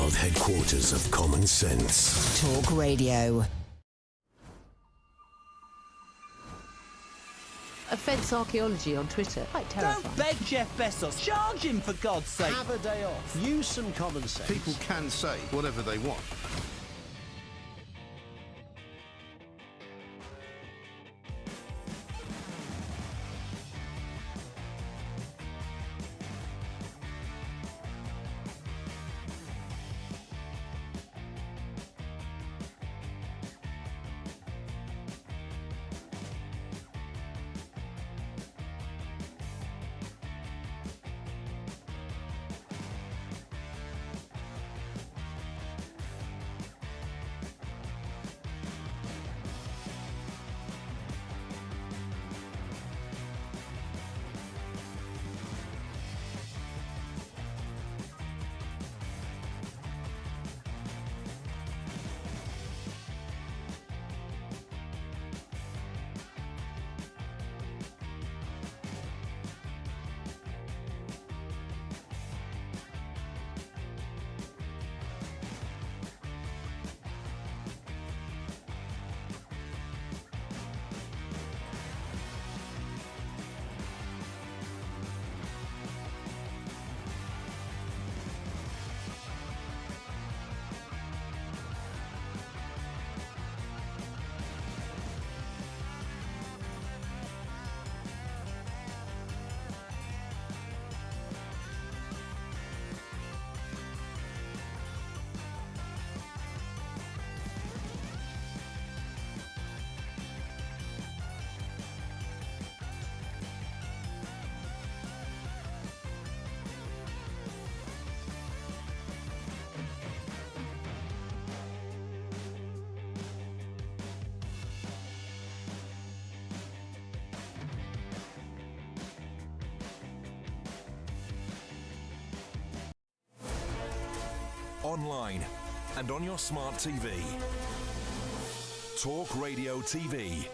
world headquarters of common sense. Talk Radio. Offence archaeology on Twitter. Quite terrifying. Don't beg Jeff Bezos. Charge him, for God's sake. Have a day off. Use some common sense. People can say whatever they want. Online and on your smart TV. Talk Radio TV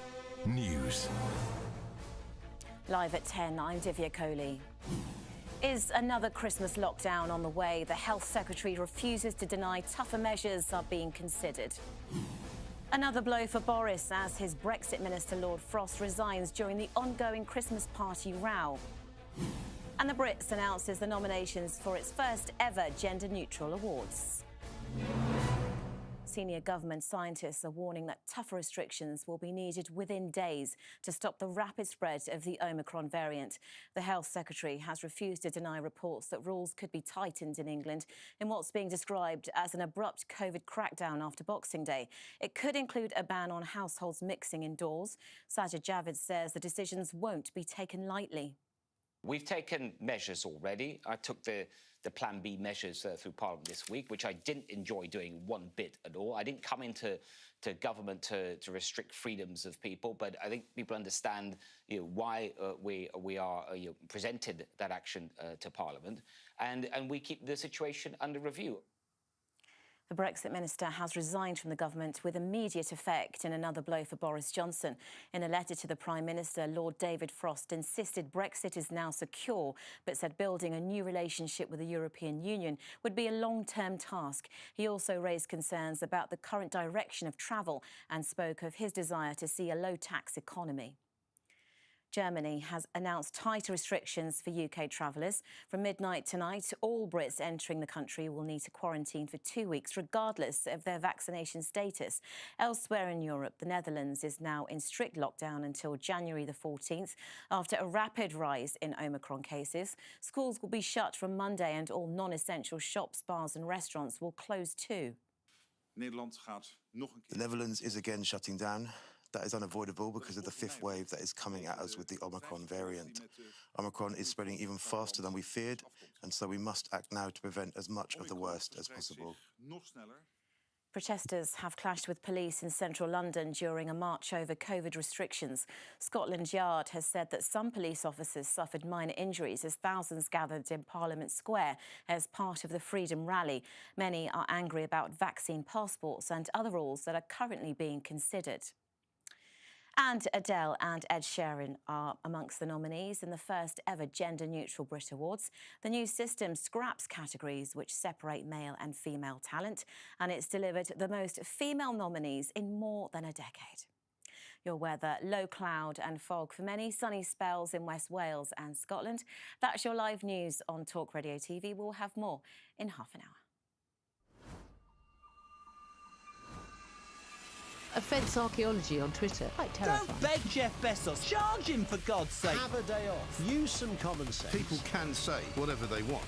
News. Live at 10, I'm Divya Kohli. Is another Christmas lockdown on the way? The Health Secretary refuses to deny tougher measures are being considered. Another blow for Boris as his Brexit Minister Lord Frost resigns during the ongoing Christmas party row. And the Brits announces the nominations for its first ever gender-neutral awards. Senior government scientists are warning that tougher restrictions will be needed within days to stop the rapid spread of the Omicron variant. The Health Secretary has refused to deny reports that rules could be tightened in England in what's being described as an abrupt COVID crackdown after Boxing Day. It could include a ban on households mixing indoors. Sajid Javid says the decisions won't be taken lightly. We've taken measures already. I took the Plan B measures through Parliament this week, which I didn't enjoy doing one bit at all. I didn't come into government to restrict freedoms of people, but I think people understand why we are presented that action to Parliament, and we keep the situation under review. The Brexit minister has resigned from the government with immediate effect in another blow for Boris Johnson. In a letter to the Prime Minister, Lord David Frost insisted Brexit is now secure, but said building a new relationship with the European Union would be a long-term task. He also raised concerns about the current direction of travel and spoke of his desire to see a low-tax economy. Germany has announced tighter restrictions for UK travellers. From midnight tonight, all Brits entering the country will need to quarantine for 2 weeks, regardless of their vaccination status. Elsewhere in Europe, the Netherlands is now in strict lockdown until January the 14th, after a rapid rise in Omicron cases. Schools will be shut from Monday and all non-essential shops, bars and restaurants will close too. The Netherlands is again shutting down. That is unavoidable because of the fifth wave that is coming at us with the Omicron variant. Omicron is spreading even faster than we feared, and so we must act now to prevent as much of the worst as possible. Protesters have clashed with police in central London during a march over COVID restrictions. Scotland Yard has said that some police officers suffered minor injuries as thousands gathered in Parliament Square as part of the Freedom Rally. Many are angry about vaccine passports and other rules that are currently being considered. And Adele and Ed Sheeran are amongst the nominees in the first ever gender-neutral Brit Awards. The new system scraps categories which separate male and female talent, and it's delivered the most female nominees in more than a decade. Your weather, low cloud and fog for many, sunny spells in West Wales and Scotland. That's your live news on Talk Radio TV. We'll have more in half an hour. Offence archaeology on Twitter. Quite terrifying. Don't beg Jeff Bezos. Charge him, for God's sake. Have a day off. Use some common sense. People can say whatever they want.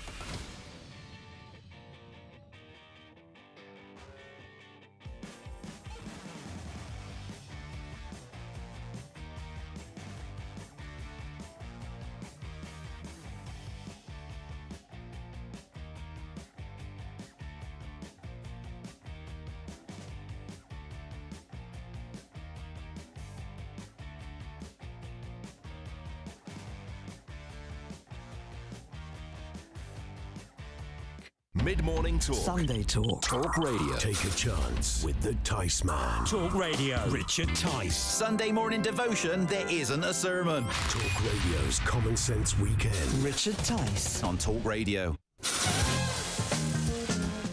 Mid-morning talk. Sunday Talk. Talk Radio. Take a chance with the Tice Man. Talk Radio. Richard Tice. Sunday morning devotion, there isn't a sermon. Talk Radio's Common Sense Weekend. Richard Tice. On Talk Radio.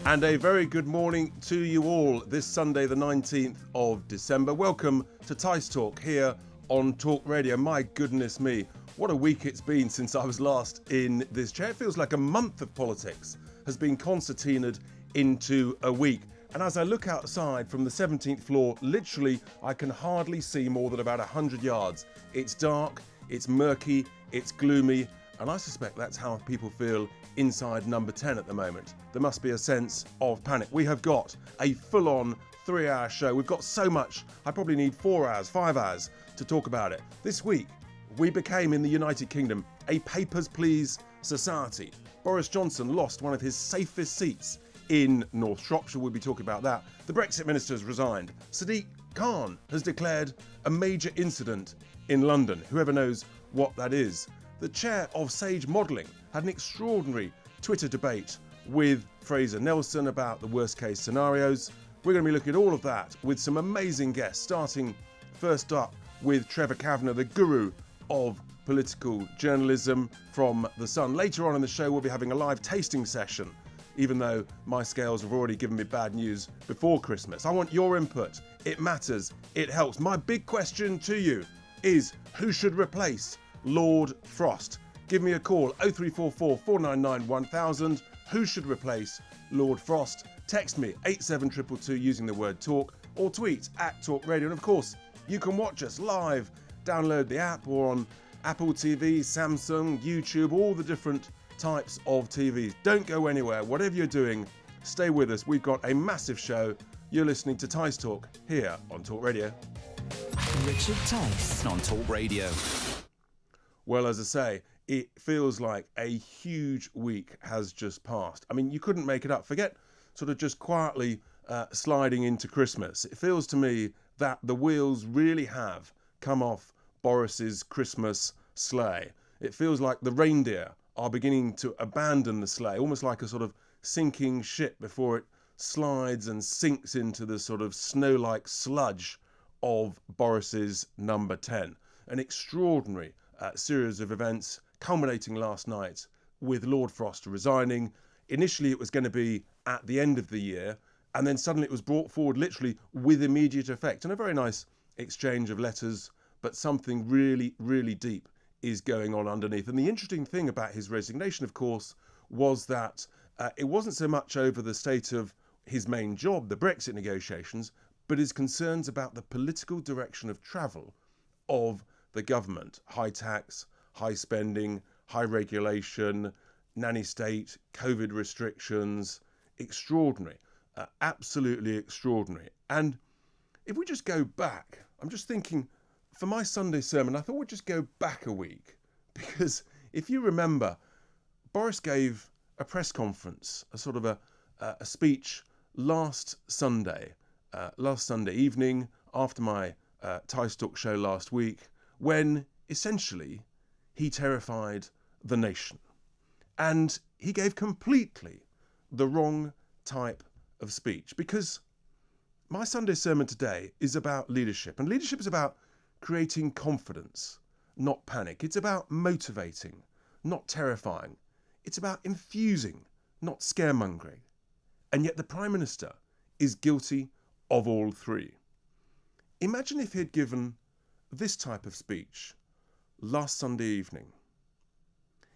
And a very good morning to you all this Sunday, the 19th of December. Welcome to Tice Talk here on Talk Radio. My goodness me, what a week it's been since I was last in this chair. It feels like a month of politics has been concertinaed into a week. And as I look outside from the 17th floor, literally I can hardly see more than about 100 yards. It's dark, it's murky, it's gloomy, and I suspect that's how people feel inside number 10 at the moment. There must be a sense of panic. We have got a full-on 3-hour show. We've got so much, I probably need 4 hours, 5 hours to talk about it. This week, we became in the United Kingdom a Papers, Please society. Boris Johnson lost one of his safest seats in North Shropshire. We'll be talking about that. The Brexit minister has resigned. Sadiq Khan has declared a major incident in London. Whoever knows what that is. The chair of Sage Modelling had an extraordinary Twitter debate with Fraser Nelson about the worst case scenarios. We're going to be looking at all of that with some amazing guests, starting first up with Trevor Kavanagh, the guru of political journalism from The Sun. Later on in the show, we'll be having a live tasting session, even though my scales have already given me bad news before Christmas. I want your input. It matters. It helps. My big question to you is, who should replace Lord Frost? Give me a call, 0344 499 1000. Who should replace Lord Frost? Text me, 87222 using the word talk, or tweet at Talk Radio. And of course, you can watch us live. Download the app or on Apple TV, Samsung, YouTube, all the different types of TVs. Don't go anywhere. Whatever you're doing, stay with us. We've got a massive show. You're listening to Tice Talk here on Talk Radio. Richard Tice. On Talk Radio. Well, as I say, it feels like a huge week has just passed. I mean, you couldn't make it up. Forget sort of just quietly sliding into Christmas. It feels to me that the wheels really have come off Boris's Christmas sleigh. It feels like the reindeer are beginning to abandon the sleigh, almost like a sort of sinking ship before it slides and sinks into the sort of snow-like sludge of Boris's number 10. An extraordinary series of events culminating last night with Lord Frost resigning. Initially it was going to be at the end of the year, and then suddenly it was brought forward literally with immediate effect. And a very nice exchange of letters, but something really, really deep is going on underneath. And the interesting thing about his resignation, of course, was that it wasn't so much over the state of his main job, the Brexit negotiations, but his concerns about the political direction of travel of the government. High tax, high spending, high regulation, nanny state, COVID restrictions. Extraordinary, absolutely extraordinary. And if we just go back, I'm just thinking, for my Sunday sermon, I thought we'd just go back a week, because if you remember, Boris gave a press conference, a sort of a speech last Sunday evening after my Tice Talk show last week, when essentially he terrified the nation. And he gave completely the wrong type of speech, because my Sunday sermon today is about leadership, and leadership is about creating confidence, not panic. It's about motivating, not terrifying. It's about infusing, not scaremongering. And yet the Prime Minister is guilty of all three. Imagine if he had given this type of speech last Sunday evening.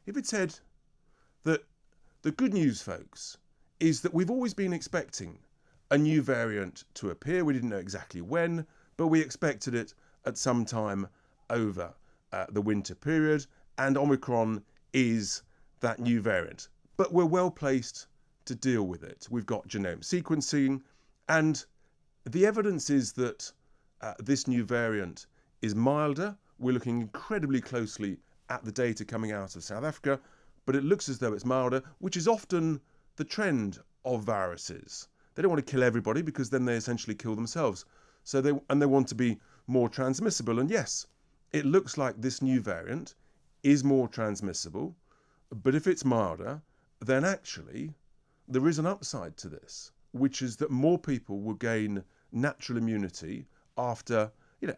If it said that the good news, folks, is that we've always been expecting a new variant to appear. We didn't know exactly when, but we expected it at some time over the winter period, and Omicron is that new variant. But we're well placed to deal with it. We've got genome sequencing, and the evidence is that this new variant is milder. We're looking incredibly closely at the data coming out of South Africa, but it looks as though it's milder, which is often the trend of viruses. They don't want to kill everybody because then they essentially kill themselves. So they want to be more transmissible. And yes, it looks like this new variant is more transmissible, but if it's milder, then actually there is an upside to this, which is that more people will gain natural immunity after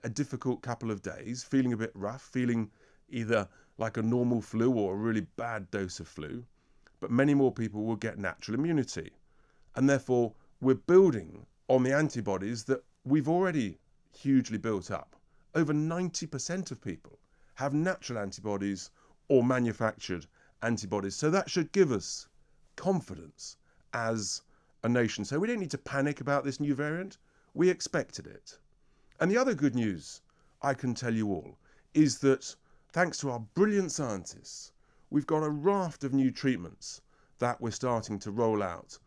a difficult couple of days, feeling a bit rough, feeling either like a normal flu or a really bad dose of flu, but many more people will get natural immunity. And therefore, we're building on the antibodies that we've already hugely built up. Over 90% of people have natural antibodies or manufactured antibodies. So that should give us confidence as a nation. So we don't need to panic about this new variant. We expected it. And the other good news I can tell you all is that thanks to our brilliant scientists, we've got a raft of new treatments that we're starting to roll out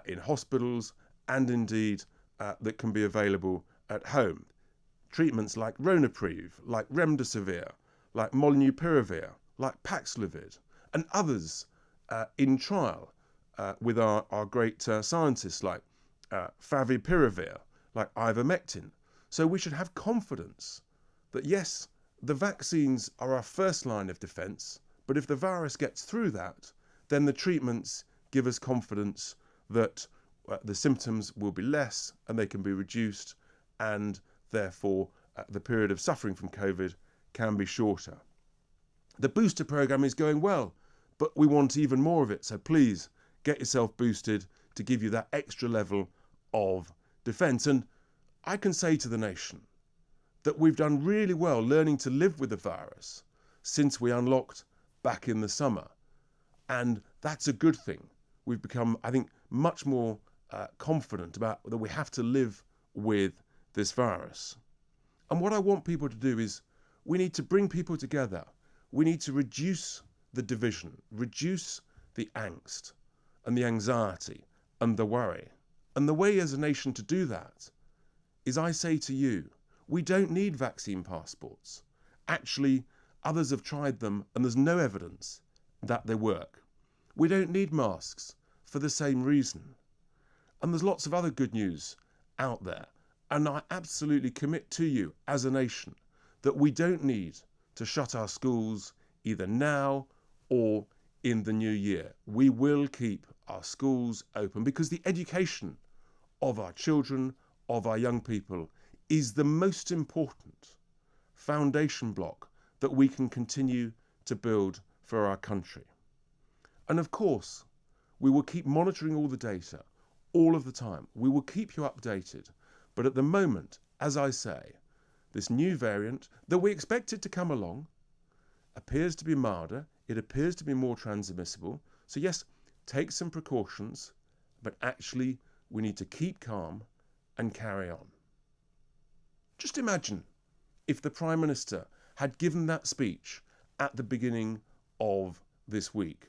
in hospitals and indeed that can be available at home. Treatments like Ronapreve, like Remdesivir, like Molnupiravir, like Paxlovid, and others in trial with our great scientists like Favipiravir, like Ivermectin. So we should have confidence that yes, the vaccines are our first line of defence, but if the virus gets through that, then the treatments give us confidence that the symptoms will be less and they can be reduced, and therefore the period of suffering from COVID can be shorter. The booster programme is going well, but we want even more of it. So please get yourself boosted to give you that extra level of defence. And I can say to the nation that we've done really well learning to live with the virus since we unlocked back in the summer. And that's a good thing. We've become, I think, much more confident about that we have to live with this virus. And what I want people to do is we need to bring people together. We need to reduce the division, reduce the angst and the anxiety and the worry. And the way as a nation to do that is, I say to you, we don't need vaccine passports. Actually, others have tried them and there's no evidence that they work. We don't need masks for the same reason. And there's lots of other good news out there. And I absolutely commit to you as a nation that we don't need to shut our schools either now or in the new year. We will keep our schools open because the education of our children, of our young people, is the most important foundation block that we can continue to build for our country. And of course, we will keep monitoring all the data all of the time. We will keep you updated. But at the moment, as I say, this new variant that we expected to come along appears to be milder. It appears to be more transmissible. So yes, take some precautions, but actually we need to keep calm and carry on. Just imagine if the Prime Minister had given that speech at the beginning of this week.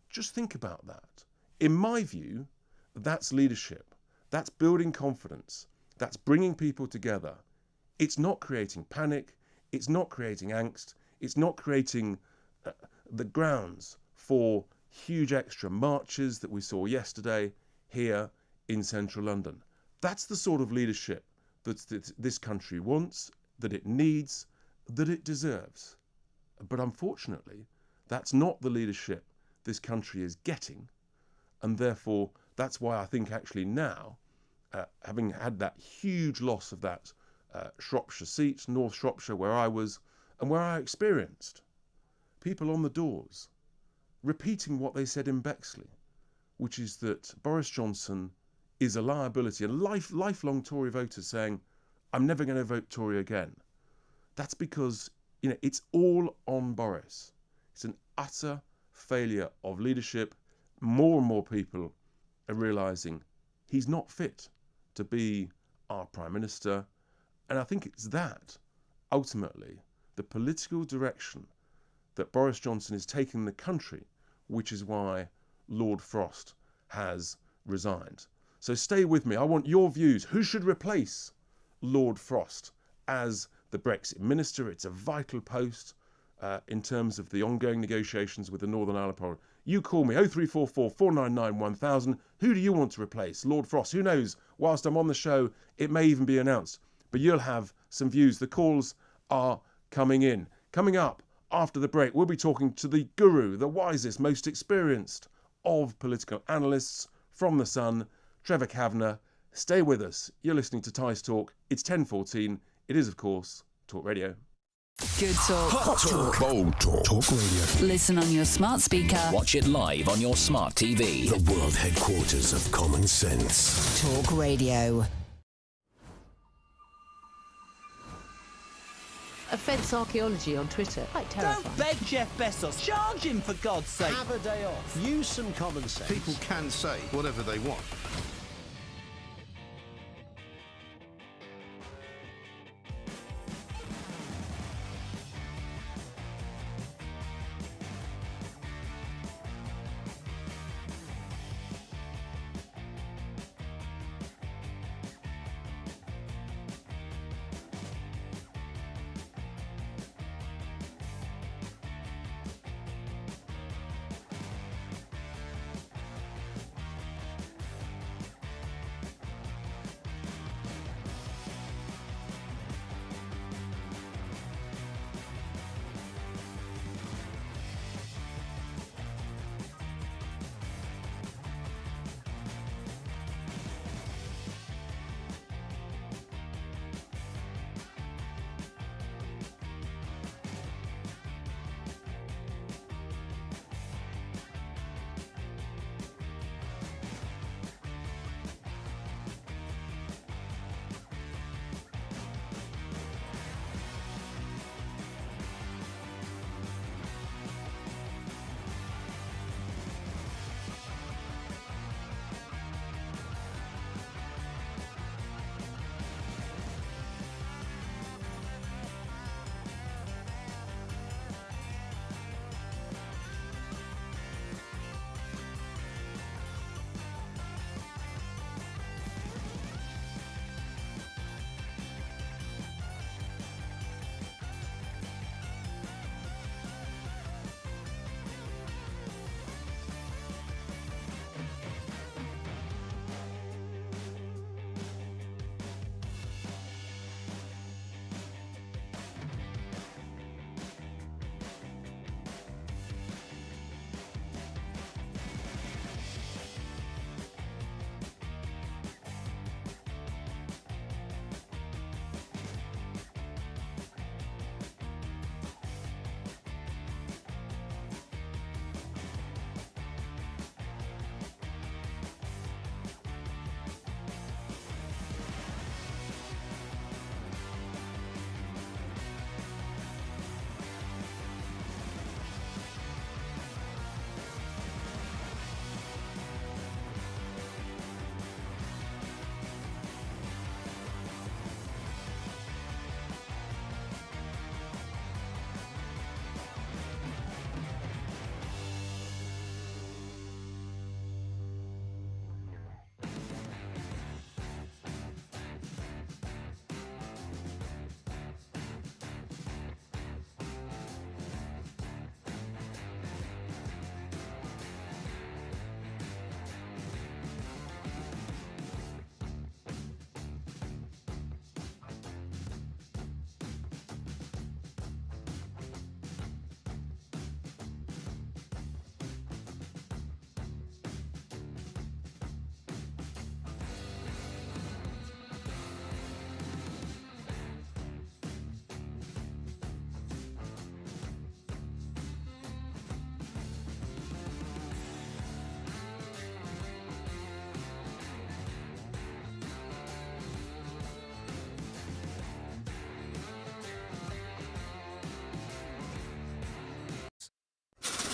Just think about that. In my view, that's leadership. That's building confidence. That's bringing people together. It's not creating panic. It's not creating angst. It's not creating the grounds for huge extra marches that we saw yesterday here in central London. That's the sort of leadership that this country wants, that it needs, that it deserves. But unfortunately, that's not the leadership this country is getting. And therefore, that's why I think actually now, having had that huge loss of that Shropshire seat, North Shropshire, where I was, and where I experienced people on the doors repeating what they said in Bexley, which is that Boris Johnson is a liability, and lifelong Tory voters saying, I'm never going to vote Tory again. That's because, it's all on Boris. It's an utter failure of leadership. More and more people are realising he's not fit to be our Prime Minister. And I think it's that, ultimately, the political direction that Boris Johnson is taking the country, which is why Lord Frost has resigned. So stay with me. I want your views. Who should replace Lord Frost as the Brexit Minister? It's a vital post in terms of the ongoing negotiations with the Northern Ireland Parliament. You call me 0344 499 1000. Who do you want to replace? Lord Frost. Who knows? Whilst I'm on the show, it may even be announced. But you'll have some views. The calls are coming in. Coming up after the break, we'll be talking to the guru, the wisest, most experienced of political analysts from The Sun, Trevor Kavanagh. Stay with us. You're listening to Tice Talk. It's 10:14. It is, of course, Talk Radio. Good talk. Hot talk. Bold talk. Talk Radio. Listen on your smart speaker. Watch it live on your smart TV. The world headquarters of common sense. Talk Radio. Offence archaeology on Twitter. Quite terrifying. Don't beg Jeff Bezos. Charge him, for God's sake. Have a day off. Use some common sense. People can say whatever they want.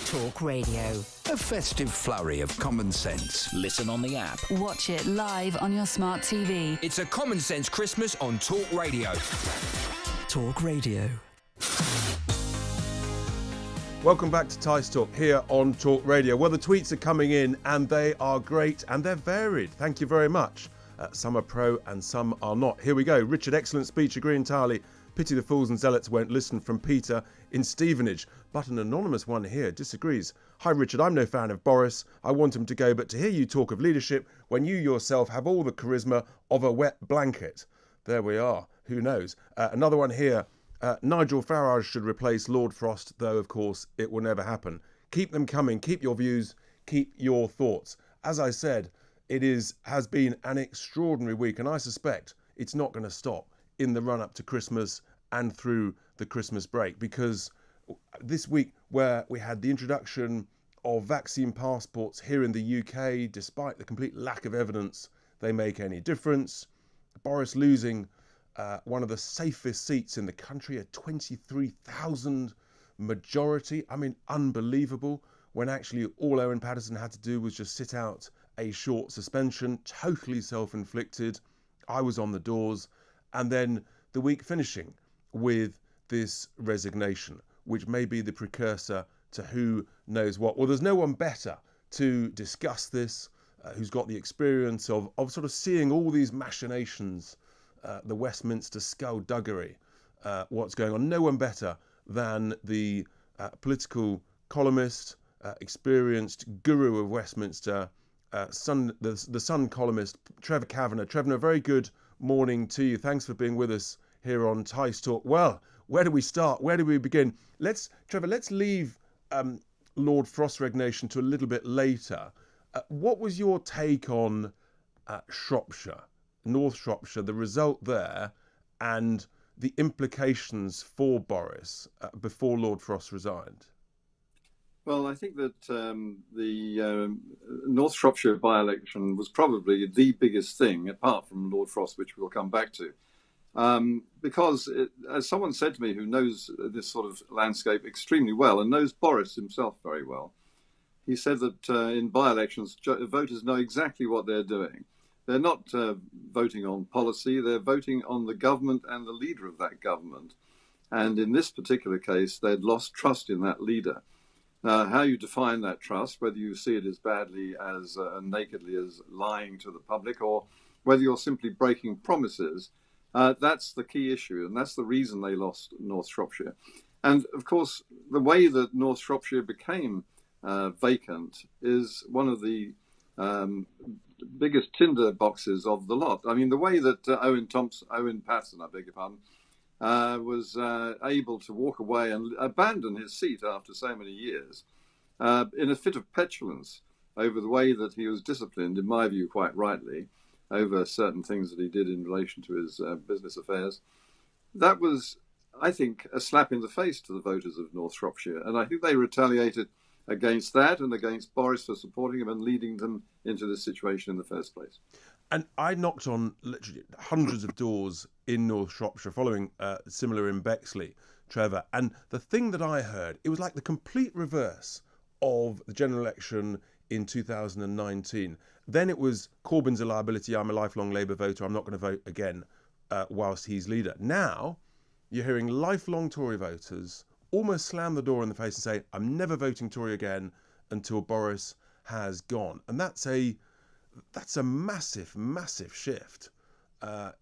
Talk Radio. A festive flurry of common sense. Listen on the app. Watch it live on your smart TV. It's a Common Sense Christmas on Talk Radio. Talk Radio. Welcome back to Tice Talk here on Talk Radio. Well, the tweets are coming in and they are great and they're varied. Thank you very much. Some are pro and some are not. Here we go. Richard, excellent speech. Agree entirely. Pity the fools and zealots won't listen, from Peter in Stevenage. But an anonymous one here disagrees. Hi, Richard. I'm no fan of Boris. I want him to go. But to hear you talk of leadership when you yourself have all the charisma of a wet blanket. There we are. Who knows? Another one here. Nigel Farage should replace Lord Frost, though, of course, it will never happen. Keep them coming. Keep your views. Keep your thoughts. As I said, it has been an extraordinary week, and I suspect it's not going to stop in the run-up to Christmas and through the Christmas break, because this week where we had the introduction of vaccine passports here in the UK, despite the complete lack of evidence they make any difference, Boris losing one of the safest seats in the country, a 23,000 majority. I mean, unbelievable, when actually all Owen Paterson had to do was just sit out a short suspension, totally self-inflicted. I was on the doors. And then the week finishing with this resignation, which may be the precursor to who knows what. Well, there's no one better to discuss this, who's got the experience of sort of seeing all these machinations, the Westminster skullduggery, what's going on. No one better than the political columnist, experienced guru of Westminster, the Sun columnist, Trevor Kavanagh. Trevor, a very good morning to you. Thanks for being with us here on Tice Talk. Well, where do we start? Where do we begin? Trevor, let's leave Lord Frost's resignation to a little bit later. What was your take on Shropshire, North Shropshire, the result there, and the implications for Boris before Lord Frost resigned? Well, I think that the North Shropshire by-election was probably the biggest thing, apart from Lord Frost, which we'll come back to. Because, as someone said to me who knows this sort of landscape extremely well and knows Boris himself very well, he said that in by-elections, voters know exactly what they're doing. They're not voting on policy, they're voting on the government and the leader of that government. And in this particular case, they'd lost trust in that leader. How you define that trust, whether you see it as badly as nakedly as lying to the public, or whether you're simply breaking promises, that's the key issue, and that's the reason they lost North Shropshire. And of course, the way that North Shropshire became vacant is one of the biggest tinder boxes of the lot. I mean, the way that Owen Paterson, I beg your pardon, was able to walk away and abandon his seat after so many years in a fit of petulance over the way that he was disciplined, in my view, quite rightly, over certain things that he did in relation to his business affairs. That was, I think, a slap in the face to the voters of North Shropshire. And I think they retaliated against that and against Boris for supporting him and leading them into this situation in the first place. And I knocked on literally hundreds of doors in North Shropshire, following similar in Bexley, Trevor. And the thing that I heard, it was like the complete reverse of the general election in 2019. Then it was Corbyn's a liability, I'm a lifelong Labour voter, I'm not going to vote again whilst he's leader. Now you're hearing lifelong Tory voters almost slam the door in the face and say, I'm never voting Tory again until Boris has gone. And that's a massive, massive shift, and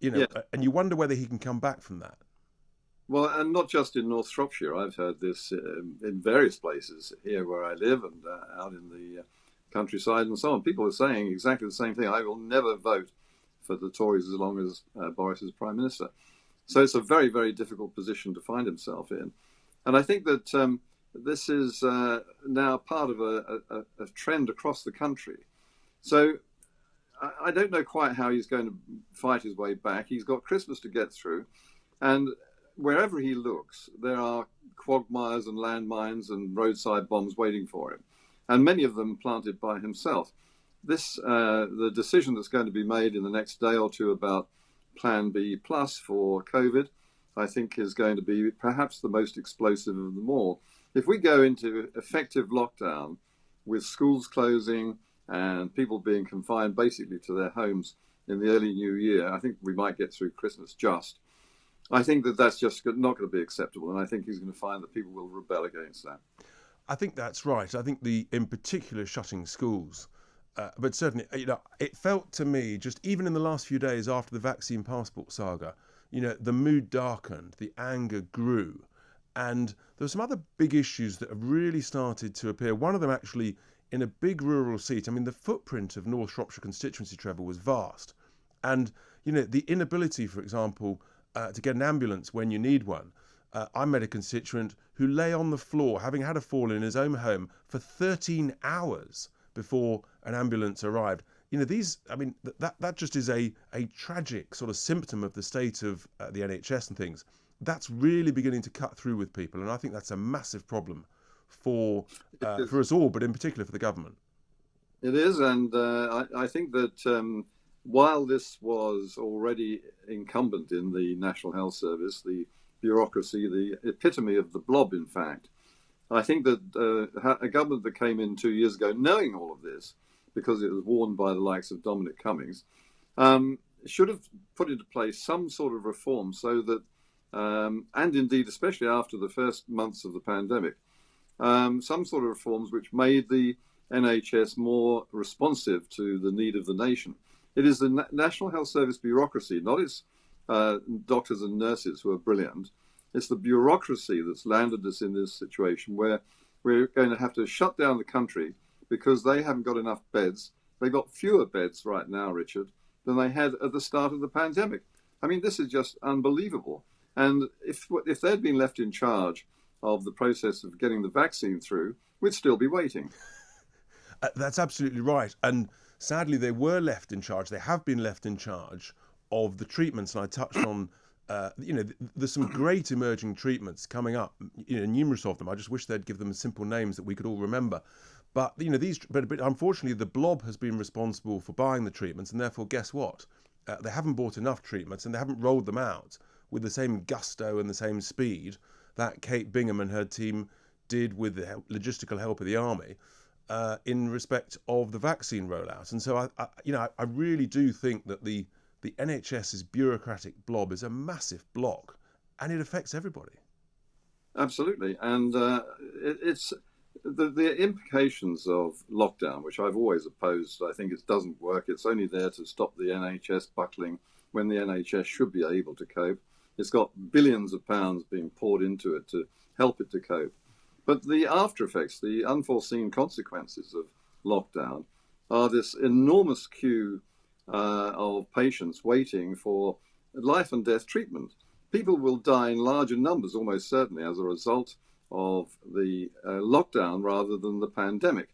you wonder whether he can come back from that. Well, and not just in North Shropshire. I've heard this in various places here where I live and out in the countryside and so on. People are saying exactly the same thing. I will never vote for the Tories as long as Boris is Prime Minister. So it's a very, very difficult position to find himself in. And I think that this is now part of a trend across the country. So I don't know quite how he's going to fight his way back. He's got Christmas to get through. And wherever he looks, there are quagmires and landmines and roadside bombs waiting for him, and many of them planted by himself. The decision that's going to be made in the next day or two about Plan B plus for COVID, I think is going to be perhaps the most explosive of them all. if we go into effective lockdown with schools closing and people being confined basically to their homes in the early new year, I think we might get through Christmas just. I think that that's just not going to be acceptable, and I think he's going to find that people will rebel against that. I think that's right. I think in particular, shutting schools, but certainly, it felt to me, just even in the last few days after the vaccine passport saga, the mood darkened, the anger grew, and there were some other big issues that have really started to appear. One of them actually in a big rural seat. I mean, the footprint of North Shropshire constituency, Trevor, was vast, and the inability, for example, to get an ambulance when you need one. I met a constituent who lay on the floor, having had a fall in his own home, for 13 hours before an ambulance arrived. That just is a tragic sort of symptom of the state of the NHS and things. That's really beginning to cut through with people, and I think that's a massive problem for us all, but in particular for the government. It is, and I think that while this was already incumbent in the National Health Service, the bureaucracy, the epitome of the blob, in fact, I think that a government that came in 2 years ago, knowing all of this, because it was warned by the likes of Dominic Cummings, should have put into place some sort of reform so that, and indeed, especially after the first months of the pandemic, some sort of reforms which made the NHS more responsive to the need of the nation. It is the National Health Service bureaucracy, not its doctors and nurses who are brilliant. It's the bureaucracy that's landed us in this situation where we're going to have to shut down the country because they haven't got enough beds. They've got fewer beds right now, Richard, than they had at the start of the pandemic. I mean, this is just unbelievable. And if they'd been left in charge of the process of getting the vaccine through, we'd still be waiting. That's absolutely right. And sadly, they were left in charge. They have been left in charge of the treatments. And I touched on, there's some great emerging treatments coming up, numerous of them. I just wish they'd give them simple names that we could all remember. But, but unfortunately, the blob has been responsible for buying the treatments. And therefore, guess what? They haven't bought enough treatments and they haven't rolled them out with the same gusto and the same speed that Kate Bingham and her team did with the logistical help of the army. In respect of the vaccine rollout. And so I really do think that the NHS's bureaucratic blob is a massive block, and it affects everybody. Absolutely, and it's the implications of lockdown, which I've always opposed. I think it doesn't work. It's only there to stop the NHS buckling when the NHS should be able to cope. It's got billions of pounds being poured into it to help it to cope. But the after effects, the unforeseen consequences of lockdown are this enormous queue of patients waiting for life and death treatment. People will die in larger numbers, almost certainly, as a result of the lockdown rather than the pandemic.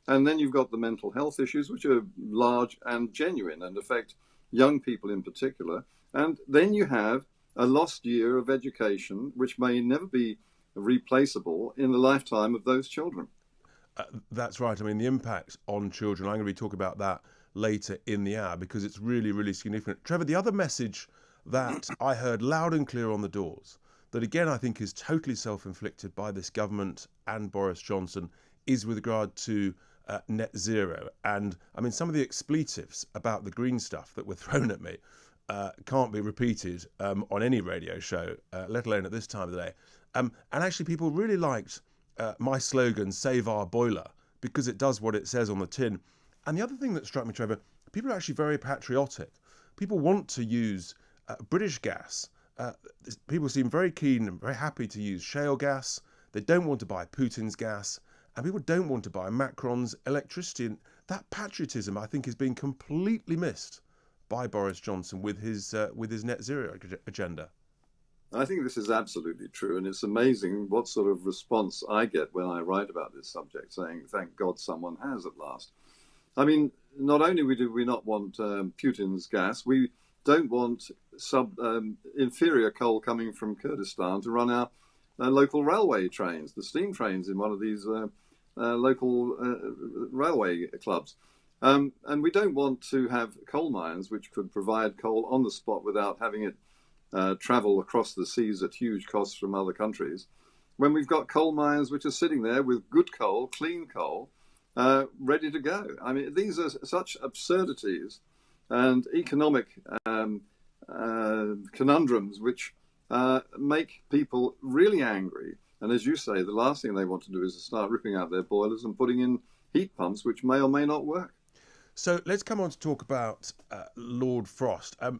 And then you've got the mental health issues, which are large and genuine and affect young people in particular. And then you have a lost year of education, which may never be replaceable in the lifetime of those children. That's right. I mean, the impact on children, I'm going to be talking about that later in the hour because it's really, really significant. Trevor, the other message that I heard loud and clear on the doors, that again I think is totally self-inflicted by this government and Boris Johnson, is with regard to net zero. And I mean, some of the expletives about the green stuff that were thrown at me can't be repeated on any radio show, let alone at this time of the day. And actually, people really liked my slogan, Save Our Boiler, because it does what it says on the tin. And the other thing that struck me, Trevor, people are actually very patriotic. People want to use British gas. People seem very keen and very happy to use shale gas. They don't want to buy Putin's gas. And people don't want to buy Macron's electricity. And that patriotism, I think, is being completely missed by Boris Johnson with his net zero agenda. I think this is absolutely true, and it's amazing what sort of response I get when I write about this subject, saying, thank God someone has at last. I mean, not only do we not want Putin's gas, we don't want inferior coal coming from Kurdistan to run our local railway trains, the steam trains in one of these local railway clubs. And we don't want to have coal mines which could provide coal on the spot without having it travel across the seas at huge costs from other countries. when we've got coal mines which are sitting there with good coal, clean coal, ready to go. I mean, these are such absurdities and economic conundrums which make people really angry. And as you say, the last thing they want to do is to start ripping out their boilers and putting in heat pumps, which may or may not work. So let's come on to talk about Lord Frost. And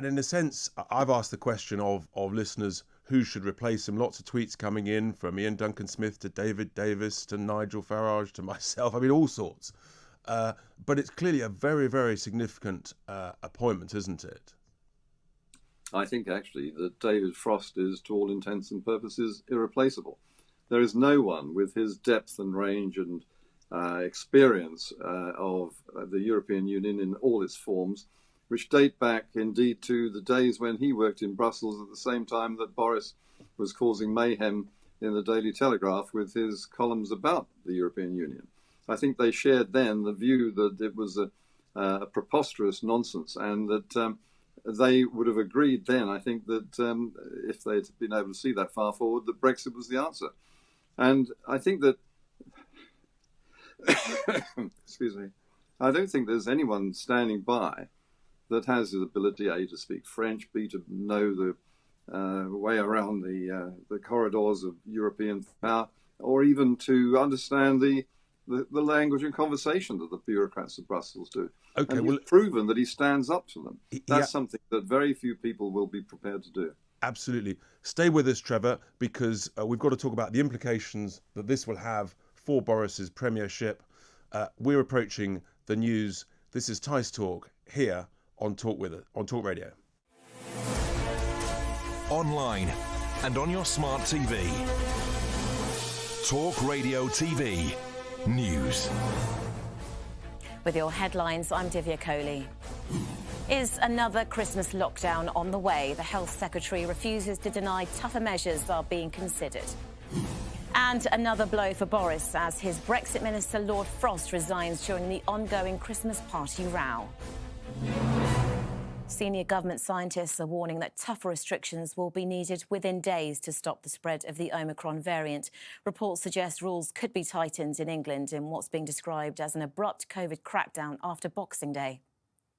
in a sense, I've asked the question of listeners who should replace him. Lots of tweets coming in from Ian Duncan Smith to David Davis to Nigel Farage to myself. I mean, all sorts. But it's clearly a very, very significant appointment, isn't it? I think actually that David Frost is, to all intents and purposes, irreplaceable. There is no one with his depth and range and experience of the European Union in all its forms, which date back indeed to the days when he worked in Brussels at the same time that Boris was causing mayhem in the Daily Telegraph with his columns about the European Union. I think they shared then the view that it was a preposterous nonsense, and that they would have agreed then, I think, that if they'd been able to see that far forward, that Brexit was the answer. And I think that excuse me, I don't think there's anyone standing by that has the ability, A, to speak French, B, to know the way around the corridors of European power, or even to understand the language and conversation that the bureaucrats of Brussels do. Okay, and he's proven that he stands up to them. That's something that very few people will be prepared to do. Absolutely. Stay with us, Trevor, because we've got to talk about the implications that this will have for Boris's premiership. We're approaching the news. This is Tice Talk here on Talk Radio. Online and on your smart TV. Talk Radio TV News. With your headlines, I'm Divya Kohli. Is another Christmas lockdown on the way? The Health Secretary refuses to deny tougher measures are being considered. And another blow for Boris as his Brexit Minister Lord Frost resigns during the ongoing Christmas party row. Senior government scientists are warning that tougher restrictions will be needed within days to stop the spread of the Omicron variant. Reports suggest rules could be tightened in England in what's being described as an abrupt COVID crackdown after Boxing Day.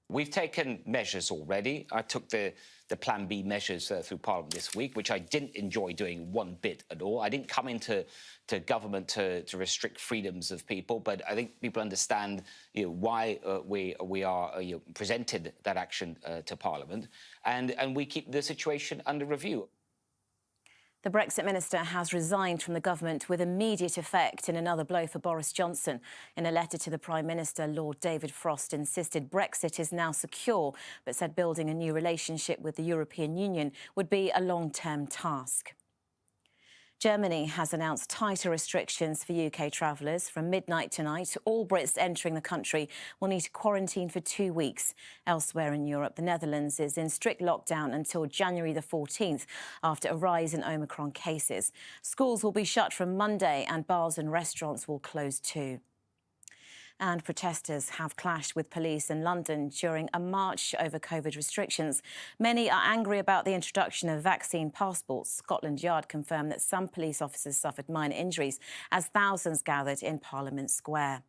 We've taken measures already. I took the Plan B measures through Parliament this week, which I didn't enjoy doing one bit at all. I didn't come into government to restrict freedoms of people, but I think people understand why we are presented that action to Parliament, and we keep the situation under review. The Brexit minister has resigned from the government with immediate effect in another blow for Boris Johnson. In a letter to the Prime Minister, Lord David Frost insisted Brexit is now secure, but said building a new relationship with the European Union would be a long-term task. Germany has announced tighter restrictions for UK travellers. From midnight tonight, all Brits entering the country will need to quarantine for 2 weeks. Elsewhere in Europe, the Netherlands is in strict lockdown until January the 14th after a rise in Omicron cases. Schools will be shut from Monday and bars and restaurants will close too. And protesters have clashed with police in London during a march over COVID restrictions. Many are angry about the introduction of vaccine passports. Scotland Yard confirmed that some police officers suffered minor injuries as thousands gathered in Parliament Square.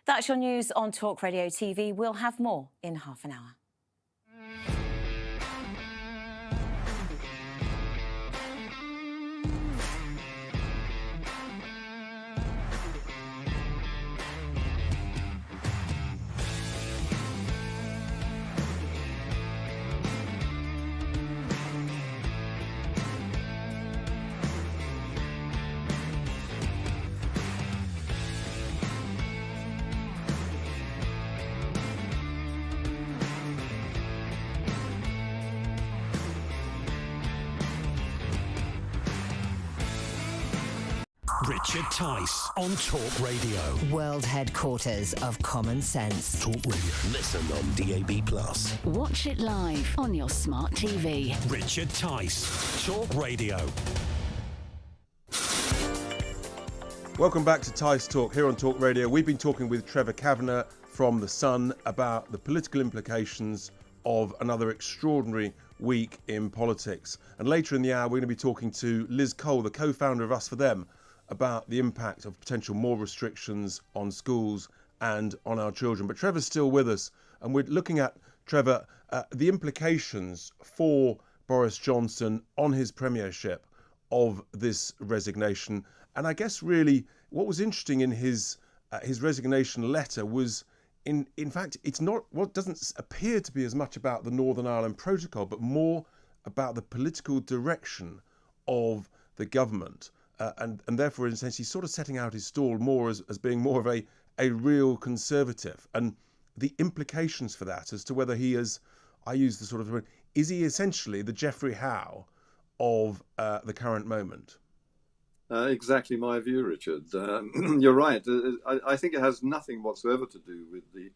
That's your news on Talk Radio TV. We'll have more in half an hour. Richard Tice on Talk Radio. World headquarters of common sense. Talk Radio. Listen on DAB+. Watch it live on your smart TV. Richard Tice, Talk Radio. Welcome back to Tice Talk here on Talk Radio. We've been talking with Trevor Kavanagh from The Sun about the political implications of another extraordinary week in politics. And later in the hour, we're going to be talking to Liz Cole, the co-founder of Us For Them, about the impact of potential more restrictions on schools and on our children. But Trevor's still with us, and we're looking at, Trevor, the implications for Boris Johnson on his premiership of this resignation. And I guess really what was interesting in his resignation letter was, in fact, it's not what doesn't appear to be as much about the Northern Ireland Protocol, but more about the political direction of the government. And therefore, in a sense, he's sort of setting out his stall more as being more of a real conservative. And the implications for that as to whether he is, I use the sort of, is he essentially the Geoffrey Howe of the current moment? Exactly my view, Richard. You're right. I think it has nothing whatsoever to do with the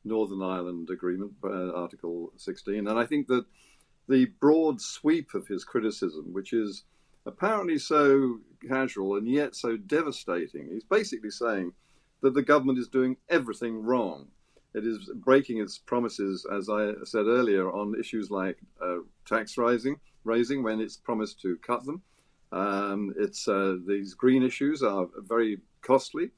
Northern Ireland Agreement, Article 16. And I think that the broad sweep of his criticism, which is apparently so casual and yet so devastating, he's basically saying that the government is doing everything wrong. It is breaking its promises, as I said earlier, on issues like tax raising when it's promised to cut them. These green issues are very costly,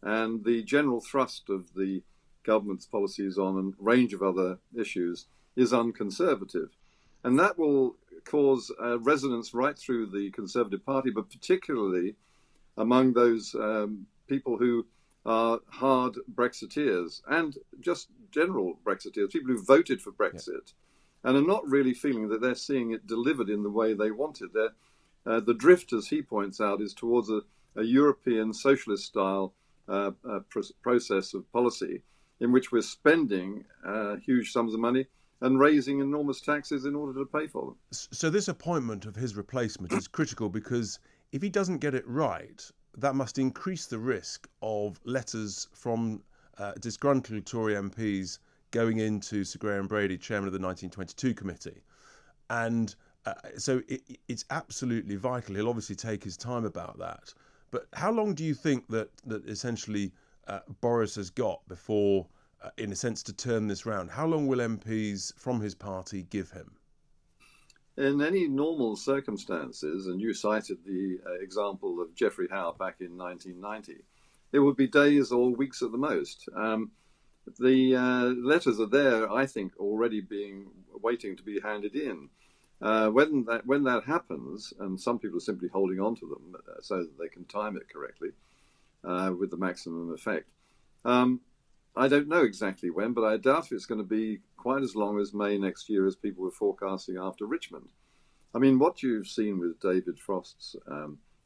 and the general thrust of the government's policies on a range of other issues is unconservative. And that will cause resonance right through the Conservative Party, but particularly among those people who are hard Brexiteers and just general Brexiteers, people who voted for Brexit and are not really feeling that they're seeing it delivered in the way they wanted. The drift, as he points out, is towards a European socialist-style process of policy in which we're spending huge sums of money and raising enormous taxes in order to pay for them. So this appointment of his replacement is critical because if he doesn't get it right, that must increase the risk of letters from disgruntled Tory MPs going into Sir Graham Brady, chairman of the 1922 committee. And so it's absolutely vital. He'll obviously take his time about that. But how long do you think that essentially Boris has got before, in a sense, to turn this round? How long will MPs from his party give him? In any normal circumstances, and you cited the example of Geoffrey Howe back in 1990, it would be days or weeks at the most. The letters are there, I think, already waiting to be handed in. When that happens, and some people are simply holding on to them so that they can time it correctly with the maximum effect. I don't know exactly when, but I doubt if it's going to be quite as long as May next year as people were forecasting after Richmond. I mean, what you've seen with David Frost's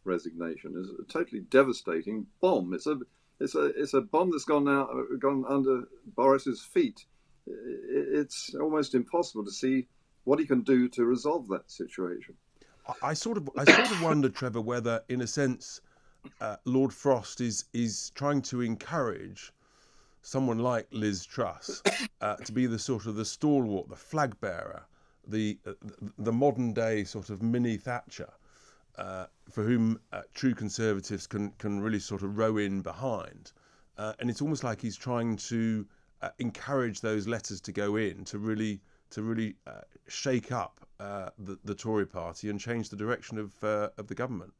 resignation is a totally devastating bomb. It's a bomb that's gone under Boris's feet. It's almost impossible to see what he can do to resolve that situation. I sort of wonder, Trevor, whether, in a sense, Lord Frost is trying to encourage someone like Liz Truss to be the sort of the stalwart, the flag bearer, the modern day sort of mini Thatcher, for whom true Conservatives can really sort of row in behind. And it's almost like he's trying to encourage those letters to go in to really shake up the Tory party and change the direction of the government.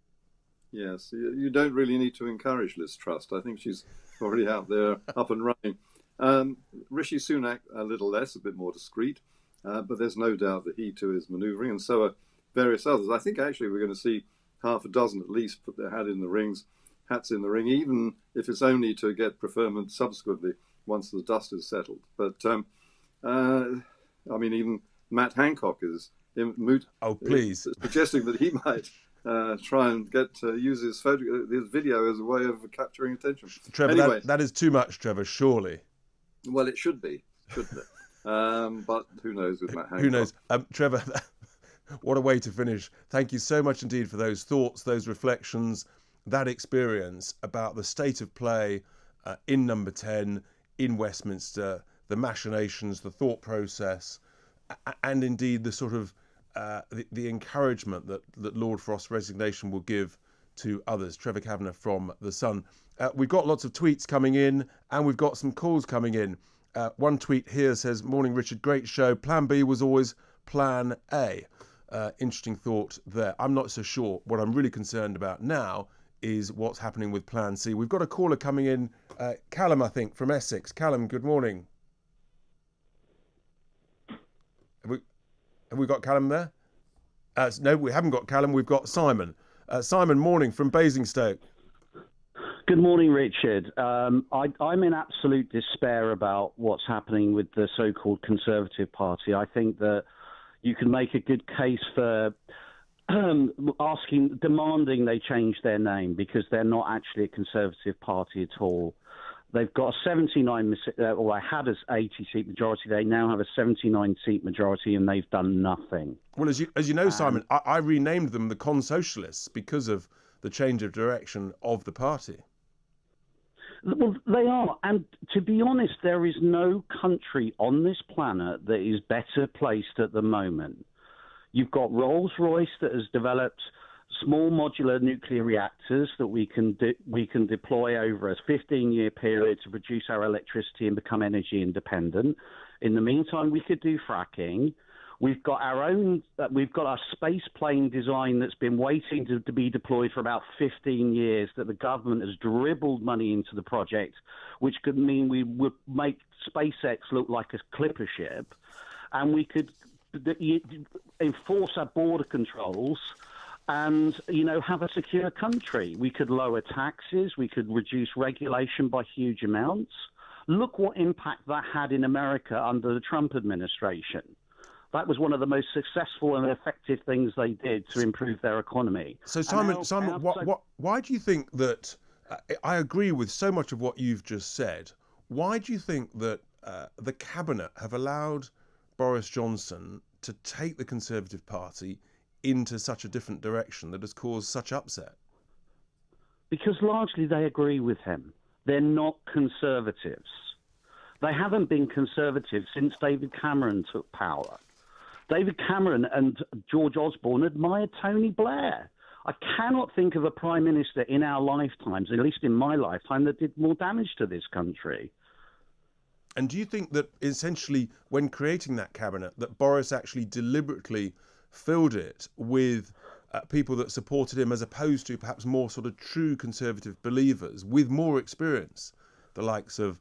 Yes, you don't really need to encourage Liz Truss. I think she's already out there, up and running. Rishi Sunak, a little less, a bit more discreet, but there's no doubt that he too is manoeuvring, and so are various others. I think actually we're going to see half a dozen at least put their hats in the ring, even if it's only to get preferment subsequently once the dust is settled. But I mean, even Matt Hancock is suggesting that he might try and use his video as a way of capturing attention. Trevor, anyway, that is too much, Trevor, surely. Well, it should be, shouldn't it? But who knows with Matt Hancock? Who knows? Trevor, what a way to finish. Thank you so much indeed for those thoughts, those reflections, that experience about the state of play in Number 10, in Westminster, the machinations, the thought process, and indeed the sort of the encouragement that Lord Frost's resignation will give to others. Trevor Kavanagh from The Sun. We've got lots of tweets coming in and we've got some calls coming in. One tweet here says, "Morning, Richard. Great show. Plan B was always Plan A." Interesting thought there. I'm not so sure. What I'm really concerned about now is what's happening with Plan C. We've got a caller coming in, Callum, I think, from Essex. Callum, good morning. Have we got Callum there? No, we haven't got Callum. We've got Simon. Simon, morning from Basingstoke. Good morning, Richard. I'm in absolute despair about what's happening with the so-called Conservative Party. I think that you can make a good case for demanding they change their name, because they're not actually a Conservative Party at all. They've got a 79, or I had an 80-seat majority. They now have a 79-seat majority, and they've done nothing. Well, as you know, Simon, I renamed them the Con-Socialists because of the change of direction of the party. Well, they are. And to be honest, there is no country on this planet that is better placed at the moment. You've got Rolls-Royce that has developed small modular nuclear reactors that we can deploy over a 15-year period to produce our electricity and become energy independent. In the meantime, we could do fracking. We've got our space plane design that's been waiting to be deployed for about 15 years, that the government has dribbled money into the project, which could mean we would make SpaceX look like a clipper ship, and we could enforce our border controls and, have a secure country. We could lower taxes. We could reduce regulation by huge amounts. Look what impact that had in America under the Trump administration. That was one of the most successful and effective things they did to improve their economy. So, Simon, why do you think that, I agree with so much of what you've just said, why do you think that the Cabinet have allowed Boris Johnson to take the Conservative Party into such a different direction that has caused such upset? Because largely they agree with him. They're not conservatives. They haven't been conservative since David Cameron took power. David Cameron and George Osborne admired Tony Blair. I cannot think of a prime minister in our lifetimes, at least in my lifetime, that did more damage to this country. And do you think that essentially when creating that cabinet, that Boris actually deliberately filled it with people that supported him, as opposed to perhaps more sort of true conservative believers with more experience, the likes of,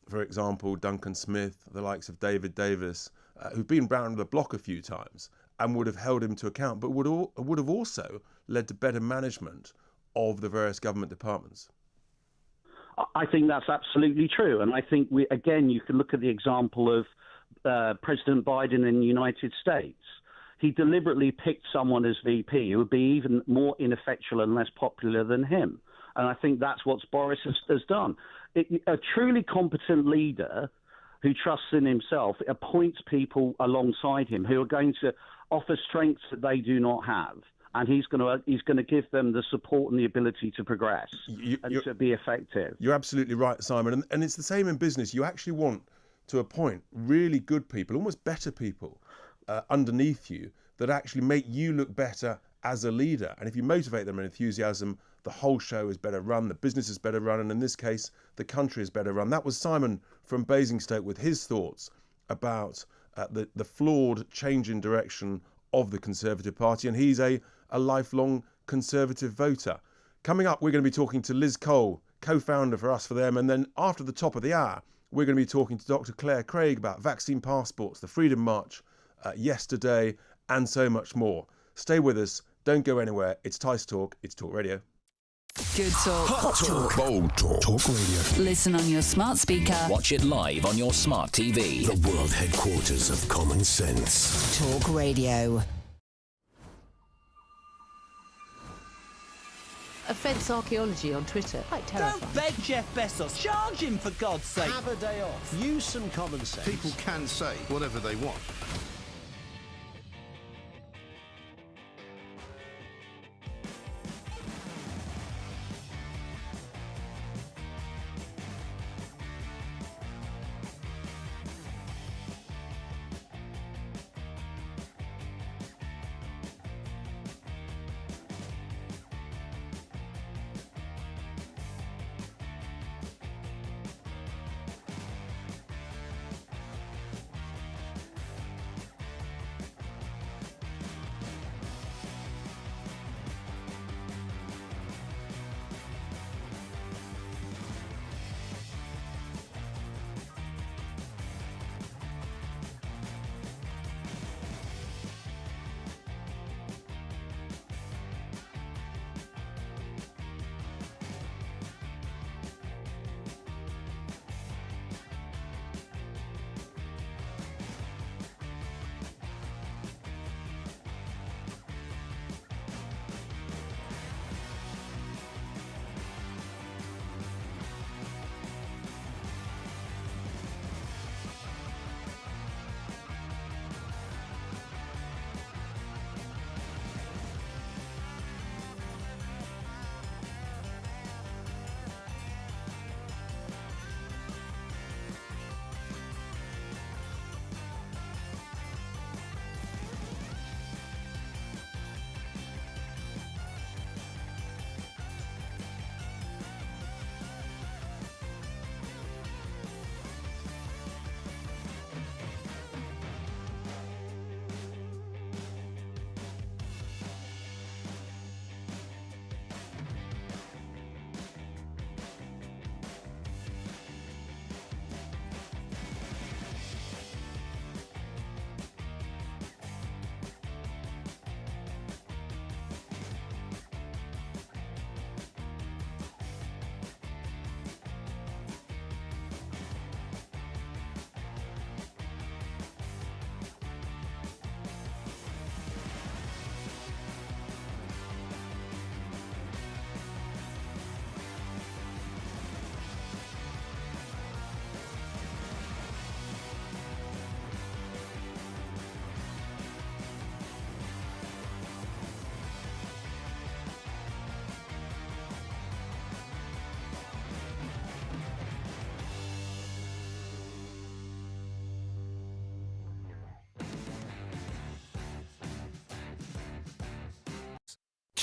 for example, Duncan Smith, the likes of David Davis, who've been round the block a few times and would have held him to account, but would have also led to better management of the various government departments? I think that's absolutely true. And I think, you can look at the example of President Biden in the United States. He deliberately picked someone as VP who would be even more ineffectual and less popular than him. And I think that's what Boris has done. A truly competent leader who trusts in himself appoints people alongside him who are going to offer strengths that they do not have. And he's going to give them the support and the ability to progress and to be effective. You're absolutely right, Simon. And it's the same in business. You actually want to appoint really good people, almost better people, underneath you that actually make you look better as a leader. And if you motivate them and enthusiasm, the whole show is better run, the business is better run, and in this case, the country is better run. That was Simon from Basingstoke with his thoughts about the flawed change in direction of the Conservative Party, and he's a lifelong Conservative voter. Coming up, we're going to be talking to Liz Cole, co-founder for Us For Them, and then after the top of the hour, we're going to be talking to Dr. Claire Craig about vaccine passports, the Freedom March yesterday, and so much more. Stay with us. Don't go anywhere. It's Tice Talk. It's Talk Radio. Good talk. Hot talk. Bold talk. Talk Radio. Listen on your smart speaker. Watch it live on your smart TV. The world headquarters of common sense. Talk Radio. Offence archaeology on Twitter. Quite terrifying. Don't beg Jeff Bezos. Charge him, for God's sake. Have a day off. Use some common sense. People can say whatever they want.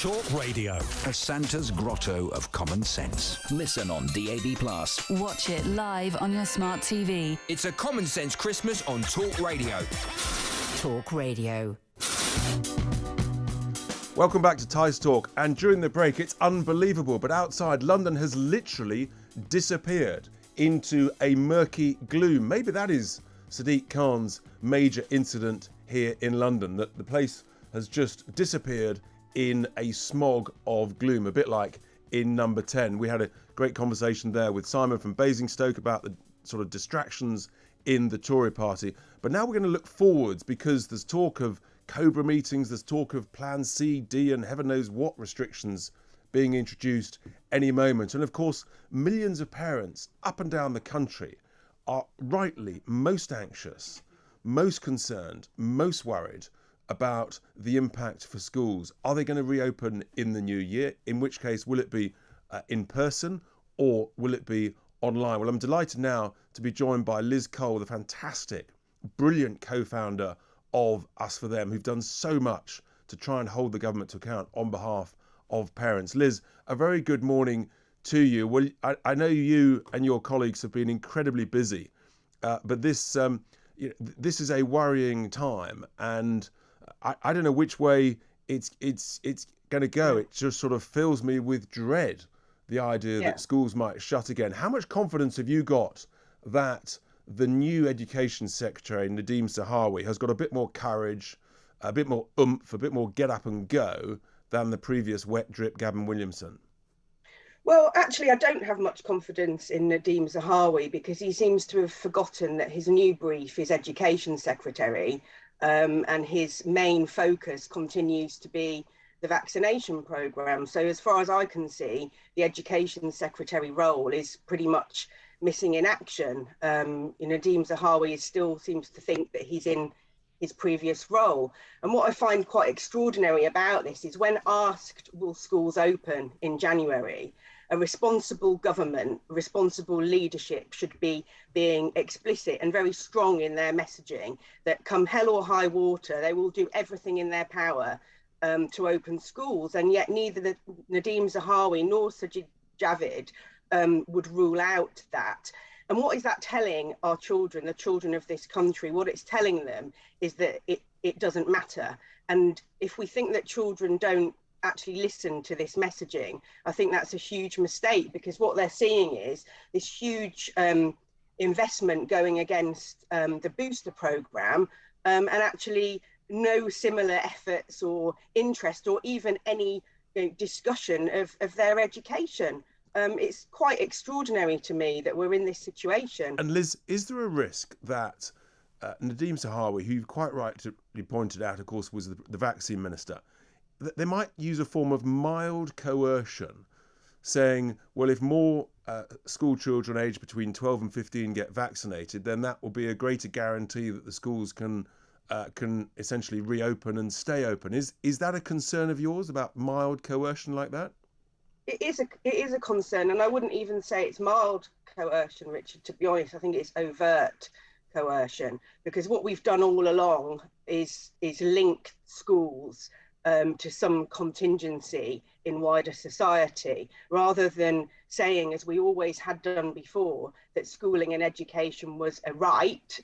Talk Radio. A Santa's grotto of common sense. Listen on DAB+. Watch it live on your smart TV. It's a Common Sense Christmas on Talk Radio. Talk Radio. Welcome back to Tice Talk. And during the break, it's unbelievable, but outside, London has literally disappeared into a murky gloom. Maybe that is Sadiq Khan's major incident here in London, that the place has just disappeared in a smog of gloom, a bit like in Number 10. We had a great conversation there with Simon from Basingstoke about the sort of distractions in the Tory party. But now we're going to look forwards, because there's talk of Cobra meetings, there's talk of Plan C, D and heaven knows what restrictions being introduced any moment. And of course, millions of parents up and down the country are rightly most anxious, most concerned, most worried about the impact for schools. Are they going to reopen in the new year? In which case, will it be in person or will it be online? Well, I'm delighted now to be joined by Liz Cole, the fantastic, brilliant co-founder of Us For Them, who've done so much to try and hold the government to account on behalf of parents. Liz, a very good morning to you. Well, I know you and your colleagues have been incredibly busy, but this is a worrying time, and I don't know which way it's going to go. It just sort of fills me with dread, the idea that schools might shut again. How much confidence have you got that the new Education Secretary, Nadeem Zahawi, has got a bit more courage, a bit more oomph, a bit more get up and go than the previous wet drip Gavin Williamson? Well, actually, I don't have much confidence in Nadeem Zahawi, because he seems to have forgotten that his new brief is Education Secretary, and his main focus continues to be the vaccination programme. So as far as I can see, the Education Secretary role is pretty much missing in action. Nadeem Zahawi still seems to think that he's in his previous role. And what I find quite extraordinary about this is, when asked, will schools open in January, a responsible government, responsible leadership should be being explicit and very strong in their messaging that come hell or high water, they will do everything in their power to open schools. And yet neither Nadeem Zahawi nor Sajid Javid would rule out that. And what is that telling our children, the children of this country? What it's telling them is that it doesn't matter. And if we think that children don't actually listen to this messaging, I think that's a huge mistake, because what they're seeing is this huge investment going against the booster programme, and actually no similar efforts or interest or even any discussion of their education. It's quite extraordinary to me that we're in this situation. And Liz, is there a risk that Nadeem Zahawi, who you quite rightly pointed out, of course, was the vaccine minister, that they might use a form of mild coercion, saying, well, if more school children aged between 12 and 15 get vaccinated, then that will be a greater guarantee that the schools can essentially reopen and stay open. Is that a concern of yours, about mild coercion like that? It is a concern, and I wouldn't even say it's mild coercion, Richard. To be honest, I think it's overt coercion, because what we've done all along is link schools to some contingency in wider society, rather than saying, as we always had done before, that schooling and education was a right,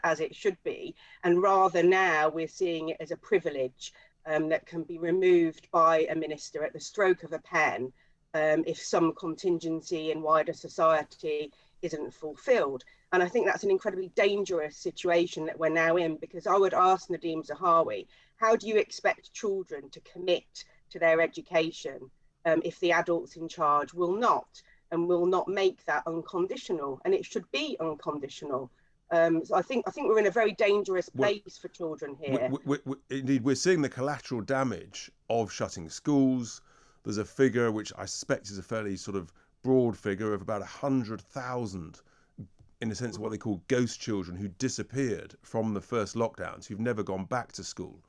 as it should be, and rather now we're seeing it as a privilege that can be removed by a minister at the stroke of a pen if some contingency in wider society isn't fulfilled. And I think that's an incredibly dangerous situation that we're now in, because I would ask Nadeem Zahawi, how do you expect children to commit to their education if the adults in charge will not make that unconditional? And it should be unconditional. So I think we're in a very dangerous place for children here. Indeed, we're seeing the collateral damage of shutting schools. There's a figure which I suspect is a fairly sort of broad figure of about 100,000, in a sense, what they call ghost children who disappeared from the first lockdowns, who've never gone back to school.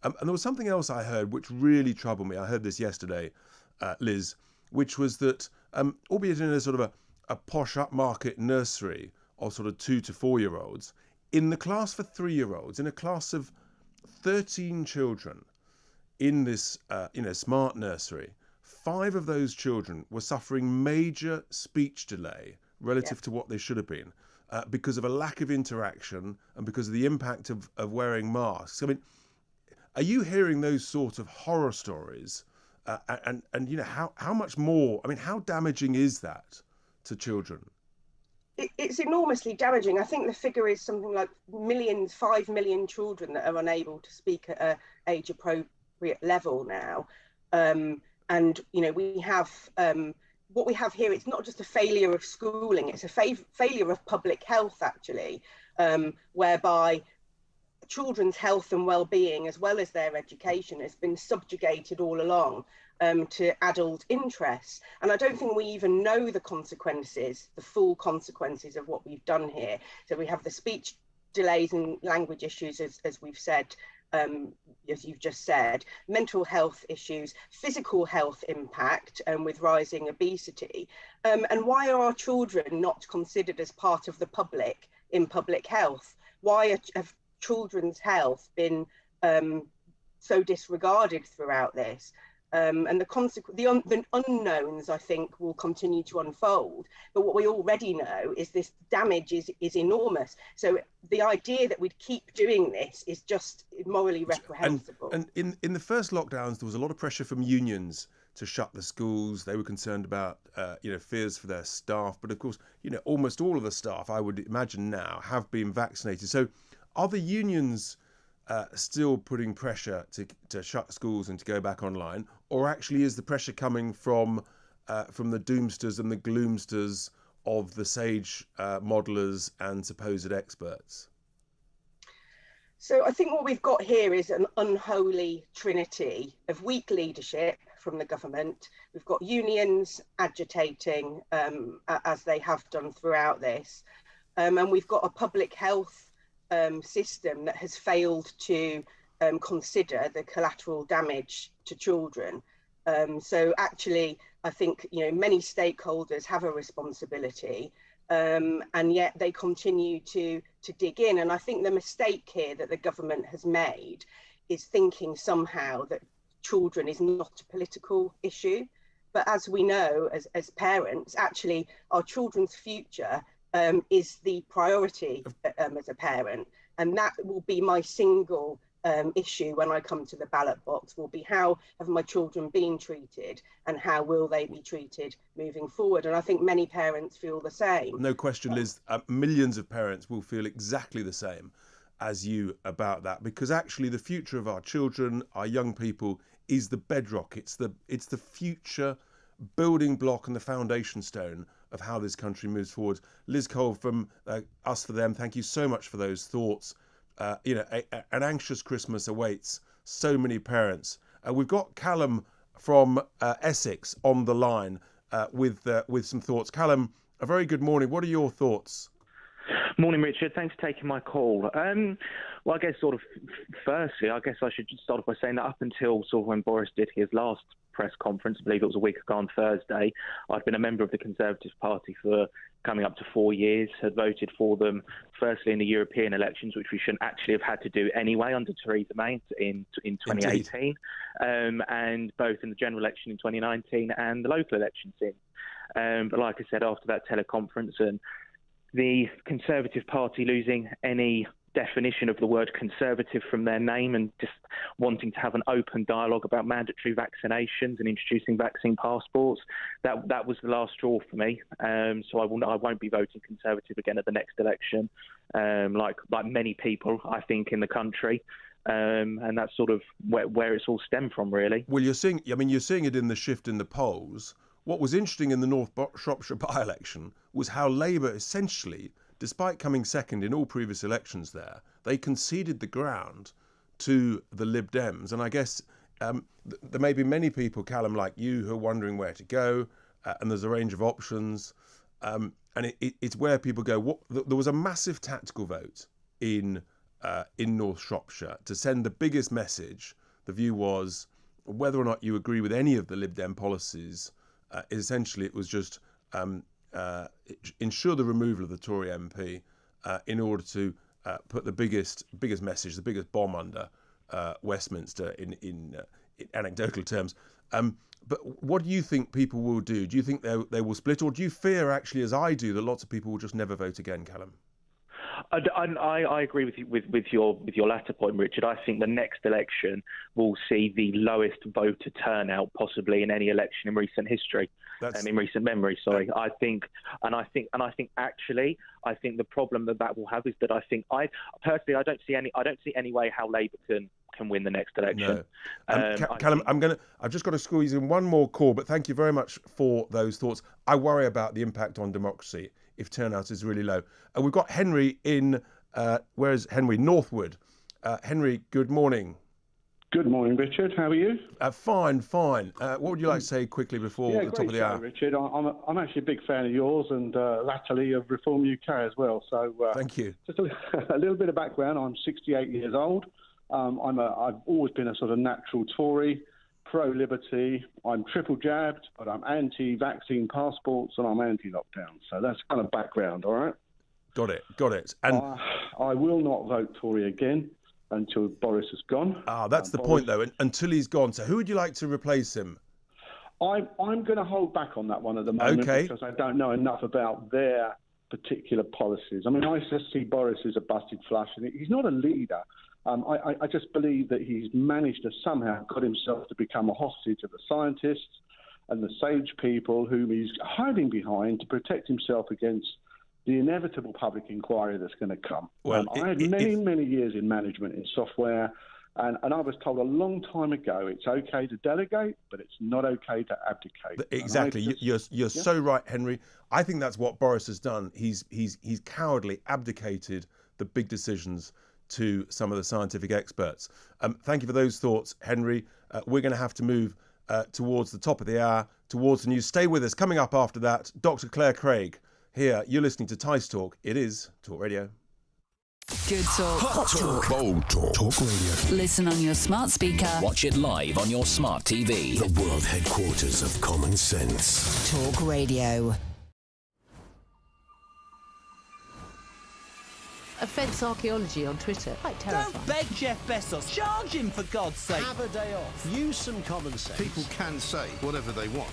And there was something else I heard which really troubled me. I heard this yesterday, Liz, which was that, albeit in a sort of a posh upmarket nursery of sort of 2 to 4 year olds, in the class for 3-year-olds, in a class of 13 children, in this smart nursery, 5 of those children were suffering major speech delay relative to what they should have been because of a lack of interaction and because of the impact of wearing masks. I mean, are you hearing those sort of horror stories? And how much more? I mean, how damaging is that to children? It's enormously damaging. I think the figure is something like 5 million children that are unable to speak at an age-appropriate level now. And we have what we have here. It's not just a failure of schooling; it's a failure of public health, actually, whereby children's health and well-being, as well as their education, has been subjugated all along to adult interests. And I don't think we even know the consequences, the full consequences of what we've done here. So we have the speech delays and language issues, as we've said, as you've just said, mental health issues, physical health impact with rising obesity. And why are our children not considered as part of the public in public health? Why have children's health been so disregarded throughout this? And the unknowns, I think, will continue to unfold. But what we already know is this damage is enormous. So the idea that we'd keep doing this is just morally reprehensible. And in the first lockdowns, there was a lot of pressure from unions to shut the schools. They were concerned about fears for their staff. But of course, almost all of the staff, I would imagine now, have been vaccinated. So are the unions still putting pressure to shut schools and to go back online, or actually is the pressure coming from the doomsters and the gloomsters of the SAGE modelers and supposed experts? So I think what we've got here is an unholy trinity of weak leadership from the government. We've got unions agitating as they have done throughout this, and we've got a public health system that has failed to consider the collateral damage to children. So actually, I think many stakeholders have a responsibility, and yet they continue to dig in. And I think the mistake here that the government has made is thinking somehow that children is not a political issue. But as we know, as parents, actually our children's future is the priority as a parent, and that will be my single issue when I come to the ballot box, will be how have my children been treated and how will they be treated moving forward. And I think many parents feel the same. No question, Liz, millions of parents will feel exactly the same as you about that, because actually the future of our children, our young people, is the bedrock. It's the future building block and the foundation stone of how this country moves forward. Liz Cole from Us for Them, thank you so much for those thoughts. An anxious Christmas awaits so many parents. We've got Callum from Essex on the line with some thoughts. Callum, a very good morning. What are your thoughts? Morning, Richard. Thanks for taking my call. Well, I guess firstly, I guess I should just start off by saying that up until when Boris did his last press conference, I believe it was a week ago on Thursday, I'd been a member of the Conservative Party for coming up to 4 years, had voted for them firstly in the European elections, which we shouldn't actually have had to do anyway under Theresa May in 2018, and both in the general election in 2019 and the local elections but like I said, after that teleconference and the Conservative Party losing any definition of the word conservative from their name and just wanting to have an open dialogue about mandatory vaccinations and introducing vaccine passports, that was the last straw for me. So I won't be voting Conservative again at the next election, like many people, I think, in the country. And that's sort of where it's all stemmed from, really. Well, you're seeing it in the shift in the polls. What was interesting in the North Shropshire by-election was how Labour essentially, despite coming second in all previous elections there, they conceded the ground to the Lib Dems. And I guess there may be many people, Callum, like you, who are wondering where to go, and there's a range of options. And it's where people go. There was a massive tactical vote in North Shropshire to send the biggest message. The view was whether or not you agree with any of the Lib Dem policies, essentially it was just ensure the removal of the Tory MP in order to put the biggest message, the biggest bomb under Westminster anecdotal terms. But what do you think people will do? Do you think they will split, or do you fear, actually, as I do, that lots of people will just never vote again, Callum? I agree with you with your latter point, Richard. I think the next election will see the lowest voter turnout possibly in any election in recent history, in recent memory. Sorry, I think actually the problem that will have is that I don't see any way how Labour can win the next election. No. Callum, I've just got to squeeze in one more call, but thank you very much for those thoughts. I worry about the impact on democracy if turnout is really low. We've got Henry in, where is Henry? Northwood. Henry, good morning. Good morning, Richard. How are you? Fine. What would you like to say quickly before the top of the hour? Richard. I'm actually a big fan of yours and latterly of Reform UK as well. So thank you. Just a little bit of background. I'm 68 years old. I've always been a sort of natural Tory, pro-liberty. I'm triple jabbed, but I'm anti-vaccine passports and I'm anti-lockdown. So that's kind of background, all right? Got it. And I will not vote Tory again until Boris is gone. That's the point, though, until he's gone. So who would you like to replace him? I'm going to hold back on that one at the moment because I don't know enough about their particular policies. I mean, I just see Boris as a busted flush, and he's not a leader. I just believe that he's managed to somehow got himself to become a hostage of the scientists and the sage people whom he's hiding behind to protect himself against the inevitable public inquiry that's going to come. Well, I had many years in management in software, and I was told a long time ago it's okay to delegate, but it's not okay to abdicate. Exactly. You're so right, Henry. I think that's what Boris has done. He's cowardly abdicated the big decisions to some of the scientific experts. Thank you for those thoughts, Henry. We're going to have to move towards the top of the hour, towards the news. Stay with us. Coming up after that, Dr. Claire Craig. Here, you're listening to Tice Talk. It is Talk Radio. Good talk. Hot talk. Bold talk. Talk Radio. Listen on your smart speaker. Watch it live on your smart TV. The world headquarters of common sense. Talk Radio. Offence archaeology on Twitter. Quite terrifying. Don't beg Jeff Bezos. Charge him, for God's sake. Have a day off. Use some common sense. People can say whatever they want.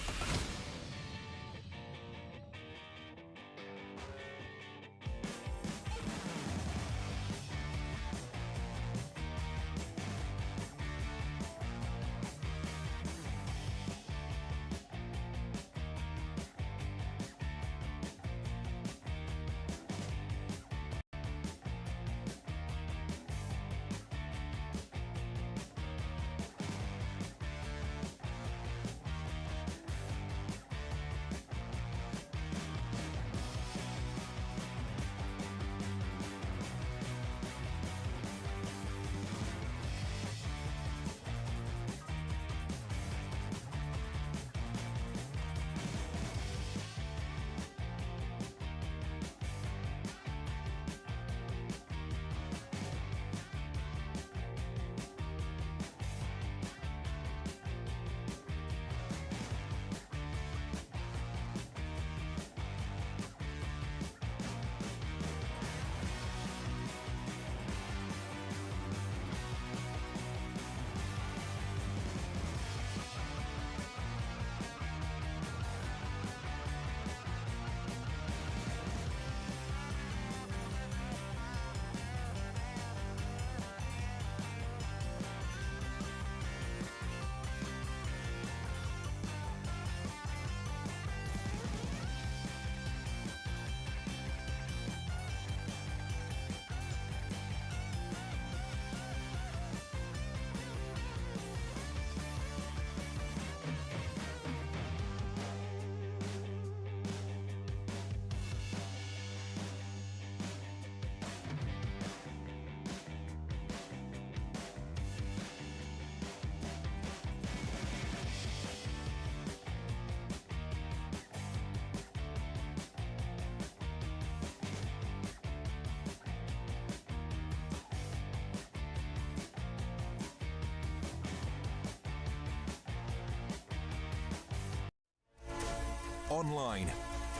Online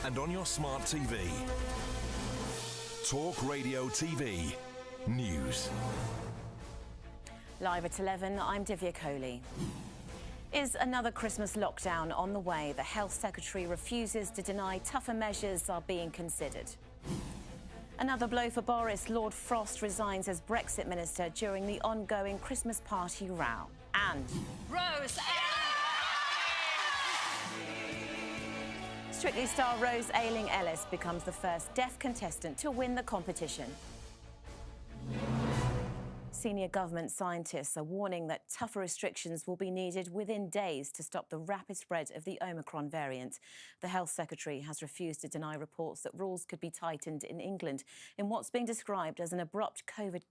and on your smart TV. Talk Radio TV News. Live at 11, I'm Divya Kohli. Is another Christmas lockdown on the way? The Health Secretary refuses to deny tougher measures are being considered. Another blow for Boris. Lord Frost resigns as Brexit Minister during the ongoing Christmas party row. And Rose Strictly star Rose Ayling-Ellis becomes the first deaf contestant to win the competition. Senior government scientists are warning that tougher restrictions will be needed within days to stop the rapid spread of the Omicron variant. The Health Secretary has refused to deny reports that rules could be tightened in England in what's being described as an abrupt COVID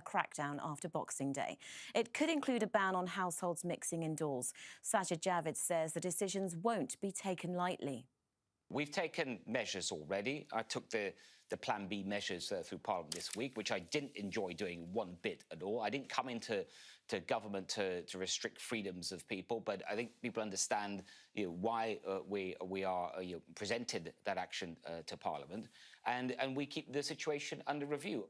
crackdown after Boxing Day. It could include a ban on households mixing indoors. Sajid Javid says the decisions won't be taken lightly. We've taken measures already. I took the Plan B measures through Parliament this week, which I didn't enjoy doing one bit at all. I didn't come into government to restrict freedoms of people, but I think people understand why we are presented that action to Parliament, and we keep the situation under review.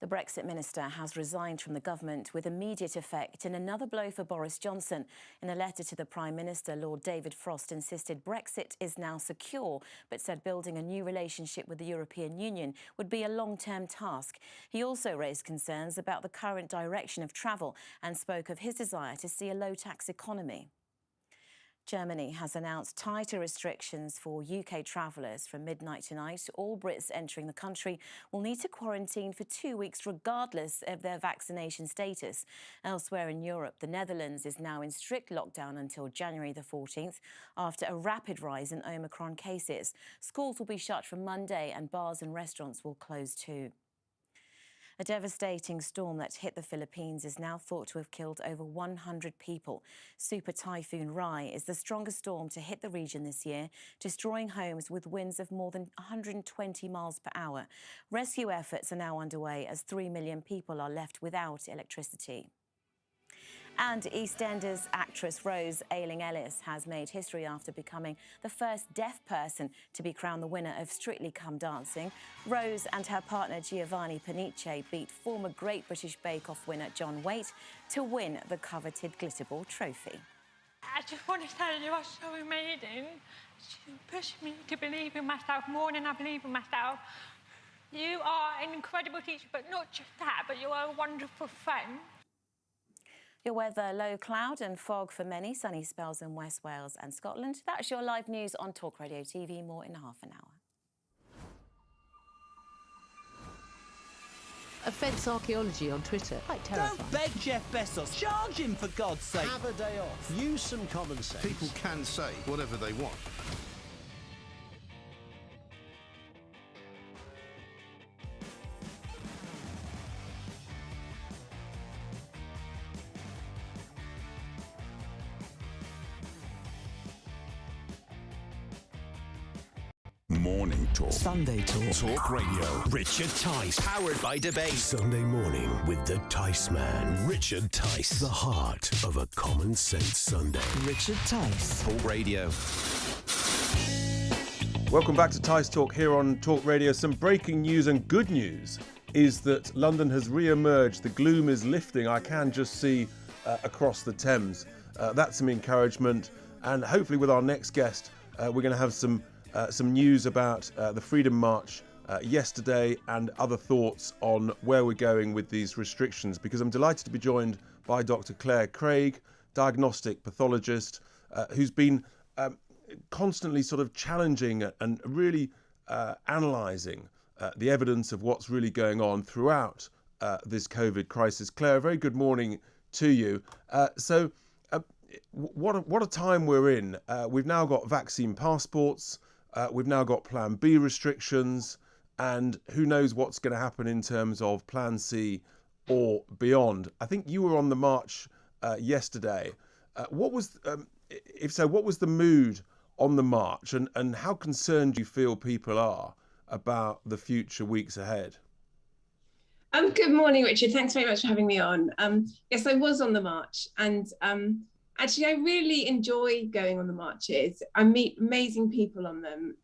The Brexit minister has resigned from the government with immediate effect in another blow for Boris Johnson. In a letter to the Prime Minister, Lord David Frost insisted Brexit is now secure, but said building a new relationship with the European Union would be a long-term task. He also raised concerns about the current direction of travel and spoke of his desire to see a low-tax economy. Germany has announced tighter restrictions for UK travellers from midnight tonight. All Brits entering the country will need to quarantine for 2 weeks regardless of their vaccination status. Elsewhere in Europe, the Netherlands is now in strict lockdown until January the 14th after a rapid rise in Omicron cases. Schools will be shut from Monday and bars and restaurants will close too. A devastating storm that hit the Philippines is now thought to have killed over 100 people. Super Typhoon Rai is the strongest storm to hit the region this year, destroying homes with winds of more than 120 miles per hour. Rescue efforts are now underway as 3 million people are left without electricity. And EastEnders actress Rose Ayling-Ellis has made history after becoming the first deaf person to be crowned the winner of Strictly Come Dancing. Rose and her partner Giovanni Panice beat former Great British Bake Off winner John Waite to win the coveted Glitterball trophy. I just want to say you are so amazing. You push me to believe in myself more than I believe in myself. You are an incredible teacher, but not just that, but you are a wonderful friend. Your weather, low cloud and fog for many, sunny spells in West Wales and Scotland. That's your live news on Talk Radio TV. More in half an hour. Offence archaeology on Twitter. Quite terrifying. Don't beg Jeff Bezos. Charge him, for God's sake. Have a day off. Use some common sense. People can say whatever they want. Morning Talk. Sunday Talk. Talk Radio. Richard Tice. Powered by Debate. Sunday morning with the Tice Man. Richard Tice. The heart of a common sense Sunday. Richard Tice. Talk Radio. Welcome back to Tice Talk here on Talk Radio. Some breaking news and good news is that London has re-emerged. The gloom is lifting. I can just see across the Thames. That's some encouragement. And hopefully with our next guest, we're going to have some news about the Freedom March yesterday and other thoughts on where we're going with these restrictions, because I'm delighted to be joined by Dr. Claire Craig, diagnostic pathologist, who's been constantly sort of challenging and really analysing the evidence of what's really going on throughout this COVID crisis. Claire, a very good morning to you. What a time we're in. We've now got vaccine passports. We've now got Plan B restrictions, and who knows what's going to happen in terms of Plan C or beyond. I think you were on the march yesterday. What was the mood on the march, and how concerned do you feel people are about the future weeks ahead? Good morning, Richard. Thanks very much for having me on. Yes, I was on the march, and actually, I really enjoy going on the marches. I meet amazing people on them.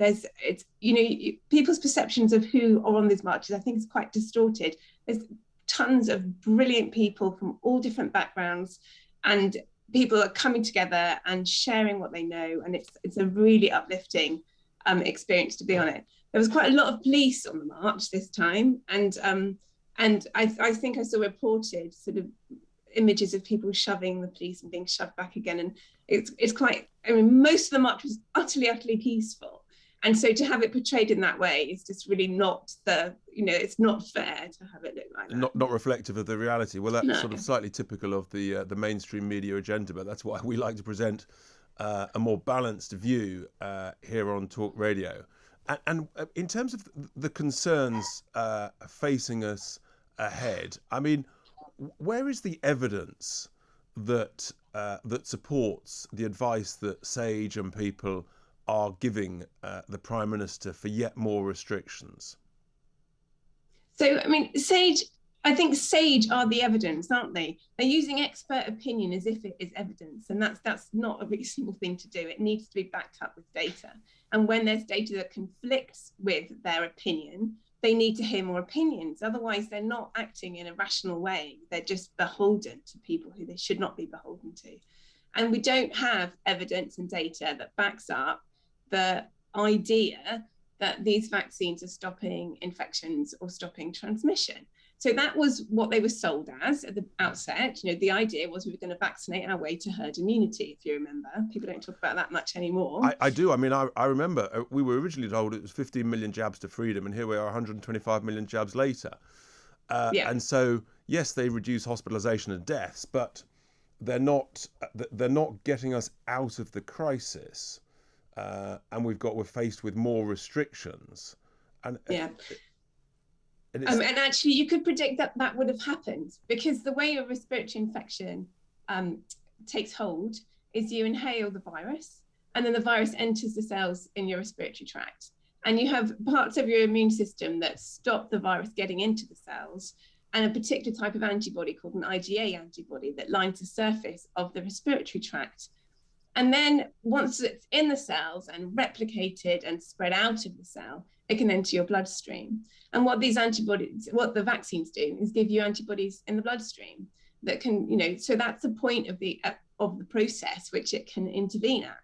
People's perceptions of who are on these marches, I think, is quite distorted. There's tons of brilliant people from all different backgrounds, and people are coming together and sharing what they know, and it's a really uplifting experience to be on it. There was quite a lot of police on the march this time, and I think I saw reported sort of images of people shoving the police and being shoved back again, and it's quite. I mean, most of the march was utterly peaceful, and so to have it portrayed in that way is just really not it's not fair to have it look like that. Not reflective of the reality. Well, that's sort of slightly typical of the mainstream media agenda, but that's why we like to present a more balanced view here on Talk Radio. And in terms of the concerns facing us ahead, I mean, where is the evidence that supports the advice that SAGE and people are giving the Prime Minister for yet more restrictions? So, I mean, I think SAGE are the evidence, aren't they? They're using expert opinion as if it is evidence, and that's not a reasonable thing to do. It needs to be backed up with data. And when there's data that conflicts with their opinion, they need to hear more opinions. Otherwise, they're not acting in a rational way. They're just beholden to people who they should not be beholden to. And we don't have evidence and data that backs up the idea that these vaccines are stopping infections or stopping transmission. So that was what they were sold as at the outset. The idea was we were going to vaccinate our way to herd immunity, if you remember. People don't talk about that much anymore. I do. I mean, I remember we were originally told it was 15 million jabs to freedom, and here we are 125 million jabs later. And so, yes, they reduce hospitalisation and deaths, but they're not getting us out of the crisis. And we're faced with more restrictions. And and actually, you could predict that would have happened, because the way a respiratory infection takes hold is you inhale the virus, and then the virus enters the cells in your respiratory tract. And you have parts of your immune system that stop the virus getting into the cells, and a particular type of antibody called an IgA antibody that lines the surface of the respiratory tract. And then once it's in the cells and replicated and spread out of the cell, it can enter your bloodstream. And what the vaccines do is give you antibodies in the bloodstream that can, so that's the point of the process which it can intervene at.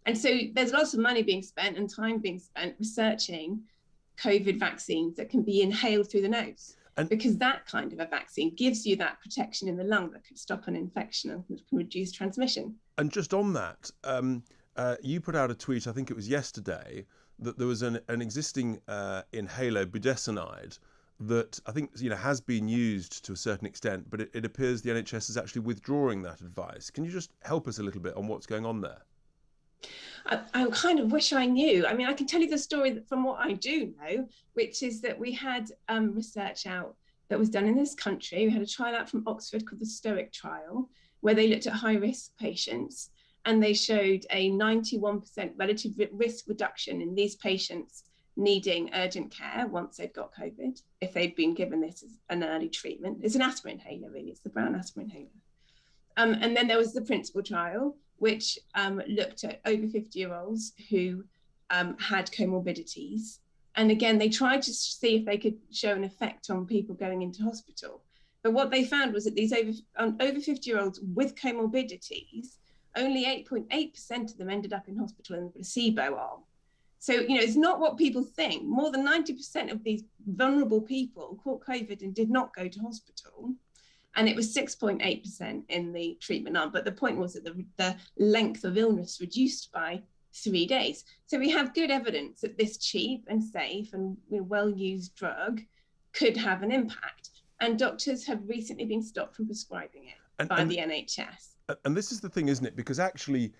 And so there's lots of money being spent and time being spent researching COVID vaccines that can be inhaled through the nose. Because that kind of a vaccine gives you that protection in the lung that could stop an infection and can reduce transmission. And just on that, you put out a tweet, I think it was yesterday, that there was an existing inhaler, budesonide, that I think has been used to a certain extent, but it appears the NHS is actually withdrawing that advice. Can you just help us a little bit on what's going on there? I kind of wish I knew. I mean, I can tell you the story from what I do know, which is that we had research out that was done in this country. We had a trial out from Oxford called the STOIC trial, where they looked at high-risk patients, and they showed a 91% relative risk reduction in these patients needing urgent care once they'd got COVID, if they'd been given this as an early treatment. It's an asthma inhaler, really. It's the brown asthma inhaler. And then there was the principal trial, which looked at over 50-year-olds who had comorbidities. And again, they tried to see if they could show an effect on people going into hospital. But what they found was that these over 50-year-olds with comorbidities, only 8.8% of them ended up in hospital in the placebo arm. So, it's not what people think. More than 90% of these vulnerable people caught COVID and did not go to hospital. And it was 6.8% in the treatment arm. But the point was that the length of illness reduced by 3 days. So we have good evidence that this cheap and safe and well-used drug could have an impact. And doctors have recently been stopped from prescribing it by the NHS. And this is the thing, isn't it? Because actually,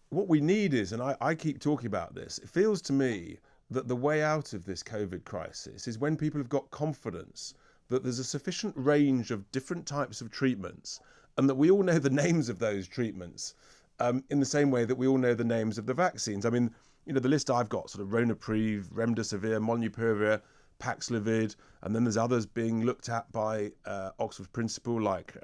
what we need is, and I keep talking about this, it feels to me that the way out of this COVID crisis is when people have got confidence that there's a sufficient range of different types of treatments, and that we all know the names of those treatments in the same way that we all know the names of the vaccines. I mean, the list I've got, sort of Ronapreve, Remdesivir, Molnupiravir, Paxlovid, and then there's others being looked at by Oxford Principal, like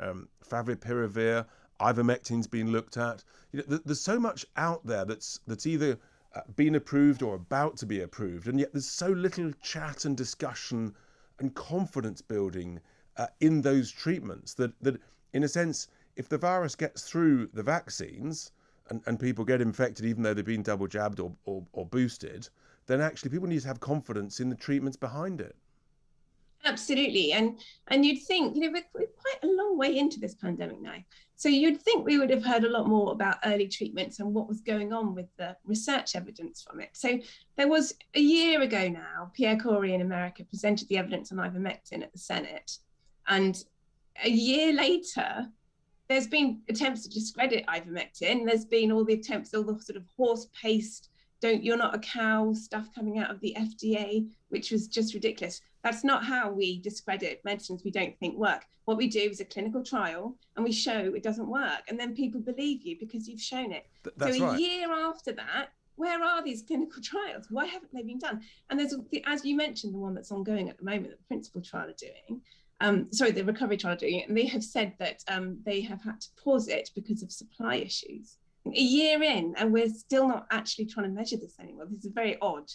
Favipiravir, ivermectin's been looked at. There's so much out there that's either been approved or about to be approved, and yet there's so little chat and discussion and confidence building in those treatments that in a sense if the virus gets through the vaccines and people get infected even though they've been double jabbed or boosted, then actually people need to have confidence in the treatments behind it. Absolutely. And you'd think, we're quite a long way into this pandemic now. So you'd think we would have heard a lot more about early treatments and what was going on with the research evidence from it. So there was a year ago now, Pierre Corey in America presented the evidence on ivermectin at the Senate. And a year later, there's been attempts to discredit ivermectin. There's been all the attempts, all the sort of horse-paced, you're not a cow stuff coming out of the FDA, which was just ridiculous. That's not how we discredit medicines we don't think work. What we do is a clinical trial and we show it doesn't work. And then people believe you because you've shown it. That's so a right. year after that, where are these clinical trials? Why haven't they been done? And there's, as you mentioned, the one that's ongoing at the moment, that the principal trial are doing. The recovery trial are doing it. And they have said that they have had to pause it because of supply issues. A year in, and we're still not actually trying to measure this anymore. This is very odd.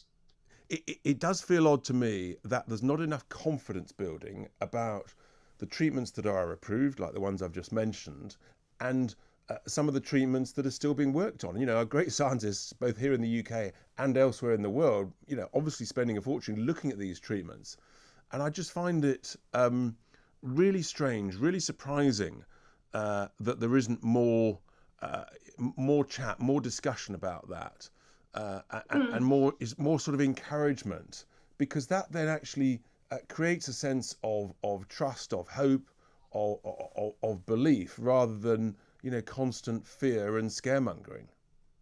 It does feel odd to me that there's not enough confidence building about the treatments that are approved, like the ones I've just mentioned, and some of the treatments that are still being worked on. Our great scientists, both here in the UK and elsewhere in the world, obviously spending a fortune looking at these treatments. And I just find it really strange, really surprising that there isn't more chat, more discussion about that, and more sort of encouragement, because that then actually creates a sense of trust, of hope, of belief, rather than constant fear and scaremongering.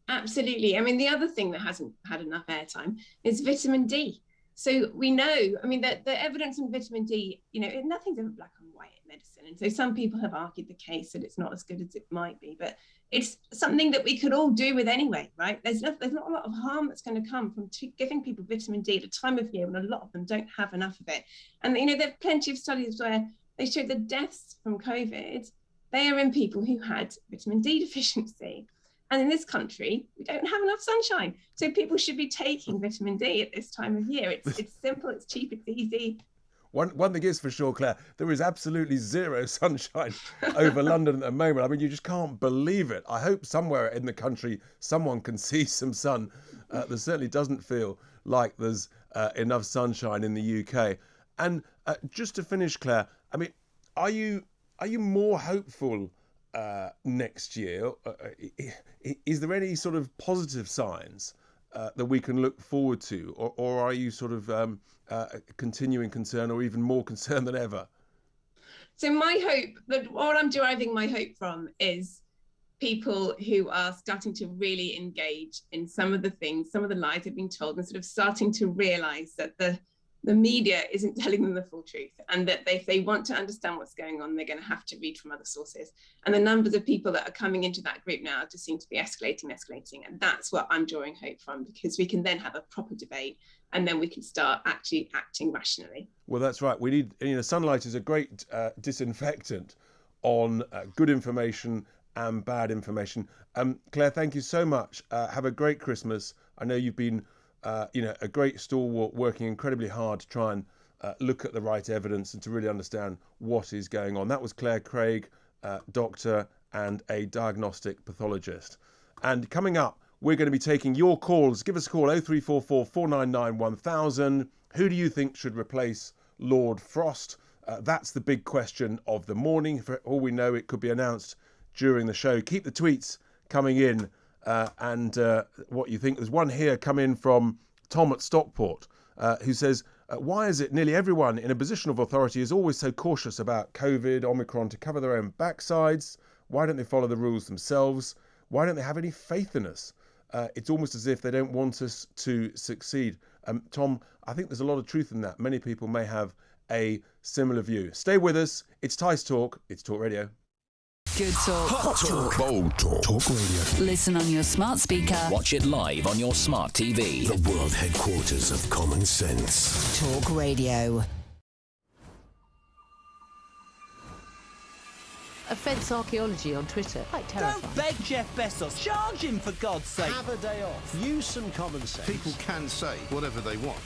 Absolutely. I mean, the other thing that hasn't had enough airtime is vitamin D. So we know, that the evidence on vitamin D, nothing's ever black and white in medicine. And so some people have argued the case that it's not as good as it might be, but it's something that we could all do with anyway, right? There's not a lot of harm that's going to come from giving people vitamin D at a time of year when a lot of them don't have enough of it. And, there are plenty of studies where they show the deaths from COVID, they are in people who had vitamin D deficiency. And in this country, we don't have enough sunshine. So people should be taking vitamin D at this time of year. It's simple, it's cheap, it's easy. One thing is for sure, Claire, there is absolutely zero sunshine over London at the moment. You just can't believe it. I hope somewhere in the country someone can see some sun. There certainly doesn't feel like there's enough sunshine in the UK. And just to finish, Claire, are you more hopeful next year? Is there any sort of positive signs that we can look forward to, or are you sort of continuing concern, or even more concerned than ever? So my hope, what I'm deriving my hope from, is people who are starting to really engage in some of the things, some of the lies they've been told, and sort of starting to realise that the media isn't telling them the full truth, and that if they want to understand what's going on, they're going to have to read from other sources. And the numbers of people that are coming into that group now just seem to be escalating. And that's what I'm drawing hope from, because we can then have a proper debate, and then we can start actually acting rationally. Well, that's right. We need, sunlight is a great disinfectant on good information and bad information. Claire, thank you so much. Have a great Christmas. I know you've been a great stalwart, working incredibly hard to try and look at the right evidence and to really understand what is going on. That was Claire Craig, doctor and a diagnostic pathologist. And coming up, we're going to be taking your calls. Give us a call, 0344 499 1000. Who do you think should replace Lord Frost? That's the big question of the morning. For all we know, it could be announced during the show. Keep the tweets coming in. And what you think. There's one here come in from Tom at Stockport, who says, why is it nearly everyone in a position of authority is always so cautious about COVID, Omicron, to cover their own backsides? Why don't they follow the rules themselves? Why don't they have any faith in us? It's almost as if they don't want us to succeed. Tom, I think there's a lot of truth in that. Many people may have a similar view. Stay with us. It's Tice Talk. It's Talk Radio. Good talk. Hot talk. Bold talk. Talk Radio. Listen on your smart speaker. Watch it live on your smart TV. The world headquarters of common sense. Talk Radio. Offence archaeology on Twitter. Quite terrifying. Don't beg Jeff Bezos. Charge him, for God's sake. Have a day off. Use some common sense. People can say whatever they want.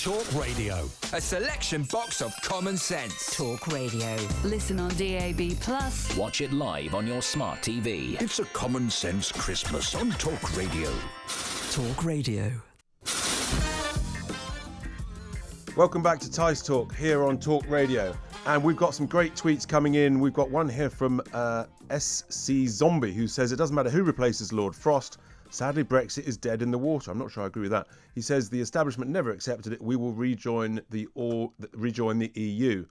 Talk Radio. A selection box of common sense. Talk Radio. Listen on DAB+. Watch it live on your smart TV. It's a common sense Christmas on Talk Radio. Talk Radio. Welcome back to Tice Talk here on Talk Radio. And we've got some great tweets coming in. We've got one here from SC Zombie, who says, it doesn't matter who replaces Lord Frost. Sadly, Brexit is dead in the water. I'm not sure I agree with that. He says the establishment never accepted it. We will rejoin the EU.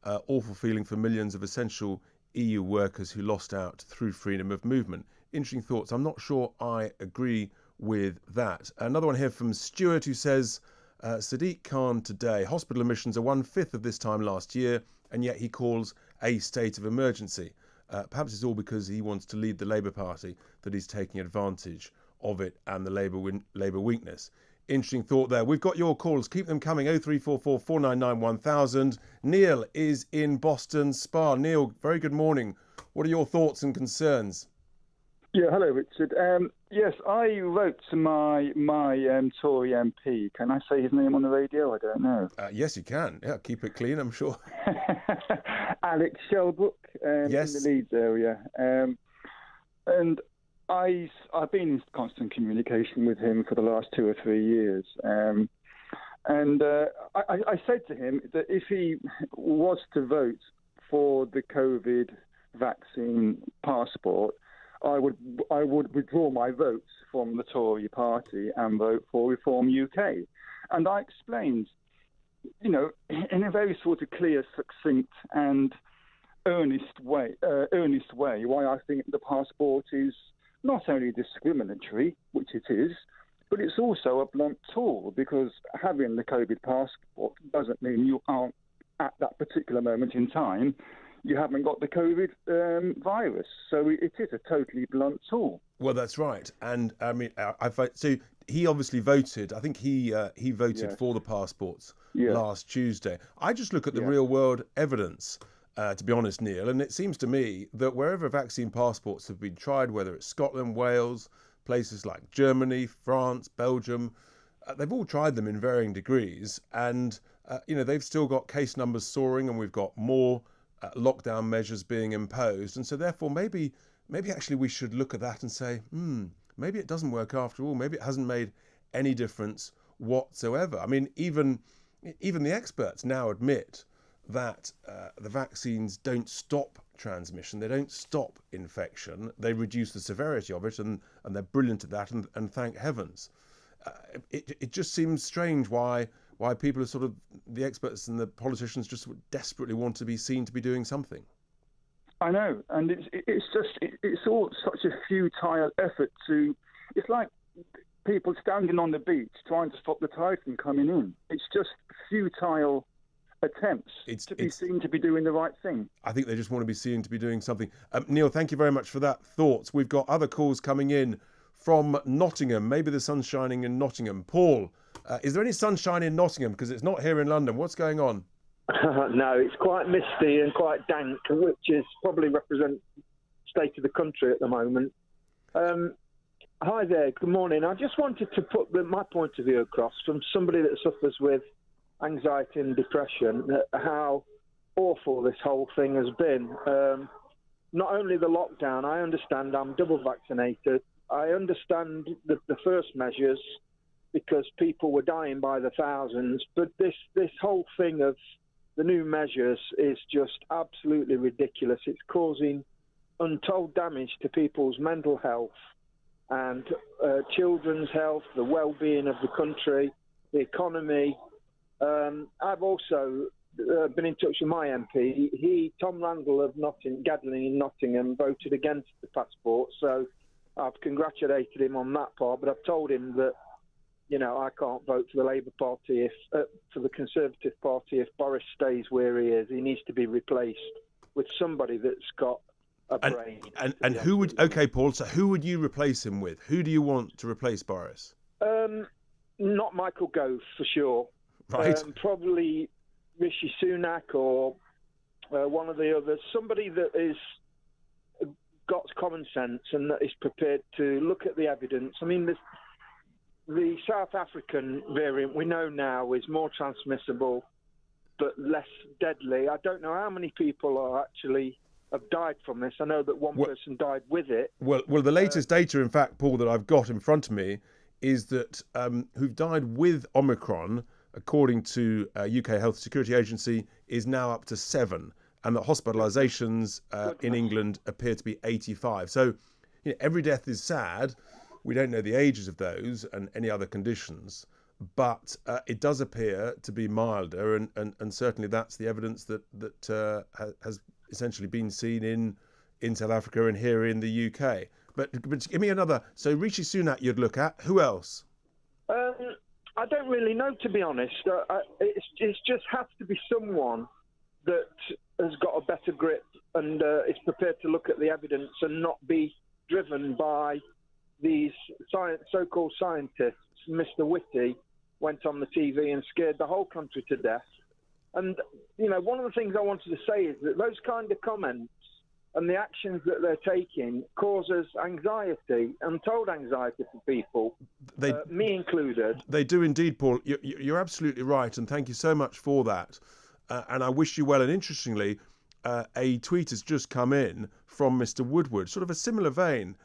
Awful feeling for millions of essential EU workers who lost out through freedom of movement. Interesting thoughts. I'm not sure I agree with that. Another one here from Stuart, who says, Sadiq Khan today. Hospital admissions are 1/5 of this time last year, and yet he calls a state of emergency. Perhaps it's all because he wants to lead the Labour Party that he's taking advantage of it and the Labour weakness. Interesting thought there. We've got your calls. Keep them coming. 0344 499 1000. Neil is in Boston Spa. Neil, very good morning. What are your thoughts and concerns? Yeah, hello, Richard. Yes, I wrote to my Tory MP. Can I say his name on the radio? I don't know. Yes, you can. Yeah, keep it clean, I'm sure. Alex Shelbrook yes. in the Leeds area. And I've been in constant communication with him for the last 2 or 3 years. I said to him that if he was to vote for the COVID vaccine passport, I would withdraw my votes from the Tory party and vote for Reform UK. And I explained, in a very sort of clear, succinct and earnest way, why I think the passport is not only discriminatory, which it is, but it's also a blunt tool, because having the COVID passport doesn't mean you aren't, at that particular moment in time, you haven't got the COVID virus. So it is a totally blunt tool. Well, that's right. And I mean, so he obviously voted. I think he voted Yes. for the passports Yes. last Tuesday. I just look at the real world evidence, to be honest, Neil, and it seems to me that wherever vaccine passports have been tried, whether it's Scotland, Wales, places like Germany, France, Belgium, they've all tried them in varying degrees. And, they've still got case numbers soaring, and we've got more lockdown measures being imposed. And so therefore maybe actually we should look at that and say, maybe it doesn't work after all. Maybe it hasn't made any difference whatsoever. I mean, even the experts now admit that the vaccines don't stop transmission, they don't stop infection, they reduce the severity of it, and they're brilliant at that, and thank heavens. It just seems strange why people are sort of, the experts and the politicians just desperately want to be seen to be doing something. I know, and it's all such a futile effort it's like people standing on the beach trying to stop the tide from coming in. It's just futile attempts to be seen to be doing the right thing. I think they just want to be seen to be doing something. Neil, thank you very much for that thought. We've got other calls coming in from Nottingham. Maybe the sun's shining in Nottingham. Paul, is there any sunshine in Nottingham? Because it's not here in London. What's going on? No, it's quite misty and quite dank, which is probably represent state of the country at the moment. Hi there, good morning. I just wanted to put my point of view across from somebody that suffers with anxiety and depression, how awful this whole thing has been. Not only the lockdown, I understand I'm double vaccinated. I understand the first measures because people were dying by the thousands, but this whole thing of the new measures is just absolutely ridiculous. It's causing untold damage to people's mental health and children's health, the well-being of the country, the economy. I've also been in touch with my MP. Tom Randall of Gadling in Nottingham, voted against the passport, so I've congratulated him on that part, but I've told him that, I can't vote for the Labour Party, for the Conservative Party, if Boris stays where he is. He needs to be replaced with somebody that's got a brain. And who would, okay, Paul, so who would you replace him with? Who do you want to replace Boris? Not Michael Gove, for sure. Right. Probably Rishi Sunak or one of the others. Somebody that is got common sense and that is prepared to look at the evidence. I mean, the South African variant we know now is more transmissible but less deadly. I don't know how many people are actually have died from this. I know that one person died with it. Well, the latest data, in fact, Paul, that I've got in front of me is that who've died with Omicron, according to UK Health Security Agency, is now up to 7, and that hospitalisations in England appear to be 85. So every death is sad. We don't know the ages of those and any other conditions, but it does appear to be milder, and certainly that's the evidence that has essentially been seen in South Africa and here in the UK. But give me another. So Rishi Sunak you'd look at. Who else? I don't really know, to be honest. It just has to be someone that has got a better grip and is prepared to look at the evidence and not be driven by these so-called scientists. Mr. Whitty went on the TV and scared the whole country to death. And, one of the things I wanted to say is that those kind of comments and the actions that they're taking causes anxiety, untold anxiety for people, me included. They do indeed, Paul. You're absolutely right, and thank you so much for that. And I wish you well. And interestingly, a tweet has just come in from Mr. Woodward, sort of a similar vein,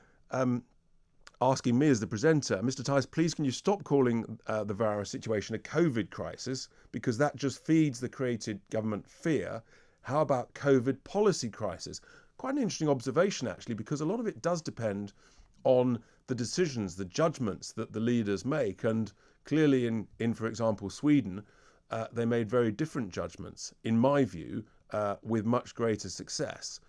asking me as the presenter, Mr. Tice, please can you stop calling the virus situation a COVID crisis, because that just feeds the created government fear. How about COVID policy crisis? Quite an interesting observation, actually, because a lot of it does depend on the decisions, the judgments that the leaders make. And clearly in for example, Sweden, they made very different judgments, in my view, with much greater success.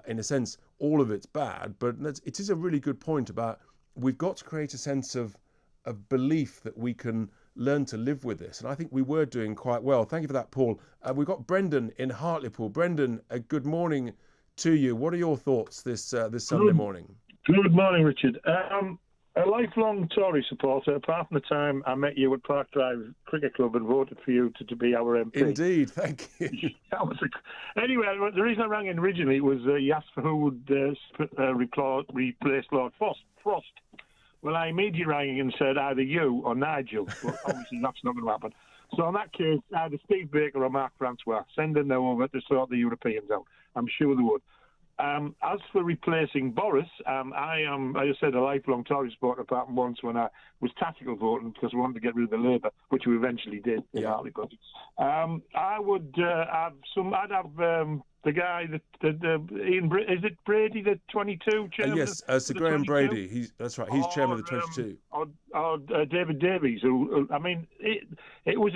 In a sense, all of it's bad, but it is a really good point about we've got to create a sense of belief that we can learn to live with this. And I think we were doing quite well. Thank you for that, Paul. We've got Brendan in Hartlepool. Brendan, good morning to you. What are your thoughts this Sunday morning? Good morning, Richard. A lifelong Tory supporter, apart from the time I met you at Park Drive Cricket Club and voted for you to be our MP. Indeed, thank you. Anyway, the reason I rang in originally was you asked for who would replace Lord Frost. Well, I immediately rang in and said either you or Nigel. Well, obviously that's not going to happen. So in that case, either Steve Baker or Mark Francois, send them over to sort the Europeans out. I'm sure they would. As for replacing Boris, I am, as I said, a lifelong Tory supporter, apart from once when I was tactical voting because we wanted to get rid of the Labour, which we eventually did in Hartlepool. I would have the guy Ian, is it Brady, the 22 chairman? Yes, Sir Graham Brady. That's right. He's chairman of the 22. Or David Davies. Who I mean, it was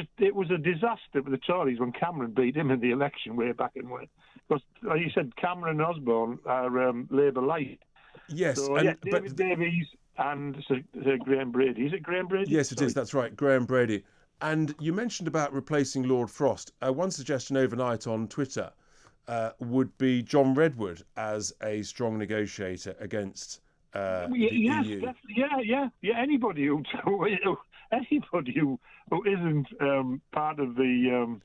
a disaster for the Tories when Cameron beat him in the election way back in when. Because, like you said, Cameron and Osborne are Labour light. Yes, so, David Davies and Sir Graham Brady. Is it Graham Brady? Yes, it is. That's right, Graham Brady. And you mentioned about replacing Lord Frost. One suggestion overnight on Twitter would be John Redwood as a strong negotiator against the EU. Anybody who isn't part of the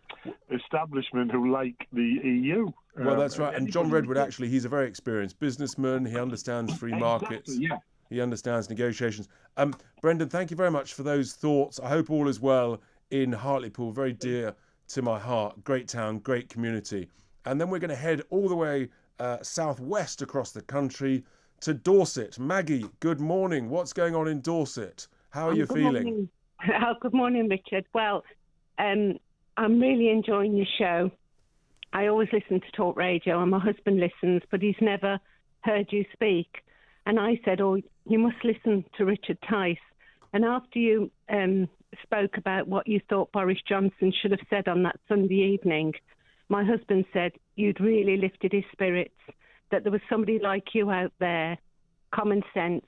establishment who like the EU. Well, that's right. And John Redwood, actually, he's a very experienced businessman. He understands free markets. Yeah. He understands negotiations. Brendan, thank you very much for those thoughts. I hope all is well in Hartlepool, very dear to my heart. Great town, great community. And then we're going to head all the way southwest across the country to Dorset. Maggie, good morning. What's going on in Dorset? How are you feeling? Good morning, Richard. Well, I'm really enjoying your show. I always listen to Talk Radio, and my husband listens, but he's never heard you speak. And I said, you must listen to Richard Tice. And after you spoke about what you thought Boris Johnson should have said on that Sunday evening, my husband said you'd really lifted his spirits, that there was somebody like you out there, common sense,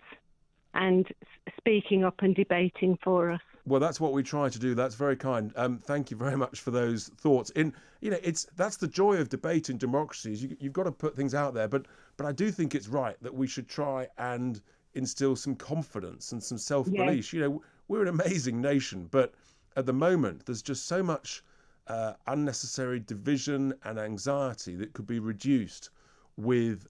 and speaking up and debating for us. Well, that's what we try to do. That's very kind. Thank you very much for those thoughts. That's the joy of debate in democracies. You've got to put things out there, but I do think it's right that we should try and instill some confidence and some self-belief. Yes. We're an amazing nation, but at the moment there's just so much unnecessary division and anxiety that could be reduced with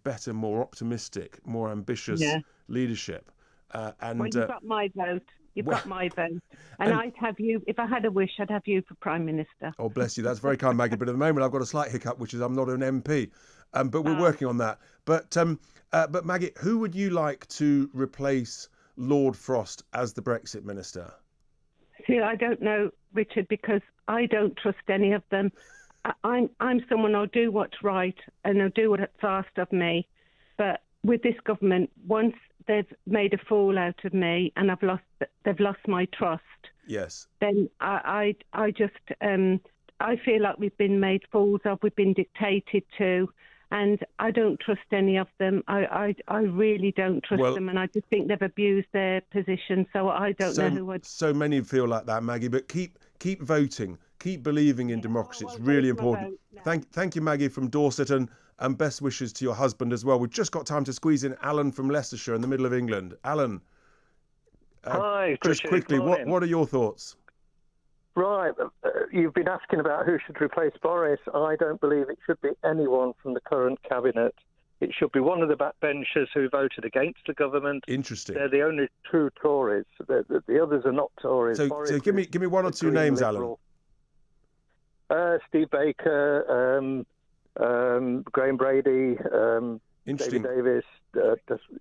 better, more optimistic, more ambitious leadership. Well, you got my vote. You've got my vote. And I'd have you, if I had a wish, I'd have you for Prime Minister. Oh, bless you. That's very kind, Maggie. But at the moment, I've got a slight hiccup, which is I'm not an MP. But we're working on that. But Maggie, who would you like to replace Lord Frost as the Brexit Minister? See, I don't know, Richard, because I don't trust any of them. I'm someone who'll do what's right and they'll do what's asked of me. But with this government, once they've made a fool out of me and they've lost my trust. Yes. Then I just I feel like we've been made fools of, we've been dictated to, and I don't trust any of them. I really don't trust them, and I just think they've abused their position. So I don't know who would. So many feel like that, Maggie. But keep voting, keep believing in democracy. It's really important. Thank you, Maggie from Dorset, and best wishes to your husband as well. We've just got time to squeeze in Alan from Leicestershire in the middle of England. Alan. Hi, just quickly, what are your thoughts? Right, you've been asking about who should replace Boris. I don't believe it should be anyone from the current cabinet. It should be one of the backbenchers who voted against the government. Interesting. They're the only true Tories. The others are not Tories. So give me one or two names, Alan. Steve Baker, Graham Brady, David Davis.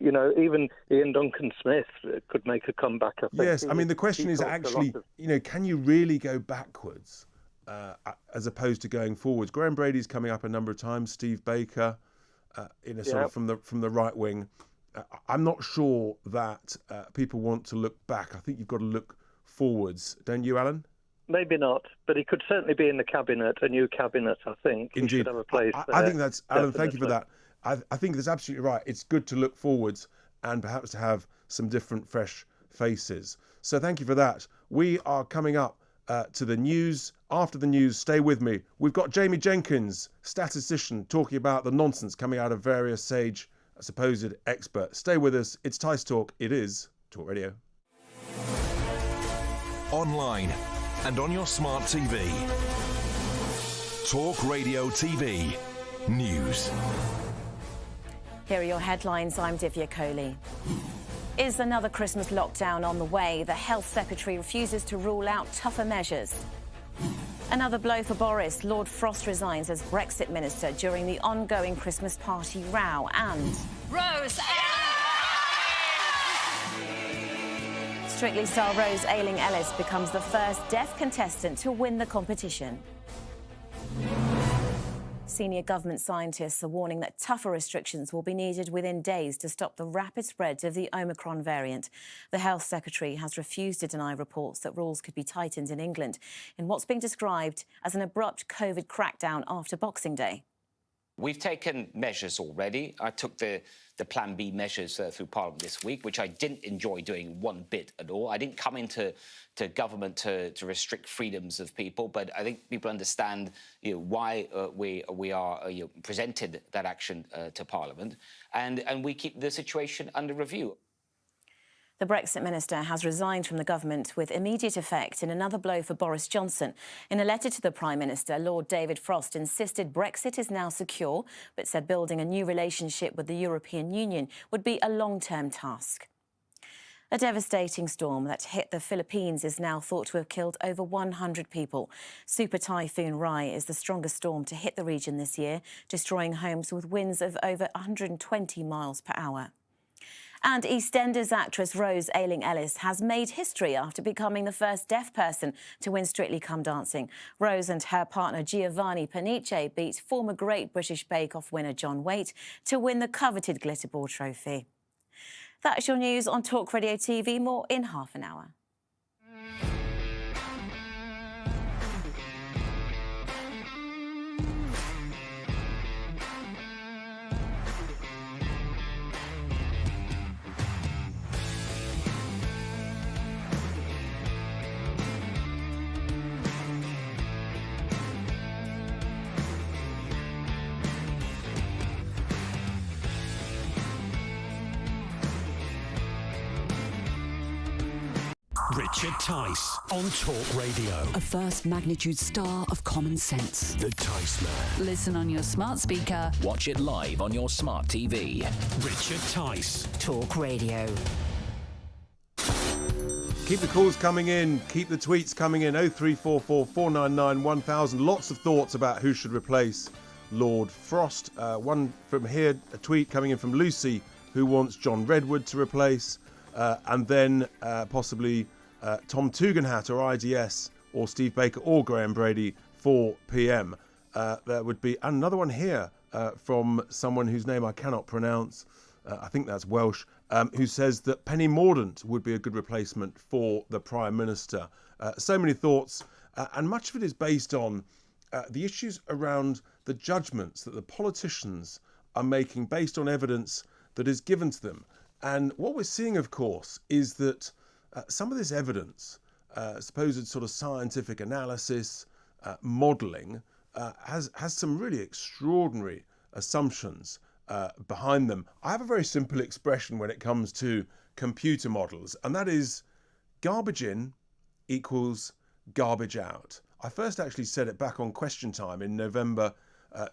Even Ian Duncan Smith could make a comeback. I think. Yes, I mean the question is actually, can you really go backwards as opposed to going forwards? Graham Brady's coming up a number of times. Steve Baker, sort of from the right wing. I'm not sure that people want to look back. I think you've got to look forwards, don't you, Alan? Maybe not, but he could certainly be in the cabinet, a new cabinet, I think. Indeed. He should have a place there. I think that's, Alan, definitely. thank you for that. I think that's absolutely right. It's good to look forwards and perhaps to have some different, fresh faces. So thank you for that. We are coming up to the news. After the news, stay with me. We've got Jamie Jenkins, statistician, talking about the nonsense coming out of various Sage supposed experts. Stay with us. It's Tice Talk. It is Talk Radio. Online and on your smart TV. Talk Radio TV News. Here are your headlines. I'm Divya Kohli. Is another Christmas lockdown on the way? The Health Secretary refuses to rule out tougher measures. Another blow for Boris. Lord Frost resigns as Brexit Minister during the ongoing Christmas party row. And Rose Strictly star Rose Ayling-Ellis becomes the first deaf contestant to win the competition. Senior government scientists are warning that tougher restrictions will be needed within days to stop the rapid spread of the Omicron variant. The Health Secretary has refused to deny reports that rules could be tightened in England in what's being described as an abrupt COVID crackdown after Boxing Day. We've taken measures already. I took the Plan B measures through Parliament this week, which I didn't enjoy doing one bit at all. I didn't come into government to restrict freedoms of people, but I think people understand why we are presented that action to Parliament, and we keep the situation under review. The Brexit Minister has resigned from the government with immediate effect in another blow for Boris Johnson. In a letter to the Prime Minister, Lord David Frost insisted Brexit is now secure, but said building a new relationship with the European Union would be a long-term task. A devastating storm that hit the Philippines is now thought to have killed over 100 people. Super Typhoon Rai is the strongest storm to hit the region this year, destroying homes with winds of over 120 miles per hour. And EastEnders actress Rose Ayling-Ellis has made history after becoming the first deaf person to win Strictly Come Dancing. Rose and her partner Giovanni Pernice beat former Great British Bake Off winner John Waite to win the coveted Glitterball trophy. That's your news on Talk Radio TV. More in half an hour. Richard Tice on Talk Radio. A first magnitude star of common sense. The Tice Man. Listen on your smart speaker. Watch it live on your smart TV. Richard Tice. Talk Radio. Keep the calls coming in. Keep the tweets coming in. 0344 499 1000. Lots of thoughts about who should replace Lord Frost. One from here, a tweet coming in from Lucy, who wants John Redwood to replace. And then possibly Tom Tugendhat or IDS or Steve Baker or Graham Brady, 4 p.m. There would be another one here from someone whose name I cannot pronounce. I think that's Welsh, who says that Penny Mordaunt would be a good replacement for the Prime Minister. So many thoughts, and much of it is based on the issues around the judgments that the politicians are making based on evidence that is given to them. And what we're seeing, of course, is that some of this evidence, supposed sort of scientific analysis, modelling, has some really extraordinary assumptions behind them. I have a very simple expression when it comes to computer models, and that is garbage in equals garbage out. I first actually said it back on Question Time in November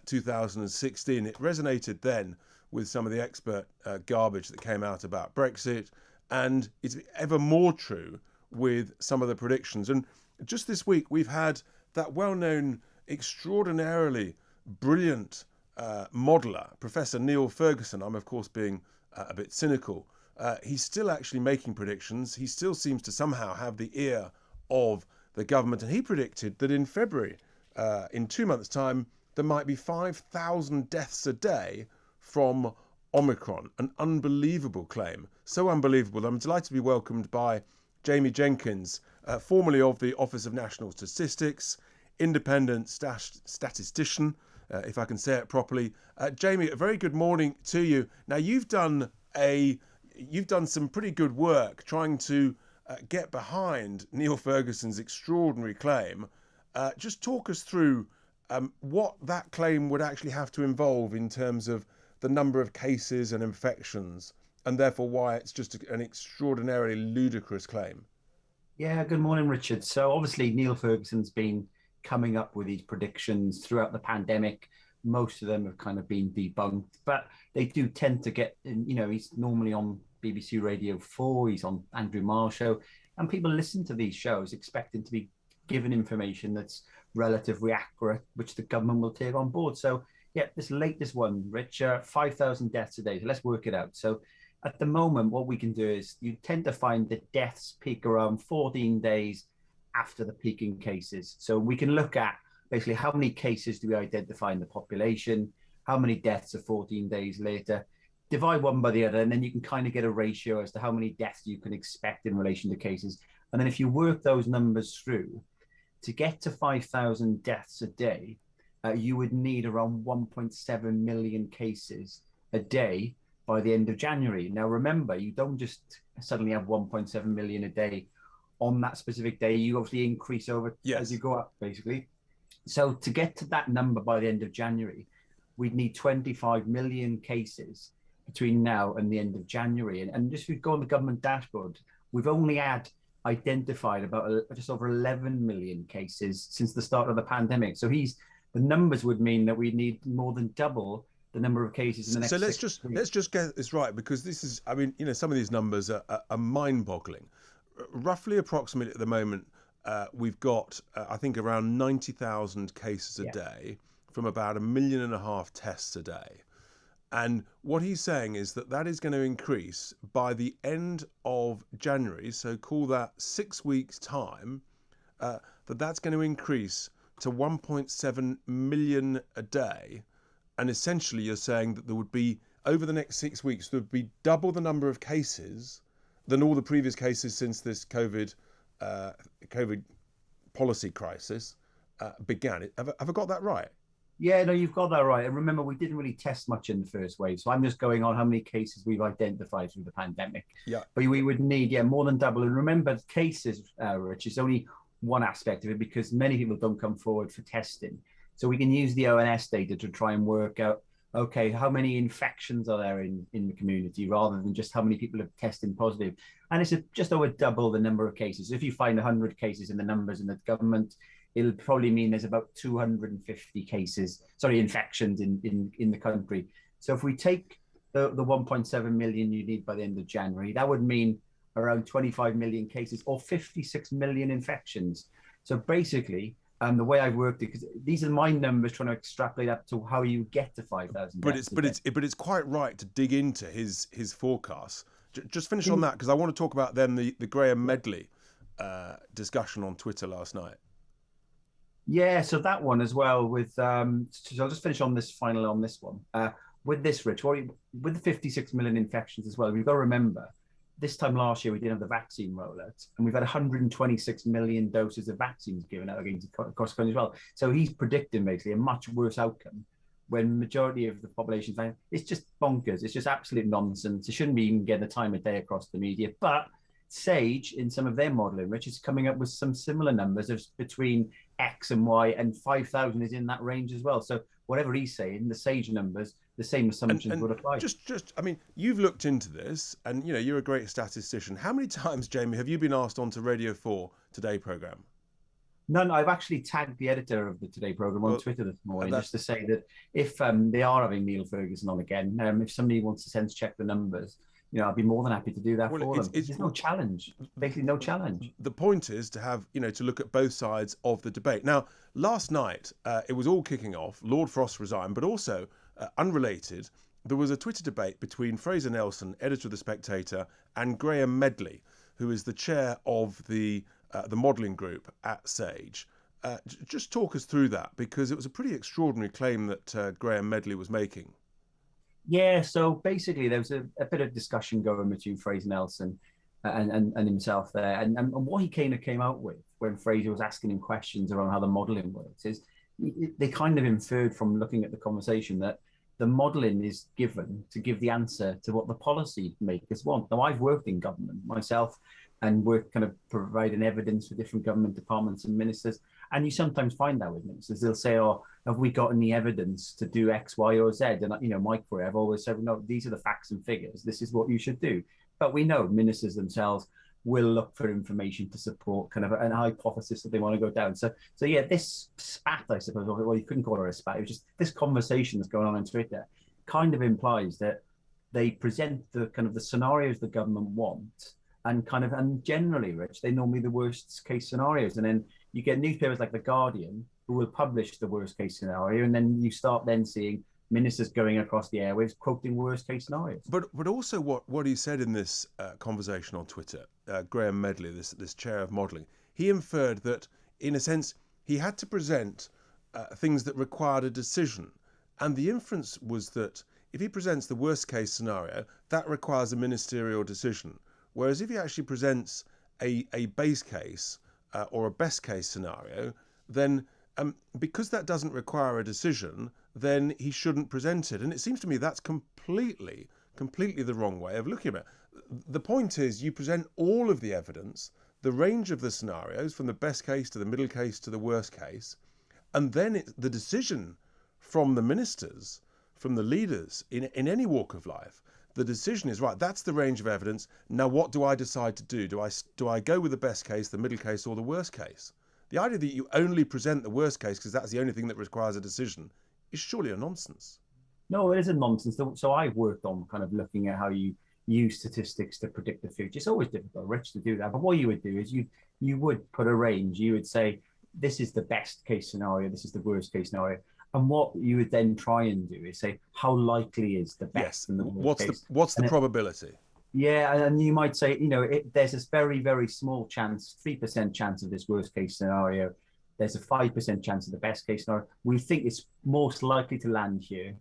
2016. It resonated then with some of the expert garbage that came out about Brexit, and it's ever more true with some of the predictions. And just this week, we've had that well-known, extraordinarily brilliant modeller, Professor Neil Ferguson. I'm, of course, being a bit cynical. He's still actually making predictions. He still seems to somehow have the ear of the government. And he predicted that in February, in 2 months' time, there might be 5,000 deaths a day from Omicron. An unbelievable claim. So unbelievable. I'm delighted to be welcomed by Jamie Jenkins, formerly of the Office of National Statistics, independent statistician, if I can say it properly. Jamie, a very good morning to you. Now, you've done some pretty good work trying to get behind Neil Ferguson's extraordinary claim. Just talk us through what that claim would actually have to involve in terms of the number of cases and infections, and therefore why it's just an extraordinarily ludicrous claim. Yeah, good morning, Richard. So obviously Neil Ferguson's been coming up with these predictions throughout the pandemic. Most of them have kind of been debunked, but they do tend to get, he's normally on BBC Radio 4, he's on Andrew Marr show, and people listen to these shows expecting to be given information that's relatively accurate, which the government will take on board. So yeah, this latest one, Rich, 5,000 deaths a day. So let's work it out. So at the moment, what we can do is you tend to find that deaths peak around 14 days after the peak in cases. So we can look at basically how many cases do we identify in the population, how many deaths are 14 days later, divide one by the other, and then you can kind of get a ratio as to how many deaths you can expect in relation to cases. And then if you work those numbers through, to get to 5,000 deaths a day, you would need around 1.7 million cases a day by the end of January. Now, remember, you don't just suddenly have 1.7 million a day on that specific day. You obviously increase over as you go up, basically. So to get to that number by the end of January, we'd need 25 million cases between now and the end of January. And just if we go on the government dashboard, we've only identified about just over 11 million cases since the start of the pandemic. So the numbers would mean that we need more than double the number of cases in the next. So let's just get this right, because this is, some of these numbers are mind-boggling. Roughly, approximately at the moment, we've got I think around 90,000 cases a day from about 1.5 million tests a day. And what he's saying is that is going to increase by the end of January. So call that 6 weeks' time. That's going to increase to 1.7 million a day. And essentially you're saying that there would be, over the next 6 weeks, there would be double the number of cases than all the previous cases since this COVID policy crisis began. Have I got that right? Yeah, no, you've got that right. And remember, we didn't really test much in the first wave. So I'm just going on how many cases we've identified through the pandemic. Yeah. But we would need, more than double. And remember, cases, Rich, is only one aspect of it, because many people don't come forward for testing. So we can use the ONS data to try and work out, okay, how many infections are there in the community, rather than just how many people are testing positive. And it's just over double the number of cases. If you find 100 cases in the numbers in the government, it'll probably mean there's about 250 infections in the country. So if we take the 1.7 million you need by the end of January, that would mean around 25 million cases or 56 million infections. So basically, the way I've worked it, because these are my numbers trying to extrapolate up to how you get to 5,000. But it's quite right to dig into his forecasts. Just finish on that, because I want to talk about then the Graham Medley discussion on Twitter last night. Yeah, so that one as well with so I'll just finish on this finally on this one. With this, Rich, with the 56 million infections as well, we've got to remember this time last year we didn't have the vaccine rollout, and we've had 126 million doses of vaccines given out across the country as well. So he's predicting basically a much worse outcome when majority of the population is it's just bonkers. It's just absolute nonsense. It shouldn't be even getting the time of day across the media. But Sage, in some of their modelling, Rich, is coming up with some similar numbers of between X and Y, and 5,000 is in that range as well. So whatever he's saying, the Sage numbers, the same assumptions would apply. I mean, you've looked into this, and you're a great statistician. How many times, Jamie, have you been asked onto Radio 4 Today programme? None. I've actually tagged the editor of the Today programme on Twitter this morning just to say that if they are having Neil Ferguson on again, if somebody wants to sense check the numbers, I'd be more than happy to do that for them. There's no challenge, basically no challenge. The point is to have, to look at both sides of the debate. Now, last night, it was all kicking off. Lord Frost resigned, but also, unrelated, there was a Twitter debate between Fraser Nelson, editor of The Spectator, and Graham Medley, who is the chair of the modelling group at Sage. Just talk us through that, because it was a pretty extraordinary claim that Graham Medley was making. Yeah, so basically there was a bit of discussion going between Fraser Nelson and himself there. And what he kind of came out with when Fraser was asking him questions around how the modelling works is they kind of inferred from looking at the conversation that the modelling is given to give the answer to what the policy makers want. Now, I've worked in government myself and worked kind of providing evidence for different government departments and ministers. And you sometimes find that with ministers. They'll say, oh, have we got any evidence to do X, Y, or Z? And, my career, I've always said, no, these are the facts and figures. This is what you should do. But we know ministers themselves will look for information to support kind of an hypothesis that they want to go down. So yeah, this spat, I suppose, well, you couldn't call her a spat. It was just this conversation that's going on Twitter kind of implies that they present the kind of the scenarios the government want, and generally, Rich, they're normally the worst case scenarios. And then you get newspapers like The Guardian who will publish the worst case scenario, and then you start then seeing ministers going across the airwaves quoting worst case scenarios. But also what he said in this conversation on Twitter, Graham Medley, this chair of modelling, he inferred that in a sense he had to present things that required a decision, and the inference was that if he presents the worst case scenario, that requires a ministerial decision. Whereas if he actually presents a base case or a best case scenario, then because that doesn't require a decision, then he shouldn't present it. And it seems to me that's completely the wrong way of looking at it. The point is you present all of the evidence, the range of the scenarios, from the best case to the middle case to the worst case, and then the decision from the ministers, from the leaders in any walk of life. The decision is, right, that's the range of evidence. Now, what do I decide to do? Do I go with the best case, the middle case, or the worst case? The idea that you only present the worst case because that's the only thing that requires a decision is surely a nonsense. No, it isn't nonsense. So I've worked on kind of looking at how you use statistics to predict the future. It's always difficult, Rich, to do that. But what you would do is you would put a range. You would say, this is the best case scenario, this is the worst case scenario. And what you would then try and do is say, how likely is the best and the worst case? What's the probability? Yeah, and you might say, there's this very, very small chance, 3% chance of this worst case scenario. There's a 5% chance of the best case scenario. We think it's most likely to land here.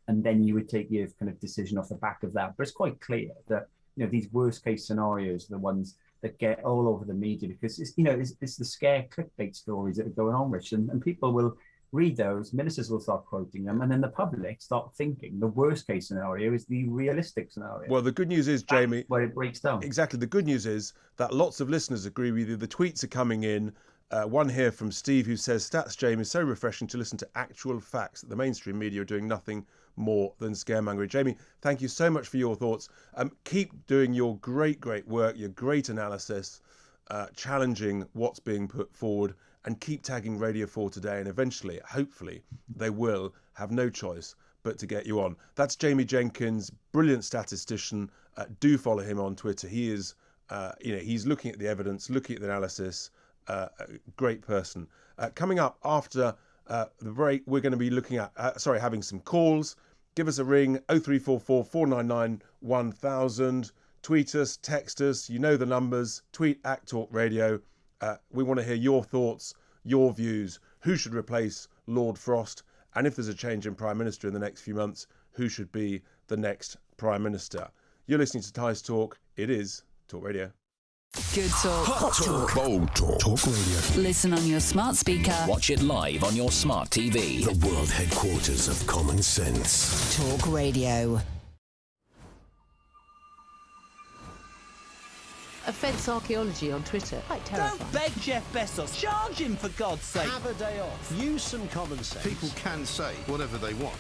And then you would take your kind of decision off the back of that. But it's quite clear that, these worst case scenarios are the ones that get all over the media, because it's the scare clickbait stories that are going on, Rich, and people will read those, ministers will start quoting them, and then the public start thinking the worst case scenario is the realistic scenario. Well, the good news is, Jamie, that's where it breaks down. Exactly. The good news is that lots of listeners agree with you. The tweets are coming in. One here from Steve who says, Stats, Jamie, so refreshing to listen to actual facts that the mainstream media are doing nothing more than scaremongering. Jamie, thank you so much for your thoughts. Keep doing your great work, your great analysis, challenging what's being put forward, and keep tagging Radio 4 Today, and eventually, hopefully, they will have no choice but to get you on. That's Jamie Jenkins, brilliant statistician. Do follow him on Twitter. He is He's looking at the evidence, looking at the analysis. Great person. Coming up after the break, we're going to be looking at, having some calls. Give us a ring, 0344 499 1000. Tweet us, text us, you know the numbers. Tweet at Talk Radio. We want to hear your thoughts, your views. Who should replace Lord Frost? And if there's a change in Prime Minister in the next few months, who should be the next Prime Minister? You're listening to Tice Talk. It is Talk Radio. Good talk. Hot talk. Bold talk. Talk Radio. Listen on your smart speaker. Watch it live on your smart TV. The world headquarters of common sense. Talk Radio. Offence archaeology on Twitter. Quite terrifying. Don't beg Jeff Bezos. Charge him, for God's sake. Have a day off. Use some common sense. People can say whatever they want.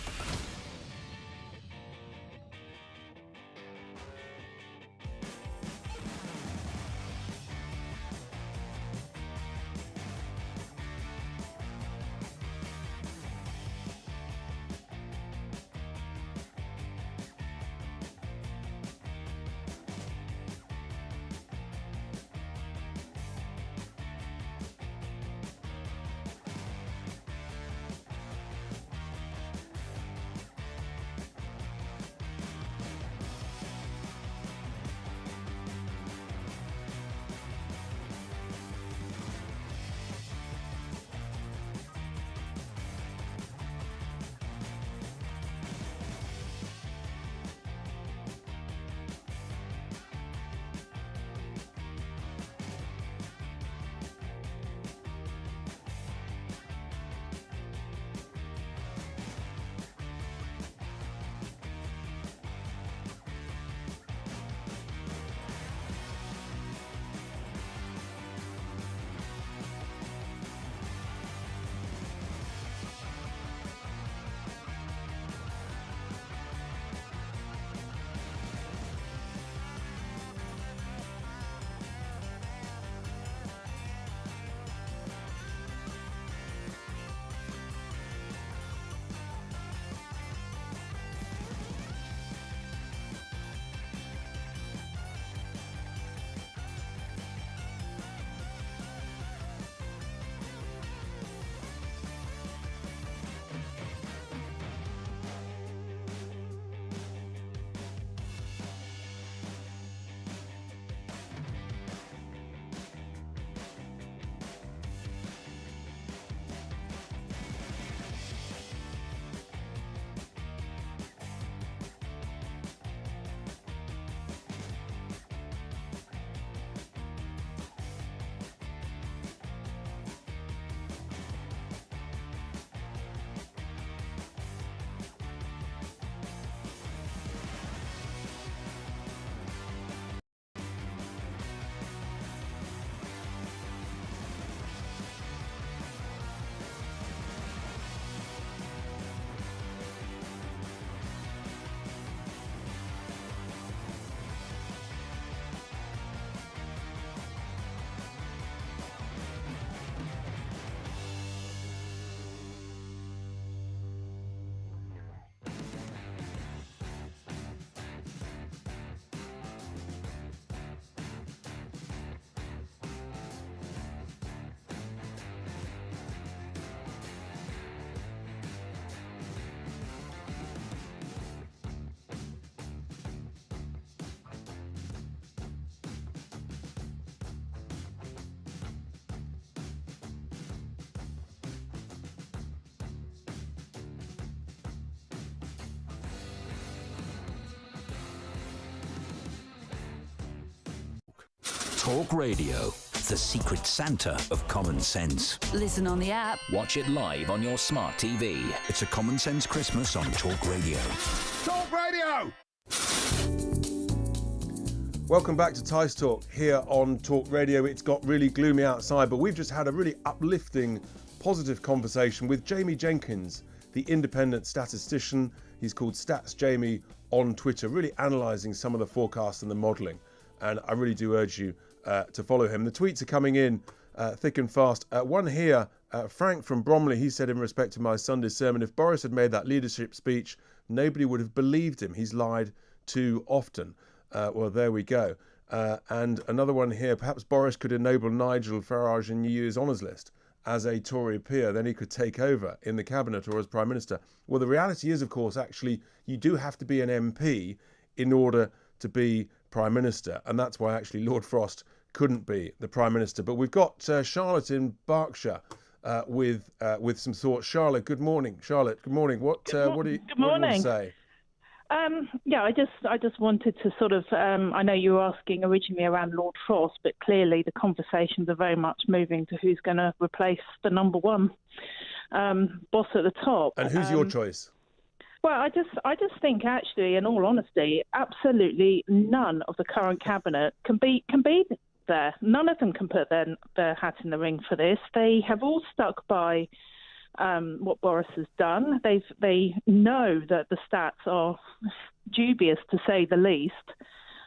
Talk Radio, the secret Santa of common sense. Listen on the app. Watch it live on your smart TV. It's a common sense Christmas on Talk Radio. Talk Radio! Welcome back to Tice Talk here on Talk Radio. It's got really gloomy outside, but we've just had a really uplifting, positive conversation with Jamie Jenkins, the independent statistician. He's called Stats Jamie on Twitter, really analysing some of the forecasts and the modelling. And I really do urge you to follow him. The tweets are coming in thick and fast. One here, Frank from Bromley, he said in respect to my Sunday sermon, if Boris had made that leadership speech, nobody would have believed him. He's lied too often. Well, there we go. And another one here, perhaps Boris could ennoble Nigel Farage in EU's honours list as a Tory peer, then he could take over in the cabinet or as Prime Minister. Well, the reality is, of course, actually, you do have to be an MP in order to be Prime Minister, and that's why actually Lord Frost couldn't be the Prime Minister. But we've got Charlotte in Berkshire with some thoughts. Charlotte, good morning. Charlotte, good morning. What do you want to say? Yeah, I just wanted to sort of, I know you were asking originally around Lord Frost, but clearly the conversations are very much moving to who's going to replace the number one boss at the top. And who's your choice? Well, I just think actually, in all honesty, absolutely none of the current cabinet can be there. None of them can put their hat in the ring for this. They have all stuck by what Boris has done. They know that the stats are dubious, to say the least,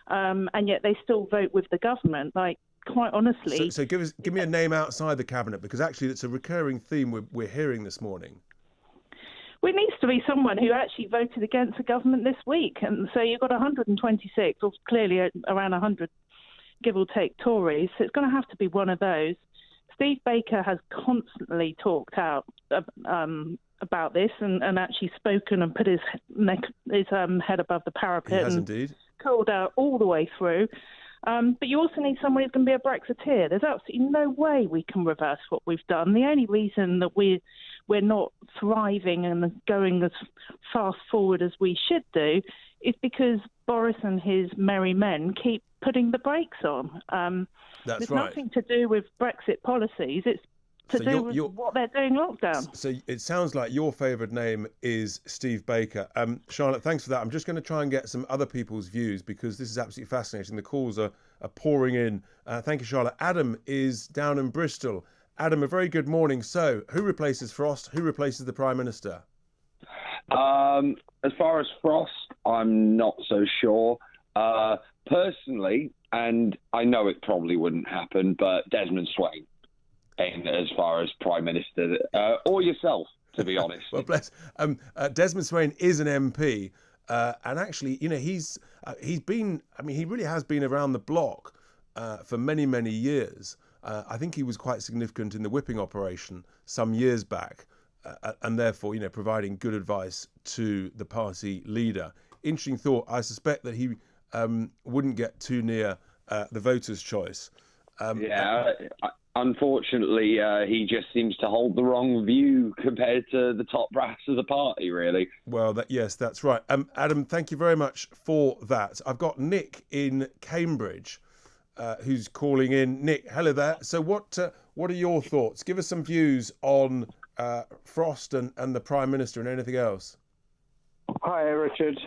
and yet they still vote with the government. Like, quite honestly. So give me a name outside the cabinet, because actually it's a recurring theme we're hearing this morning. Well, it needs to be someone who actually voted against the government this week, and so you've got 126, or clearly around 100, give or take, Tories. So it's going to have to be one of those. Steve Baker has constantly talked out about this and actually spoken and put his head above the parapet. He has and indeed. Called out all the way through. But you also need someone who's going to be a Brexiteer. There's absolutely no way we can reverse what we've done. The only reason that we're not thriving and going as fast forward as we should do is because Boris and his merry men keep putting the brakes on. That's It's right. nothing to do with Brexit policies. It's to do with what they're doing lockdown. So it sounds like your favoured name is Steve Baker. Charlotte, thanks for that. I'm just going to try and get some other people's views, because this is absolutely fascinating. The calls are pouring in. Thank you, Charlotte. Adam is down in Bristol. Adam, a very good morning. So who replaces Frost? Who replaces the Prime Minister? As far as Frost, I'm not so sure. Personally, and I know it probably wouldn't happen, but Desmond Swain, and as far as Prime Minister, or yourself, to be honest. Well, bless. Desmond Swain is an MP, and actually, you know, he's been. I mean, he really has been around the block for many, many years. I think he was quite significant in the whipping operation some years back, and therefore, you know, providing good advice to the party leader. Interesting thought. I suspect that he wouldn't get too near the voters' choice. Unfortunately, he just seems to hold the wrong view compared to the top brass of the party, really. Well, yes, that's right. Adam, thank you very much for that. I've got Nick in Cambridge who's calling in. Nick, hello there. So what are your thoughts? Give us some views on Frost and the Prime Minister and anything else. Hi, Richard.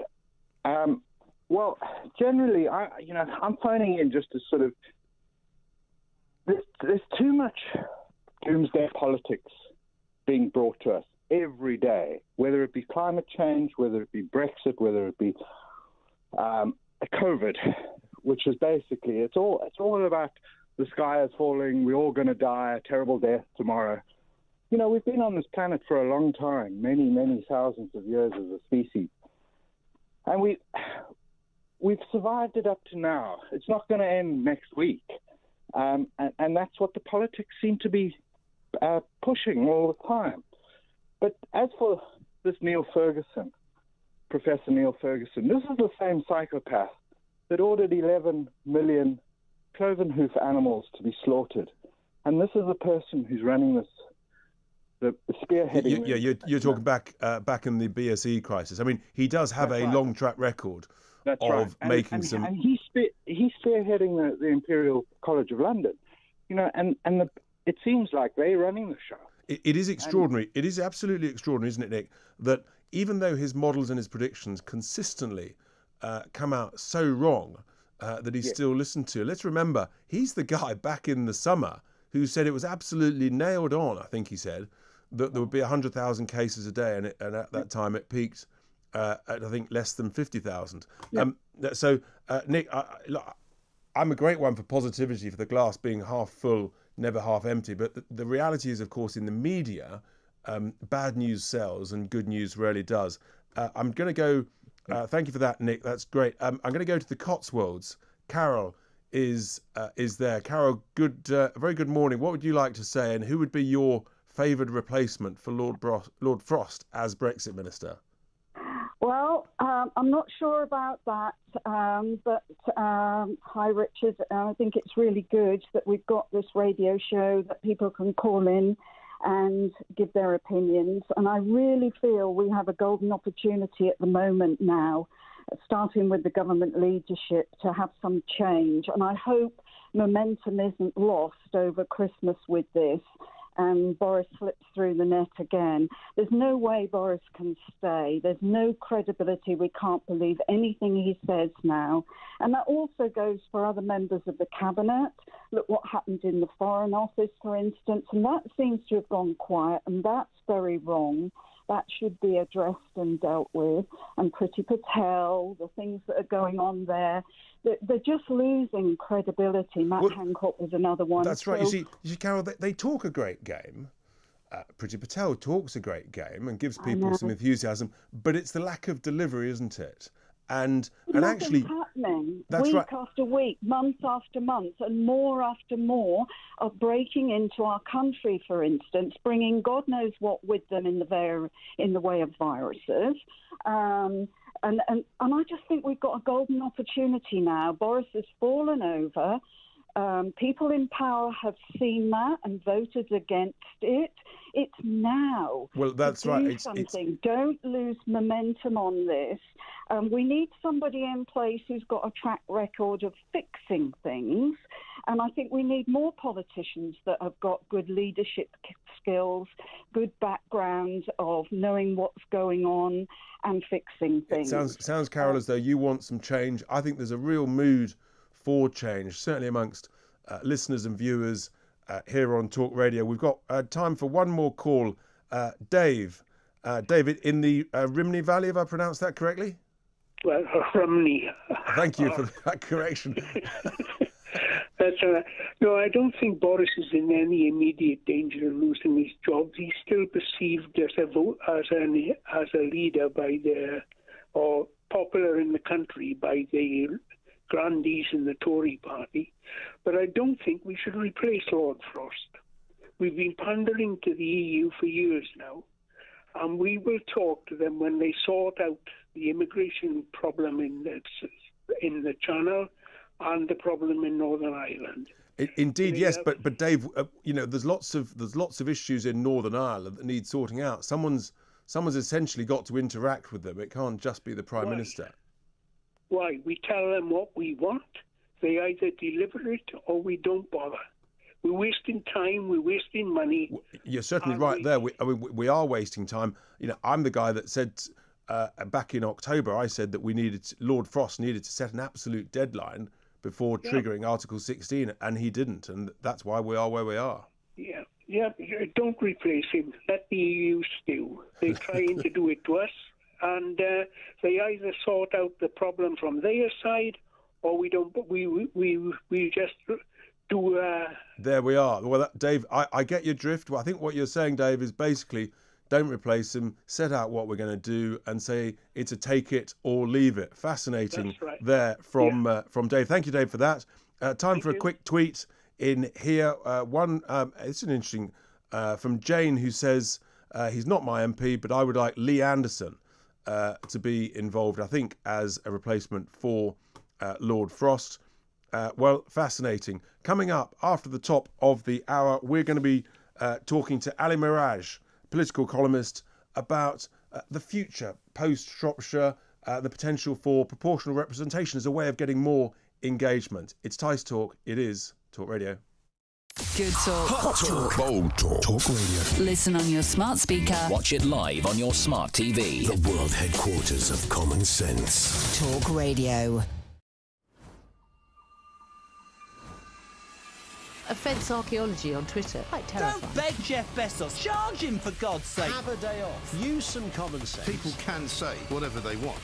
Well, generally, I'm phoning in just to sort of. There's too much doomsday politics being brought to us every day, whether it be climate change, whether it be Brexit, whether it be COVID, which is basically it's all about the sky is falling, we're all going to die, a terrible death tomorrow. You know, we've been on this planet for a long time, many, many thousands of years as a species, and we've survived it up to now. It's not going to end next week. And that's what the politics seem to be pushing all the time. But as for this Professor Neil Ferguson, this is the same psychopath that ordered 11 million cloven hoof animals to be slaughtered. And this is the person who's running this, the spearheading. You're talking back in the BSE crisis. I mean, he does have a long track record of making some. And he's spearheading the Imperial College of London, you know, and it seems like they're running the show. It is extraordinary. It is absolutely extraordinary, isn't it, Nick? That even though his models and his predictions consistently come out so wrong, that he's still listened to. Let's remember, he's the guy back in the summer who said it was absolutely nailed on. I think he said that there would be 100,000 cases a day, and at that time it peaked at I think less than 50,000. So Nick, I'm a great one for positivity, for the glass being half full, never half empty. But the reality is, of course, in the media, bad news sells and good news rarely does. I'm going to go. Thank you for that, Nick. That's great. I'm going to go to the Cotswolds. Carol is there. Carol, very good morning. What would you like to say, and who would be your favoured replacement for Lord Frost as Brexit Minister? Well, I'm not sure about that, but hi, Richard. I think it's really good that we've got this radio show that people can call in and give their opinions. And I really feel we have a golden opportunity at the moment now, starting with the government leadership, to have some change. And I hope momentum isn't lost over Christmas with this and Boris slips through the net again. There's no way Boris can stay. There's no credibility. We can't believe anything he says now. And that also goes for other members of the cabinet. Look what happened in the Foreign Office, for instance, and that seems to have gone quiet, and that's very wrong. That should be addressed and dealt with. And Priti Patel, the things that are going on there, they're just losing credibility. Matt Hancock was another one. That's right. You see, Carol, they talk a great game. Priti Patel talks a great game and gives people some enthusiasm, but it's the lack of delivery, isn't it? And actually, happening that's week right. after week, month after month, and more after more of breaking into our country, for instance, bringing God knows what with them in the way of viruses. And I just think we've got a golden opportunity now. Boris has fallen over. People in power have seen that and voted against it. It's now. Well, that's to right. do something. Don't lose momentum on this. We need somebody in place who's got a track record of fixing things. And I think we need more politicians that have got good leadership skills, good backgrounds of knowing what's going on and fixing things. It sounds, Carol, as though you want some change. I think there's a real mood for change, certainly amongst listeners and viewers here on Talk Radio. We've got time for one more call. David in the Rhymney Valley, have I pronounced that correctly? Well, Rhymney. Thank you for that correction. That's no, I don't think Boris is in any immediate danger of losing his job. He's still perceived as a leader by or popular in the country by the grandees in the Tory party. But I don't think we should replace Lord Frost. We've been pandering to the EU for years now, and we will talk to them when they sort out the immigration problem in the Channel and the problem in Northern Ireland. Indeed, yes, but Dave, there's lots of issues in Northern Ireland that need sorting out. Someone's essentially got to interact with them. It can't just be the Prime Minister. Why? We tell them what we want. They either deliver it or we don't bother. We're wasting time. We're wasting money. You're certainly right there. We are wasting time. I'm the guy that said back in October, I said that Lord Frost needed to set an absolute deadline before triggering Article 16, and he didn't, and that's why we are where we are. Yeah. Don't replace him. Let the EU stew. They're trying to do it to us, and they either sort out the problem from their side, or we don't. We just do. There we are. Well, Dave, I get your drift. Well, I think what you're saying, Dave, is basically don't replace him. Set out what we're going to do, and say it's a take it or leave it. Fascinating. That's right. There from Dave. Thank you, Dave, for that. Time for a quick tweet in here. It's an interesting from Jane, who says he's not my MP, but I would like Lee Anderson to be involved, I think, as a replacement for Lord Frost. Well, fascinating. Coming up after the top of the hour, we're going to be talking to Ali Miraj, political columnist, about the future post-Shropshire, the potential for proportional representation as a way of getting more engagement. It's Tice Talk. It is Talk Radio. Good talk. Hot talk. Bold talk. Talk Radio. Listen on your smart speaker. Watch it live on your smart TV. The world headquarters of common sense. Talk Radio. Offence archaeology on Twitter. Quite terrifying. Don't beg Jeff Bezos. Charge him, for God's sake. Have a day off. Use some common sense. People can say whatever they want.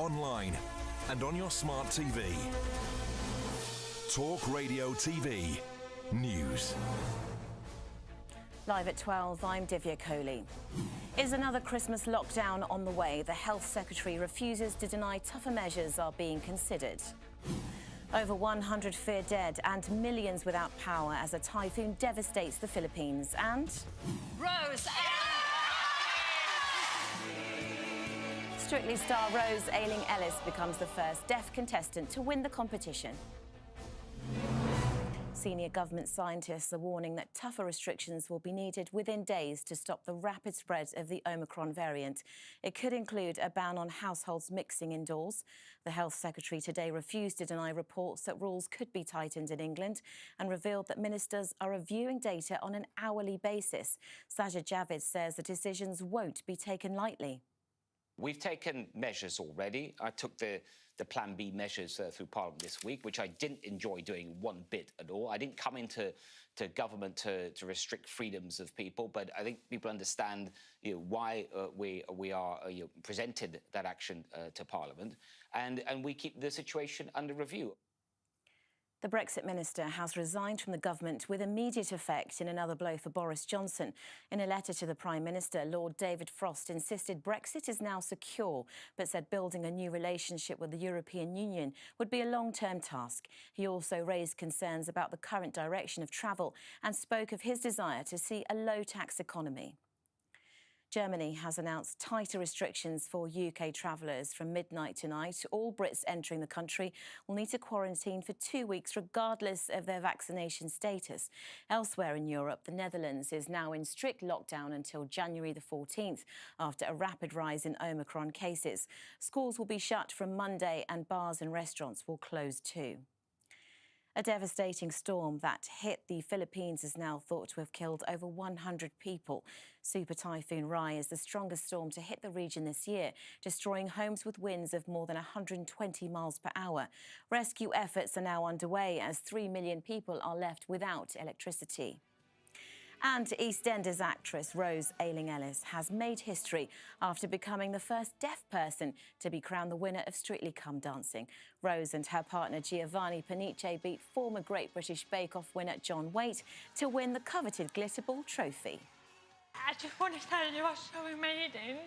online and on your smart TV. Talk Radio TV News. Live at 12, I'm Divya Kohli. Is another Christmas lockdown on the way? The Health Secretary refuses to deny tougher measures are being considered. Over 100 feared dead and millions without power as a typhoon devastates the Philippines. And Rose! Strictly star Rose Ayling-Ellis becomes the first deaf contestant to win the competition. Senior government scientists are warning that tougher restrictions will be needed within days to stop the rapid spread of the Omicron variant. It could include a ban on households mixing indoors. The Health Secretary today refused to deny reports that rules could be tightened in England and revealed that ministers are reviewing data on an hourly basis. Sajid Javid says the decisions won't be taken lightly. We've taken measures already. I took the Plan B measures through Parliament this week, which I didn't enjoy doing one bit at all. I didn't come into government to restrict freedoms of people, but I think people understand why we are presented that action to Parliament, and we keep the situation under review. The Brexit minister has resigned from the government with immediate effect in another blow for Boris Johnson. In a letter to the Prime Minister, Lord David Frost insisted Brexit is now secure, but said building a new relationship with the European Union would be a long-term task. He also raised concerns about the current direction of travel and spoke of his desire to see a low-tax economy. Germany has announced tighter restrictions for UK travellers from midnight tonight. All Brits entering the country will need to quarantine for 2 weeks regardless of their vaccination status. Elsewhere in Europe, the Netherlands is now in strict lockdown until January the 14th after a rapid rise in Omicron cases. Schools will be shut from Monday and bars and restaurants will close too. A devastating storm that hit the Philippines is now thought to have killed over 100 people. Super Typhoon Rai is the strongest storm to hit the region this year, destroying homes with winds of more than 120 miles per hour. Rescue efforts are now underway as 3 million people are left without electricity. And EastEnders actress Rose Ayling-Ellis has made history after becoming the first deaf person to be crowned the winner of Strictly Come Dancing. Rose and her partner Giovanni Panice beat former Great British Bake Off winner John Waite to win the coveted Glitterball trophy. I just want to tell you, I was so amazing.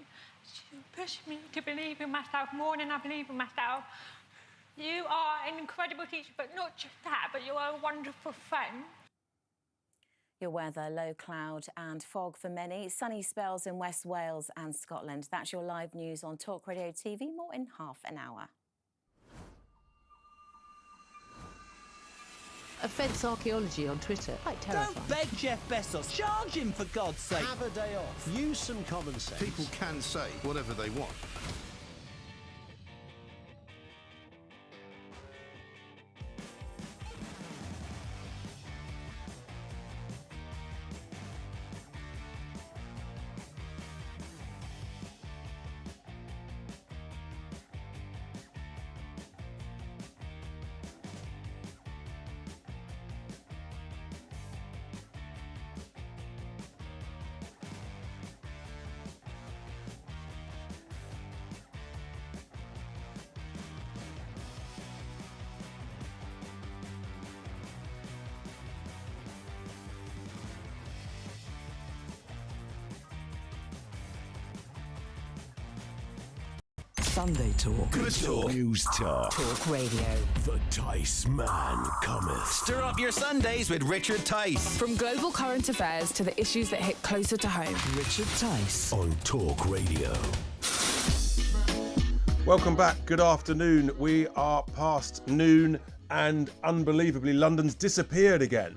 You pushed me to believe in myself more than I believe in myself. You are an incredible teacher, but not just that, but you are a wonderful friend. Your weather, low cloud and fog for many. Sunny spells in West Wales and Scotland. That's your live news on Talk Radio TV. More in half an hour. Offence archaeology on Twitter. Quite terrifying. Don't beg Jeff Bezos. Charge him, for God's sake. Have a day off. Use some common sense. People can say whatever they want. Sunday Talk. Good talk. News Talk. Talk Radio. The Tice Man cometh. Stir up your Sundays with Richard Tice. From global current affairs to the issues that hit closer to home. Richard Tice on Talk Radio. Welcome back. Good afternoon. We are past noon and unbelievably London's disappeared again.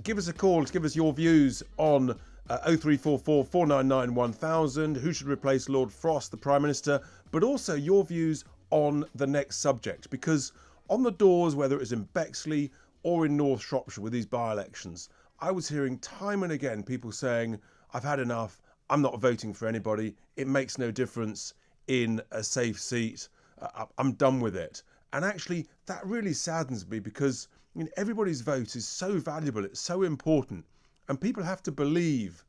Give us a call to give us your views on 0344 499 1000. Who should replace Lord Frost, the Prime Minister? But also your views on the next subject. Because on the doors, whether it was in Bexley or in North Shropshire with these by-elections, I was hearing time and again people saying, I've had enough, I'm not voting for anybody, it makes no difference in a safe seat, I'm done with it. And actually, that really saddens me because everybody's vote is so valuable, it's so important. And people have to believe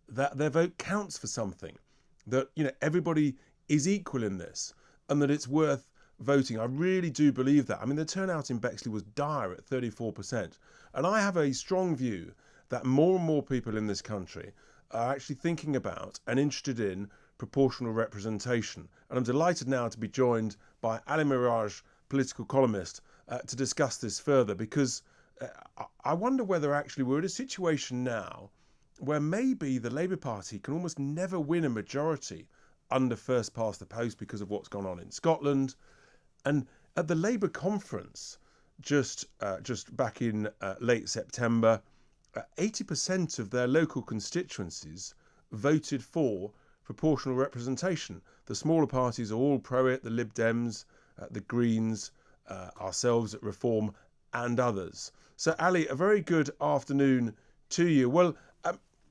that their vote counts for something, that everybody is equal in this, and that it's worth voting. I really do believe that. I mean, the turnout in Bexley was dire at 34%. And I have a strong view that more and more people in this country are actually thinking about and interested in proportional representation. And I'm delighted now to be joined by Ali Miraj, political columnist, to discuss this further, because I wonder whether actually we're in a situation now where maybe the Labour Party can almost never win a majority under first past the post because of what's gone on in Scotland. And at the Labour conference just back in late September, 80% of their local constituencies voted for proportional representation. The smaller parties are all pro it, the Lib Dems, the Greens, ourselves at Reform, and others. So, Ali, a very good afternoon to you. Well,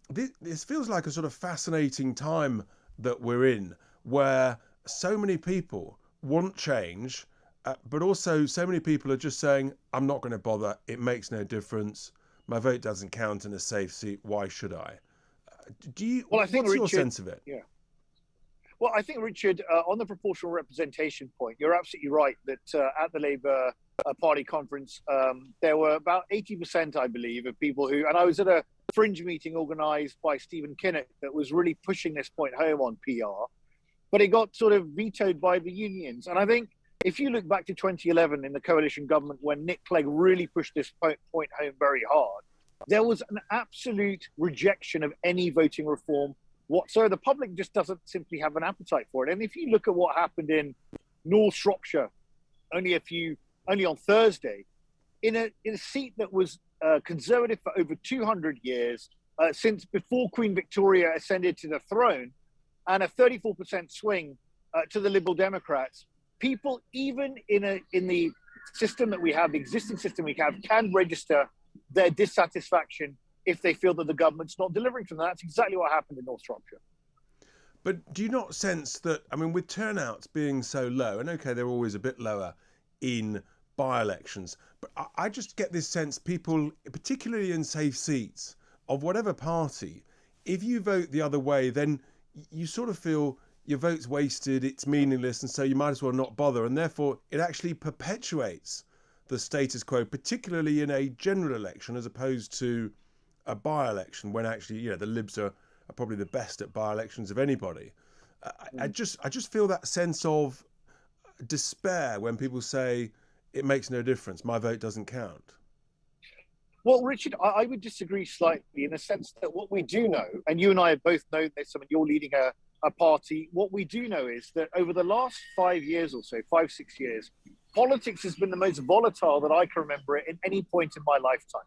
this feels like a sort of fascinating time that we're in, where so many people want change, but also so many people are just saying, I'm not going to bother, it makes no difference, my vote doesn't count in a safe seat, why should I? Well, I think, what's Richard, your sense of it? Yeah. Well, I think, Richard, on the proportional representation point, you're absolutely right that at the Labour Party conference, there were about 80%, I believe, of people who, and I was at a fringe meeting organised by Stephen Kinnock that was really pushing this point home on PR, but it got sort of vetoed by the unions. And I think if you look back to 2011 in the coalition government, when Nick Clegg really pushed this point home very hard, there was an absolute rejection of any voting reform whatsoever. The public just doesn't simply have an appetite for it. And if you look at what happened in North Shropshire only on Thursday, in a seat that was conservative for over 200 years, since before Queen Victoria ascended to the throne, and a 34% swing to the Liberal Democrats, people, even in the system that we have, the existing system we have, can register their dissatisfaction if they feel that the government's not delivering to them. That's exactly what happened in North Shropshire. But do you not sense that, I mean, with turnouts being so low, and okay, they're always a bit lower in by-elections, but I just get this sense people, particularly in safe seats, of whatever party, if you vote the other way, then you sort of feel your vote's wasted, it's meaningless, and so you might as well not bother, and therefore it actually perpetuates the status quo, particularly in a general election as opposed to a by-election, when actually, the Libs are probably the best at by-elections of anybody. I just feel that sense of despair when people say it makes no difference, my vote doesn't count. Well, Richard, I would disagree slightly in the sense that what we do know, and you and I both know this, I mean, you're leading a party, what we do know is that over the last 5 years or so, 5-6 years, politics has been the most volatile that I can remember it at any point in my lifetime.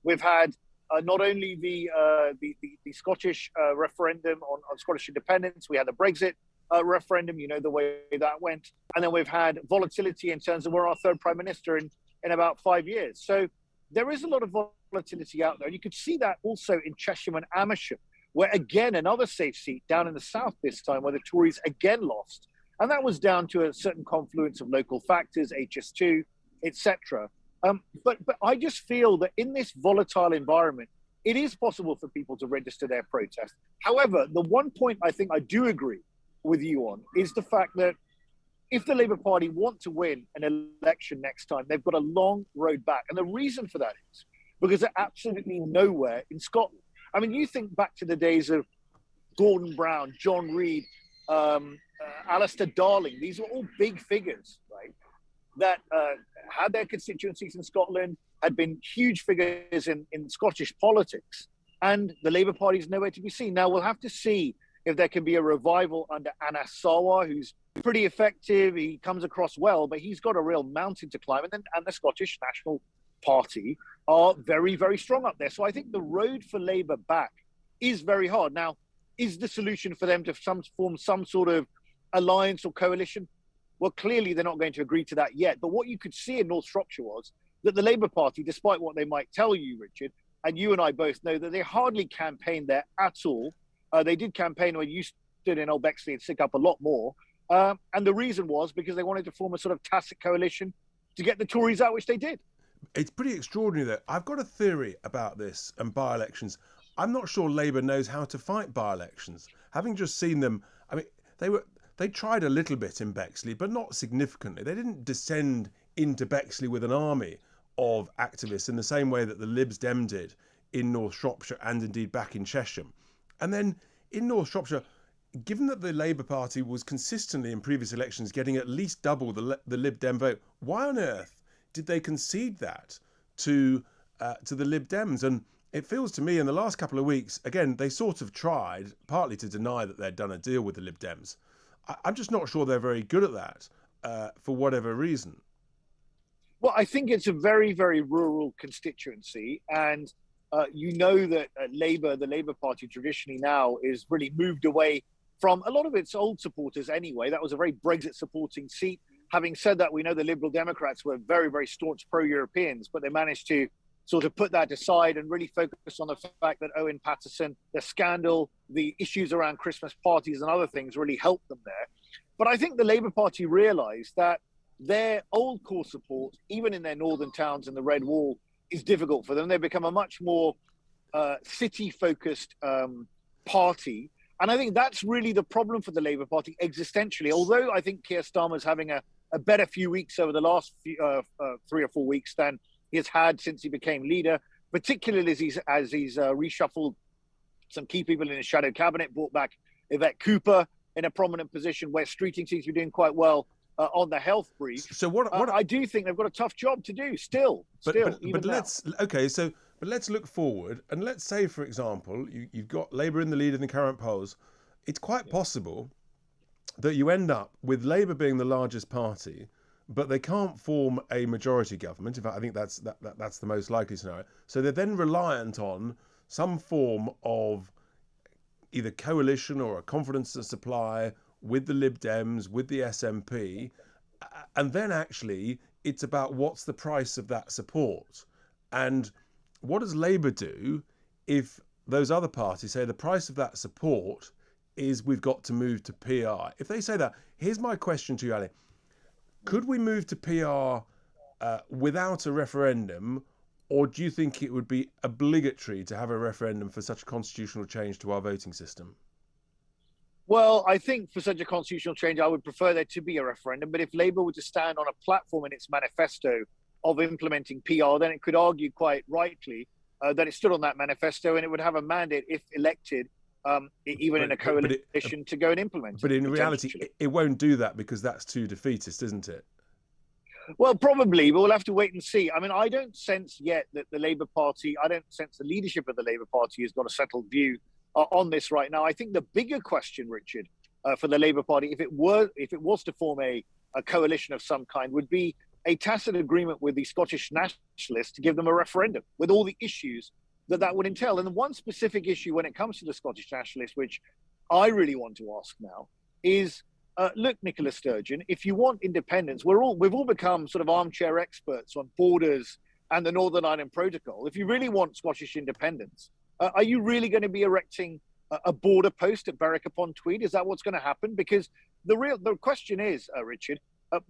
We've had not only the Scottish referendum on Scottish independence, we had the Brexit referendum, the way that went, and then we've had volatility in terms of we're our third prime minister in about 5 years. So there is a lot of volatility out there. And you could see that also in Chesham and Amersham, where again, another safe seat down in the south this time, where the Tories again lost. And that was down to a certain confluence of local factors, HS2, etc. But I just feel that in this volatile environment, it is possible for people to register their protest. However, the one point I think I do agree with you on is the fact that if the Labour Party want to win an election next time, they've got a long road back. And the reason for that is because they're absolutely nowhere in Scotland. I mean, you think back to the days of Gordon Brown, John Reid, Alistair Darling. These were all big figures, right, that had their constituencies in Scotland, had been huge figures in Scottish politics. And the Labour Party is nowhere to be seen. Now, we'll have to see if there can be a revival under Anas Sarwar, who's pretty effective. He comes across well, but he's got a real mountain to climb. And the Scottish National Party are very, very strong up there. So I think the road for Labour back is very hard. Now, is the solution for them to form some sort of alliance or coalition? Well, clearly they're not going to agree to that yet. But what you could see in North Shropshire was that the Labour Party, despite what they might tell you, Richard, and you and I both know that they hardly campaigned there at all. They did campaign when you stood in Old Bexley and stick up a lot more. And the reason was because they wanted to form a sort of tacit coalition to get the Tories out, which they did. It's pretty extraordinary, though. I've got a theory about this and by-elections. I'm not sure Labour knows how to fight by-elections. Having just seen them, I mean, they tried a little bit in Bexley, but not significantly. They didn't descend into Bexley with an army of activists in the same way that the Libs Dem did in North Shropshire and indeed back in Cheshire. And then in North Shropshire, given that the Labour Party was consistently in previous elections getting at least double the Lib Dem vote, why on earth did they concede that to the Lib Dems? And it feels to me in the last couple of weeks, again, they sort of tried, partly to deny that they'd done a deal with the Lib Dems. I'm just not sure they're very good at that for whatever reason. Well, I think it's a very, very rural constituency. And you know that Labour, the Labour Party traditionally now is really moved away from a lot of its old supporters anyway. That was a very Brexit supporting seat. Having said that, we know the Liberal Democrats were very, very staunch pro-Europeans, but they managed to sort of put that aside and really focus on the fact that Owen Paterson, the scandal, the issues around Christmas parties and other things really helped them there. But I think the Labour Party realised that their old core support, even in their northern towns and the Red Wall, is difficult for them. They've become a much more city-focused party. And I think that's really the problem for the Labour Party existentially. Although I think Keir Starmer's having a better few weeks over the last 3 or 4 weeks than he has had since he became leader, particularly as he's reshuffled some key people in his shadow cabinet, brought back Yvette Cooper in a prominent position, where Streeting seems to be doing quite well on the health brief. So what I do think they've got a tough job to do still. But let's look forward, and let's say, for example, you've got Labour in the lead in the current polls. It's quite possible that you end up with Labour being the largest party, but they can't form a majority government. In fact, I think that's the most likely scenario. So they're then reliant on some form of either coalition or a confidence supply with the Lib Dems, with the SNP, and then actually it's about what's the price of that support. And what does Labour do if those other parties say the price of that support is we've got to move to PR? If they say that, here's my question to you, Ali. Could we move to PR without a referendum, or do you think it would be obligatory to have a referendum for such a constitutional change to our voting system? Well, I think for such a constitutional change, I would prefer there to be a referendum. But if Labour were to stand on a platform in its manifesto of implementing PR, then it could argue quite rightly that it stood on that manifesto, and it would have a mandate, if elected, even in a coalition, to go and implement it. But in reality, it won't do that because that's too defeatist, isn't it? Well, probably, but we'll have to wait and see. I mean, I don't sense yet that the Labour Party, I don't sense the leadership of the Labour Party has got a settled view on this right now. I think the bigger question, Richard, for the Labour Party, if it was to form a coalition of some kind, would be a tacit agreement with the Scottish nationalists to give them a referendum with all the issues that would entail. And the one specific issue when it comes to the Scottish nationalists, which I really want to ask now, is look, Nicola Sturgeon, if you want independence, we've all become sort of armchair experts on borders and the Northern Ireland Protocol. If you really want Scottish independence, are you really going to be erecting a border post at Berwick upon Tweed? Is that what's going to happen? Because the question is, Richard,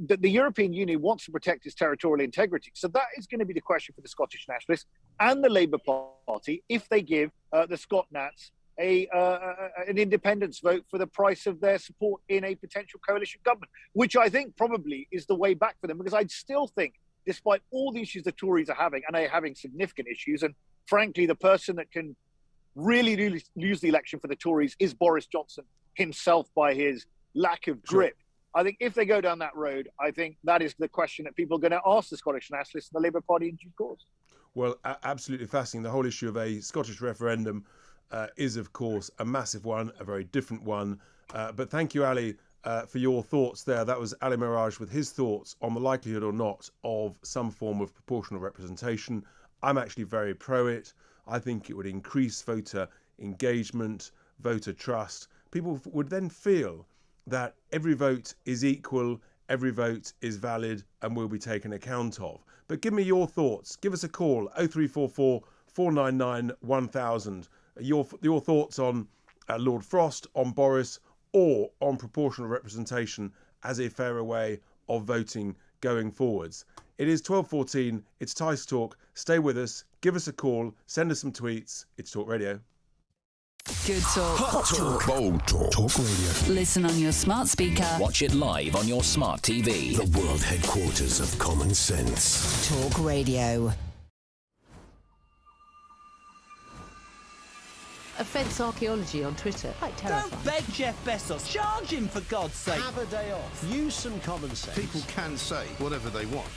that the European Union wants to protect its territorial integrity. So that is going to be the question for the Scottish nationalists and the Labour Party if they give the Scot Nats an independence vote for the price of their support in a potential coalition government, which I think probably is the way back for them. Because I'd still think, despite all the issues the Tories are having, and they're having significant issues, and frankly, the person that can really lose the election for the Tories is Boris Johnson himself by his lack of grip. Sure. I think if they go down that road, I think that is the question that people are going to ask the Scottish nationalists and the Labour Party in due course. Well, absolutely fascinating. The whole issue of a Scottish referendum is, of course, a massive one, a very different one. But thank you, Ali, for your thoughts there. That was Ali Mirage with his thoughts on the likelihood or not of some form of proportional representation. I'm actually very pro it. I think it would increase voter engagement, voter trust. People would then feel that every vote is equal, every vote is valid and will be taken account of. But give me your thoughts. Give us a call, 0344 499 1000. Your thoughts on Lord Frost, on Boris, or on proportional representation as a fairer way of voting going forwards. It is 12:14. It's Tice Talk. Stay with us. Give us a call. Send us some tweets. It's Talk Radio. Good talk. Hot talk. Bold talk. Talk radio. Listen on your smart speaker. Watch it live on your smart TV. The world headquarters of common sense. Talk Radio. Offence archaeology on Twitter. Quite terrifying. Don't beg Jeff Bezos. Charge him, for God's sake. Have a day off. Use some common sense. People can say whatever they want.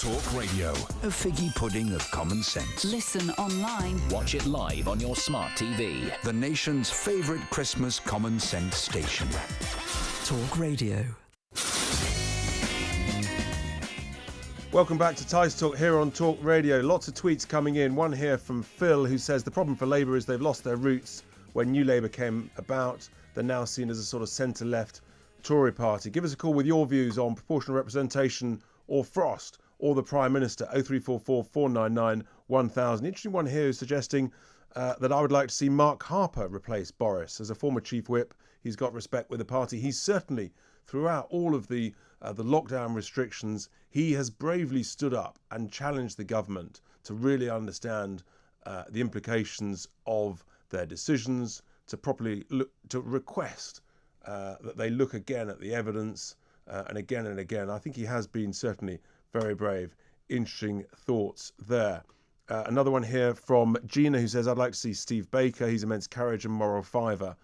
Talk Radio. A figgy pudding of common sense. Listen online. Watch it live on your smart TV. The nation's favourite Christmas common sense station. Talk Radio. Welcome back to Tice Talk here on Talk Radio. Lots of tweets coming in. One here from Phil who says the problem for Labour is they've lost their roots. When New Labour came about, they're now seen as a sort of centre-left Tory party. Give us a call with your views on proportional representation or Frost or the Prime Minister. 0344 499 1000. Interesting one here who's suggesting that I would like to see Mark Harper replace Boris. As a former chief whip, he's got respect with the party. He's certainly, throughout all of the lockdown restrictions, he has bravely stood up and challenged the government to really understand the implications of their decisions, to properly look, to request that they look again at the evidence and again and again. I think he has been certainly very brave. Interesting thoughts there. Another one here from Gina who says, I'd like to see Steve Baker. He's immense courage and moral fibre.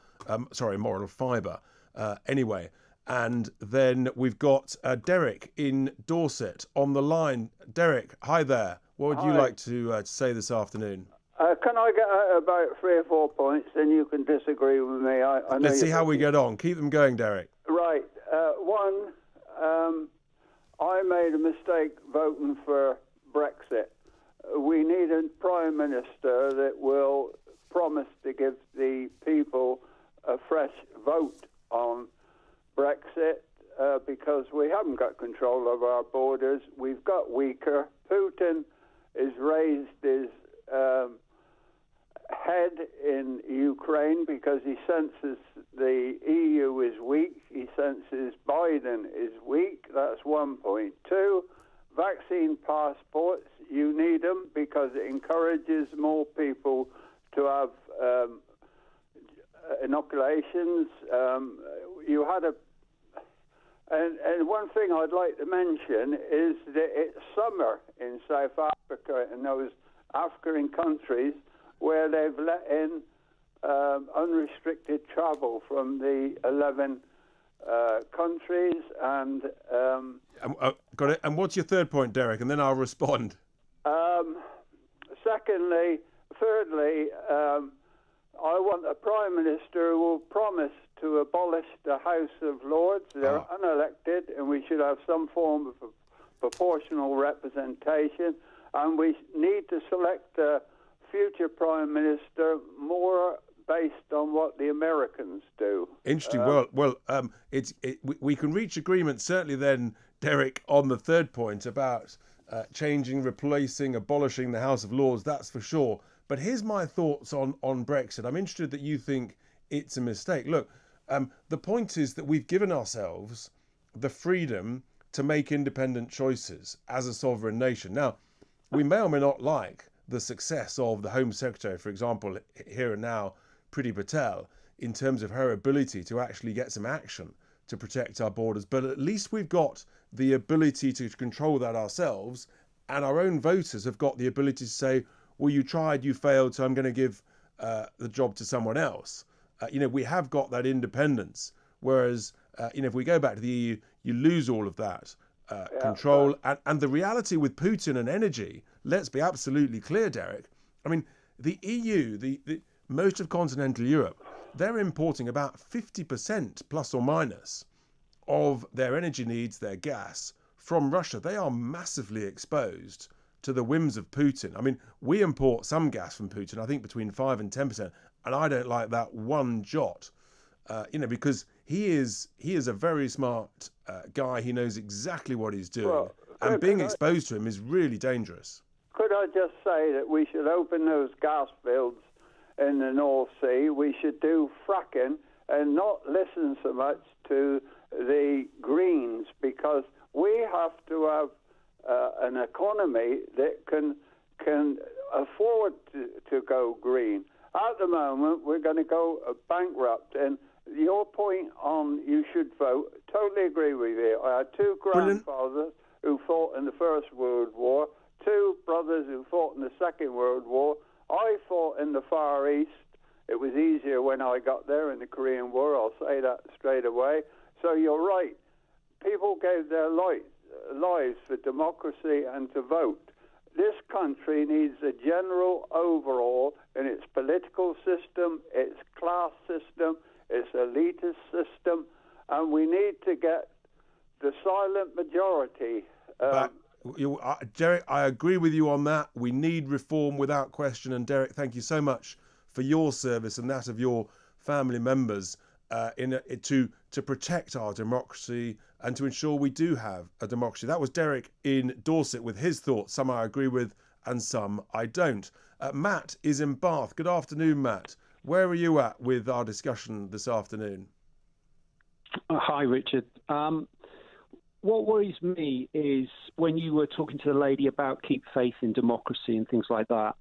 Anyway, and then we've got Derek in Dorset on the line. Derek, hi there. What would you like to say this afternoon? Can I get about 3 or 4 points, then you can disagree with me. I know Let's see how we get on. Keep them going, Derek. Right. One, I made a mistake voting for Brexit. We need a Prime Minister that will promise to give the people a fresh vote on Brexit because we haven't got control of our borders. We've got weaker. Putin has raised his ahead in Ukraine because he senses the EU is weak. He senses Biden is weak. That's 1 point. 2, vaccine passports. You need them because it encourages more people to have inoculations. You had and one thing I'd like to mention is that it's summer in South Africa, in those African countries where they've let in unrestricted travel from the 11 countries. And got it. And what's your third point, Derek? And then I'll respond. Thirdly, I want a Prime Minister who will promise to abolish the House of Lords. They're unelected, and we should have some form of proportional representation. And we need to select a future Prime Minister more based on what the Americans do. Interesting. We can reach agreement certainly then, Derek, on the third point about changing, replacing, abolishing the House of Lords. That's for sure. But here's my thoughts on Brexit. I'm interested that you think it's a mistake. Look, the point is that we've given ourselves the freedom to make independent choices as a sovereign nation. Now, we may or may not like the success of the Home Secretary, for example, here and now, Priti Patel, in terms of her ability to actually get some action to protect our borders. But at least we've got the ability to control that ourselves, and our own voters have got the ability to say, well, you tried, you failed, so I'm going to give the job to someone else. We have got that independence. Whereas, if we go back to the EU, you lose all of that control. And the reality with Putin and energy, let's be absolutely clear, Derek. I mean, the EU, the most of continental Europe, they're importing about 50% plus or minus of their energy needs, their gas, from Russia. They are massively exposed to the whims of Putin. I mean, we import some gas from Putin, I think between 5 and 10%, and I don't like that one jot, because he is a very smart guy. He knows exactly what he's doing, and being exposed to him is really dangerous. Could I just say that we should open those gas fields in the North Sea? We should do fracking and not listen so much to the Greens, because we have to have an economy that can afford to go green. At the moment, we're going to go bankrupt. And your point on you should vote, totally agree with you. I had two grandfathers who fought in the First World War, two brothers who fought in the Second World War. I fought in the Far East. It was easier when I got there in the Korean War. I'll say that straight away. So you're right. People gave their lives for democracy and to vote. This country needs a general overhaul in its political system, its class system, its elitist system, and we need to get the silent majority. Derek, I agree with you on that. We need reform without question. And Derek, thank you so much for your service and that of your family members to protect our democracy and to ensure we do have a democracy. That was Derek in Dorset with his thoughts. Some I agree with and some I don't. Matt is in Bath. Good afternoon, Matt. Where are you at with our discussion this afternoon? Hi, Richard. What worries me is when you were talking to the lady about keep faith in democracy and things like that.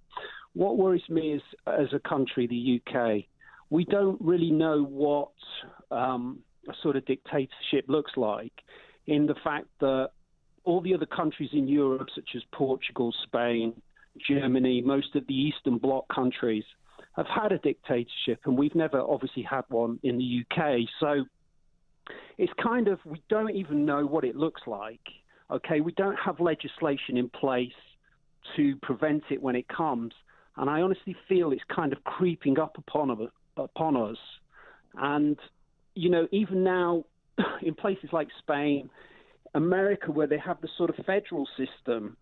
What worries me is, as a country, the UK, we don't really know what a sort of dictatorship looks like, in the fact that all the other countries in Europe, such as Portugal, Spain, Germany, most of the Eastern Bloc countries, have had a dictatorship, and we've never obviously had one in the UK. So it's kind of, we don't even know what it looks like. Okay, we don't have legislation in place to prevent it when it comes. And I honestly feel it's kind of creeping up upon us. And, even now in places like Spain, America, where they have the sort of federal system,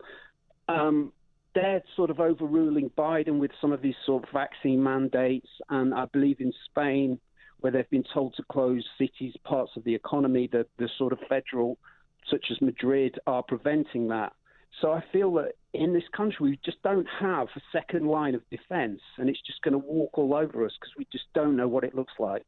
they're sort of overruling Biden with some of these sort of vaccine mandates. And I believe in Spain, where they've been told to close cities, parts of the economy, the sort of federal, such as Madrid, are preventing that. So I feel that in this country, we just don't have a second line of defence, and it's just going to walk all over us because we just don't know what it looks like.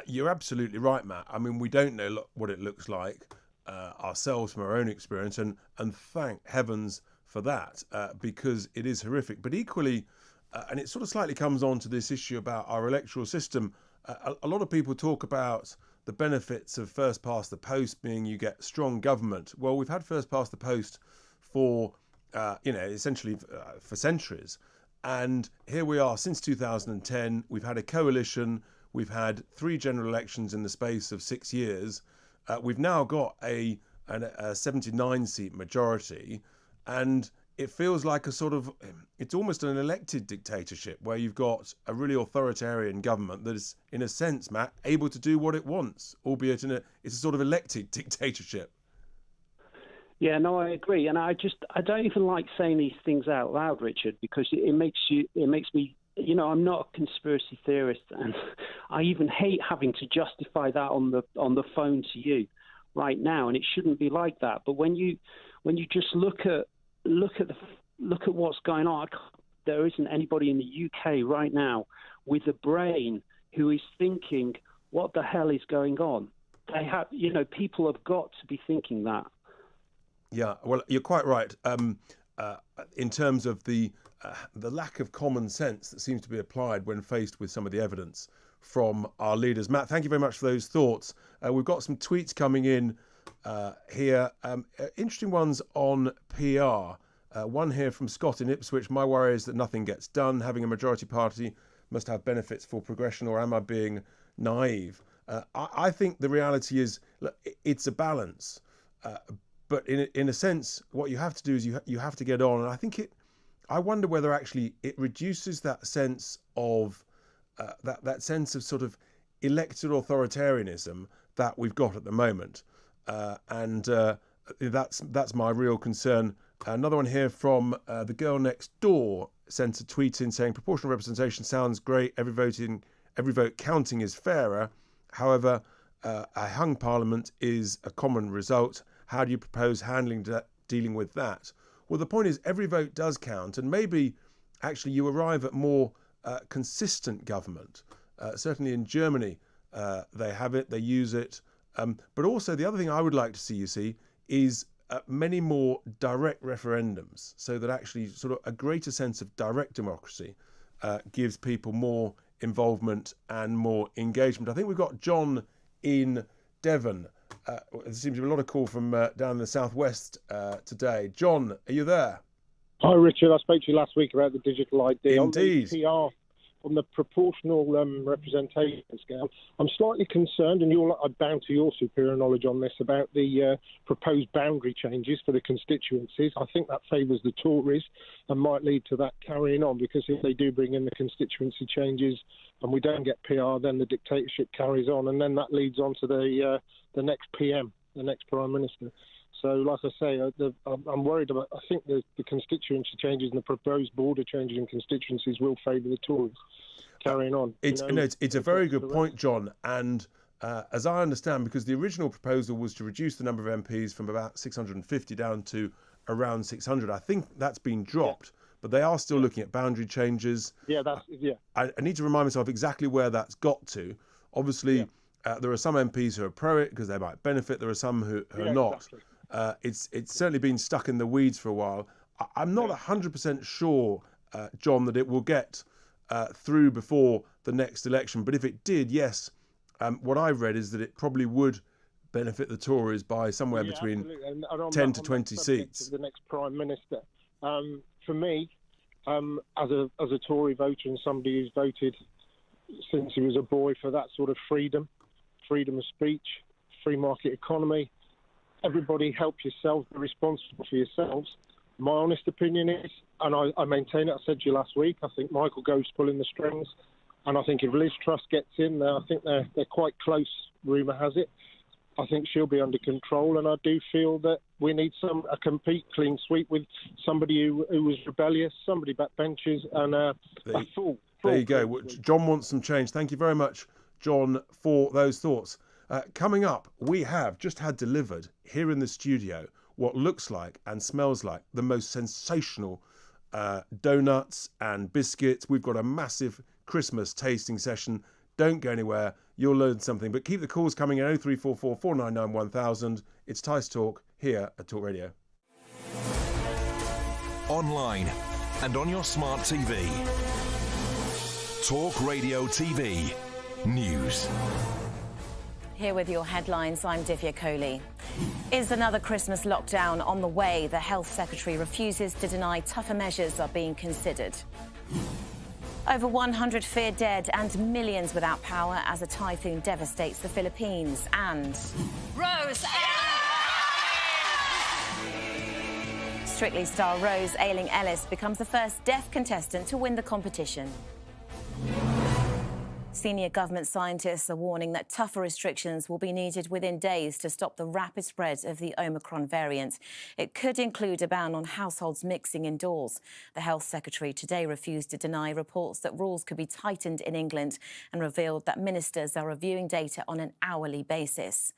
You're absolutely right, Matt. I mean, we don't know what it looks like ourselves from our own experience, and thank heavens for that, because it is horrific. But equally, and it sort of slightly comes on to this issue about our electoral system, a lot of people talk about the benefits of first past the post being you get strong government. Well, we've had first past the post for, essentially for centuries. And here we are since 2010. We've had a coalition. We've had 3 general elections in the space of 6 years. We've now got a 79-seat majority. And it feels like it's almost an elected dictatorship where you've got a really authoritarian government that is, in a sense, Matt, able to do what it wants, albeit it's a sort of elected dictatorship. Yeah, no, I agree, and I don't even like saying these things out loud, Richard, because it makes me, I'm not a conspiracy theorist, and I even hate having to justify that on the phone to you right now, and it shouldn't be like that. But when you just look at what's going on, there isn't anybody in the UK right now with a brain who is thinking, what the hell is going on? They have, people have got to be thinking that. Yeah, well, you're quite right. In terms of the lack of common sense that seems to be applied when faced with some of the evidence from our leaders. Matt, thank you very much for those thoughts. We've got some tweets coming in here. Interesting ones on PR. One here from Scott in Ipswich. My worry is that nothing gets done. Having a majority party must have benefits for progression, or am I being naive? I think the reality is, look, it's a balance. But in a sense, what you have to do is you have to get on. And I wonder whether actually it reduces that sense of that sense of sort of elected authoritarianism that we've got at the moment. And that's my real concern. Another one here from the girl next door sent a tweet in saying proportional representation sounds great. Every vote counting is fairer. However, a hung parliament is a common result. How do you propose dealing with that? Well, the point is every vote does count, and maybe actually you arrive at more consistent government. Certainly in Germany, they have it, they use it. But also the other thing I would like to see, is many more direct referendums, so that actually sort of a greater sense of direct democracy gives people more involvement and more engagement. I think we've got John in Devon. There seems to be a lot of call from down in the southwest today. John, are you there? Hi, Richard. I spoke to you last week about the digital ID. Indeed. On the PR, on the proportional representation scale, I'm slightly concerned, and I'm bound to your superior knowledge on this, about the proposed boundary changes for the constituencies. I think that favours the Tories and might lead to that carrying on, because if they do bring in the constituency changes and we don't get PR, then the dictatorship carries on, and then that leads on to the next PM, the next Prime Minister. So, like I say, I'm worried about. I think the constituency changes and the proposed border changes in constituencies will favour the Tories carrying on. It's a very good point, John. And as I understand, because the original proposal was to reduce the number of MPs from about 650 down to around 600. I think that's been dropped, but they are still looking at boundary changes. I need to remind myself exactly where that's got to. Obviously, there are some MPs who are pro it because they might benefit. There are some who are not. Exactly. It's certainly been stuck in the weeds for a while. I'm not 100% sure, John, that it will get through before the next election. But if it did, yes, what I've read is that it probably would benefit the Tories by somewhere between 10 to 20 seats. The next Prime Minister. For me, as a Tory voter and somebody who's voted since he was a boy for that sort of freedom of speech, free market economy, everybody help yourself, be responsible for yourselves. My honest opinion is, and I maintain it, I said to you last week, I think Michael Gove's pulling the strings, and I think if Liz Truss gets in, I think they're quite close, rumour has it. I think she'll be under control, and I do feel that we need a complete clean sweep with somebody who was rebellious, somebody backbenchers, and a full. There you go. John wants some change. Thank you very much, John, for those thoughts. Coming up, we have just had delivered here in the studio what looks like and smells like the most sensational donuts and biscuits. We've got a massive Christmas tasting session. Don't go anywhere. You'll learn something. But keep the calls coming in 0344 499 1000. It's Tice Talk here at Talk Radio. Online and on your smart TV. Talk Radio TV News. Here with your headlines, I'm Divya Kohli. Is another Christmas lockdown on the way? The Health Secretary refuses to deny tougher measures are being considered. Over 100 feared dead and millions without power as a typhoon devastates the Philippines. And Rose Strictly star Rose Ayling-Ellis becomes the first deaf contestant to win the competition. Senior government scientists are warning that tougher restrictions will be needed within days to stop the rapid spread of the Omicron variant. It could include a ban on households mixing indoors. The Health Secretary today refused to deny reports that rules could be tightened in England and revealed that ministers are reviewing data on an hourly basis.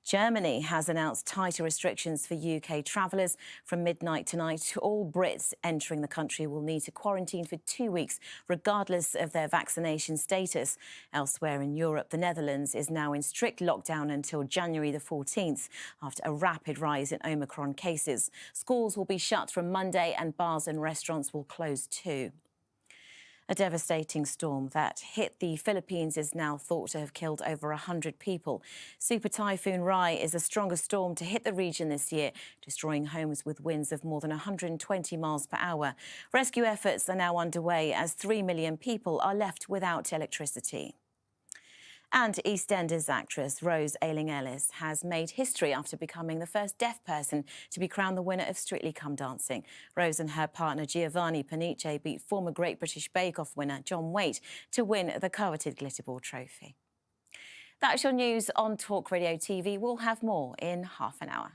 Germany has announced tighter restrictions for UK travellers. From midnight tonight, all Brits entering the country will need to quarantine for 2 weeks, regardless of their vaccination status. Elsewhere in Europe, the Netherlands is now in strict lockdown until January the 14th, after a rapid rise in Omicron cases. Schools will be shut from Monday and bars and restaurants will close too. A devastating storm that hit the Philippines is now thought to have killed over 100 people. Super Typhoon Rai is the strongest storm to hit the region this year, destroying homes with winds of more than 120 miles per hour. Rescue efforts are now underway as 3 million people are left without electricity. And EastEnders actress Rose Ayling-Ellis has made history after becoming the first deaf person to be crowned the winner of Strictly Come Dancing. Rose and her partner Giovanni Panice beat former Great British Bake Off winner John Waite to win the coveted Glitterball trophy. That's your news on Talk Radio TV. We'll have more in half an hour.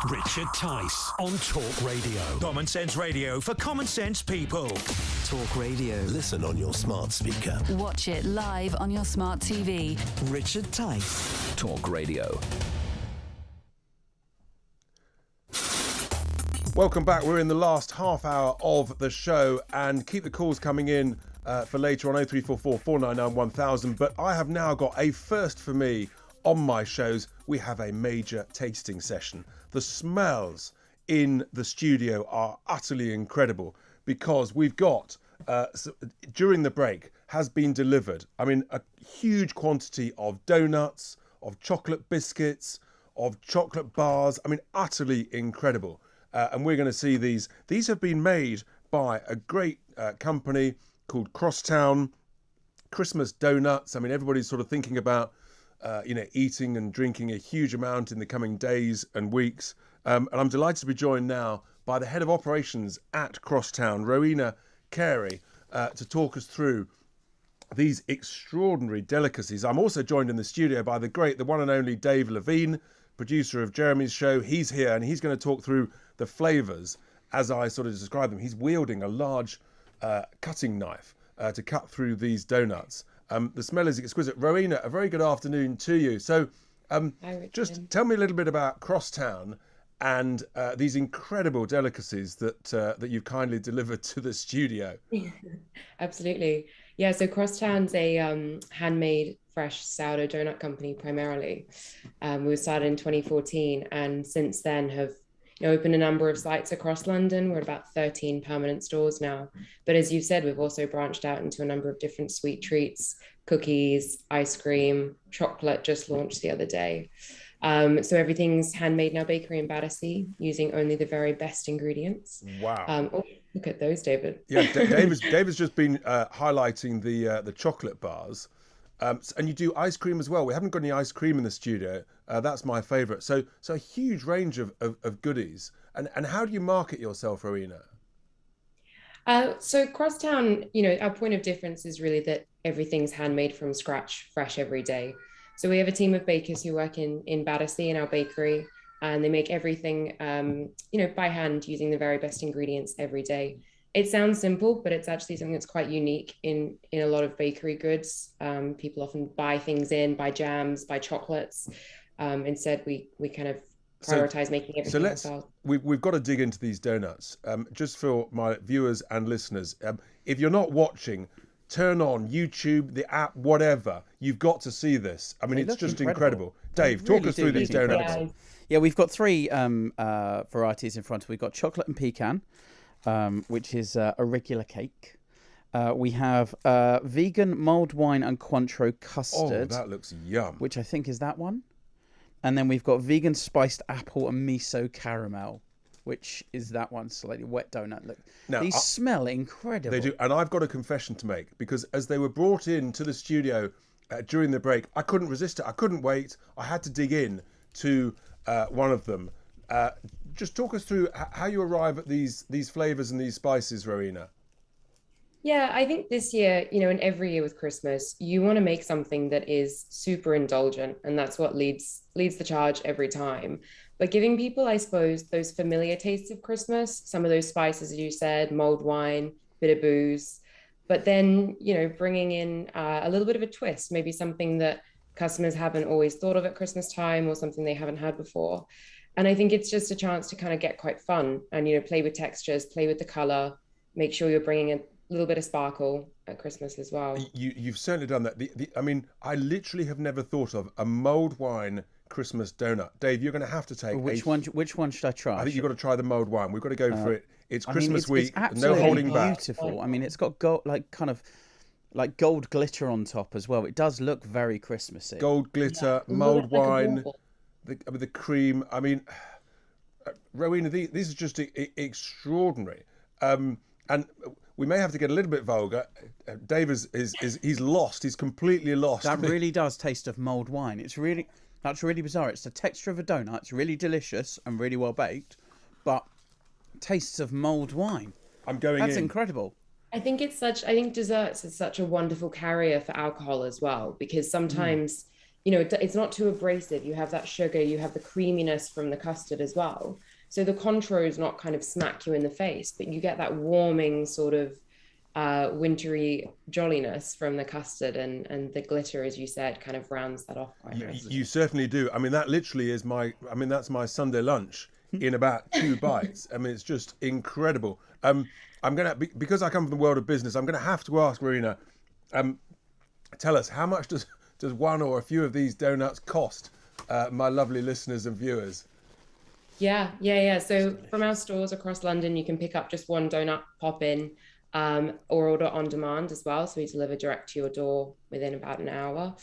Richard Tice on Talk Radio. Common Sense Radio for common sense people. Talk Radio. Listen on your smart speaker. Watch it live on your smart TV. Richard Tice. Talk Radio. Welcome back. We're in the last half hour of the show, and keep the calls coming in for later on 0344 499 1000. But I have now got a first for me on my shows. We have a major tasting session. The smells in the studio are utterly incredible because we've got, during the break, has been delivered, a huge quantity of donuts, of chocolate biscuits, of chocolate bars. Utterly incredible. And we're going to see these. These have been made by a great company called Crosstown. Christmas donuts. Everybody's sort of thinking about eating and drinking a huge amount in the coming days and weeks. And I'm delighted to be joined now by the head of operations at Crosstown, Rowena Carey, to talk us through these extraordinary delicacies. I'm also joined in the studio by the one and only Dave Levine, producer of Jeremy's show. He's here and he's going to talk through the flavours as I sort of describe them. He's wielding a large cutting knife to cut through these donuts. The smell is exquisite. Rowena, a very good afternoon to you. So just tell me a little bit about Crosstown and these incredible delicacies that you've kindly delivered to the studio. Absolutely. Yeah, so Crosstown's a handmade fresh sourdough donut company primarily. We were started in 2014 and since then have opened a number of sites across London. We're at about 13 permanent stores now. But as you said, we've also branched out into a number of different sweet treats, cookies, ice cream, chocolate just launched the other day. So everything's handmade in our bakery in Battersea using only the very best ingredients. Wow. Oh, look at those, David. Yeah, David's just been highlighting the chocolate bars. And you do ice cream as well. We haven't got any ice cream in the studio. That's my favourite. So a huge range of goodies. And how do you market yourself, Rowena? So Crosstown, our point of difference is really that everything's handmade from scratch, fresh every day. So we have a team of bakers who work in Battersea in our bakery, and they make everything, by hand using the very best ingredients every day. It sounds simple, but it's actually something that's quite unique in a lot of bakery goods. People often buy things buy jams, buy chocolates. Instead, we kind of prioritize making everything ourselves. We've got to dig into these donuts. Just for my viewers and listeners, if you're not watching, turn on YouTube, the app, whatever. You've got to see this. I mean, it's just incredible. Dave, talk us through these donuts. Yeah, we've got three varieties in front. We've got chocolate and pecan, which is a regular cake. We have vegan mulled wine and Cointreau custard. Oh, that looks yum. Which I think is that one. And then we've got vegan spiced apple and miso caramel, which is that one, slightly wet donut. Look, now, these smell incredible. They do, and I've got a confession to make, because as they were brought into the studio during the break, I couldn't resist it. I couldn't wait. I had to dig in to one of them. Just talk us through how you arrive at these flavours and these spices, Rowena. Yeah, I think this year, and every year with Christmas, you want to make something that is super indulgent, and that's what leads the charge every time. But giving people, I suppose, those familiar tastes of Christmas, some of those spices, as you said, mulled wine, bit of booze, but then, bringing in a little bit of a twist, maybe something that customers haven't always thought of at Christmas time or something they haven't had before. And I think it's just a chance to kind of get quite fun and, play with textures, play with the color, make sure you're bringing in a little bit of sparkle at Christmas as well. You've certainly done that. I mean, I literally have never thought of a mulled wine Christmas donut. Dave, you're going to have to take Which one should I try? I think you've got to try the mulled wine. We've got to go for it. It's Christmas week. It's no holding back. Beautiful. I mean, it's got gold, gold glitter on top as well. It does look very Christmassy. Gold glitter, mulled wine, the cream. I mean, Rowena, this is just extraordinary. And we may have to get a little bit vulgar. Dave he's lost. He's completely lost. That really does taste of mulled wine. That's really bizarre. It's the texture of a donut. It's really delicious and really well baked, but tastes of mulled wine. That's incredible. I think desserts is such a wonderful carrier for alcohol as well, because sometimes, it's not too abrasive. You have that sugar, you have the creaminess from the custard as well. So the Cointreau is not kind of smack you in the face, but you get that warming sort of wintry jolliness from the custard, and the glitter, as you said, kind of rounds that off. You certainly do. I mean, that literally is that's my Sunday lunch in about 2 bites. I mean, it's just incredible. Because I come from the world of business, I'm going to have to ask Rowena, tell us, how much does one or a few of these donuts cost, my lovely listeners and viewers? Yeah. So from our stores across London, you can pick up just one donut, pop in, or order on demand as well. So we deliver direct to your door within about an hour.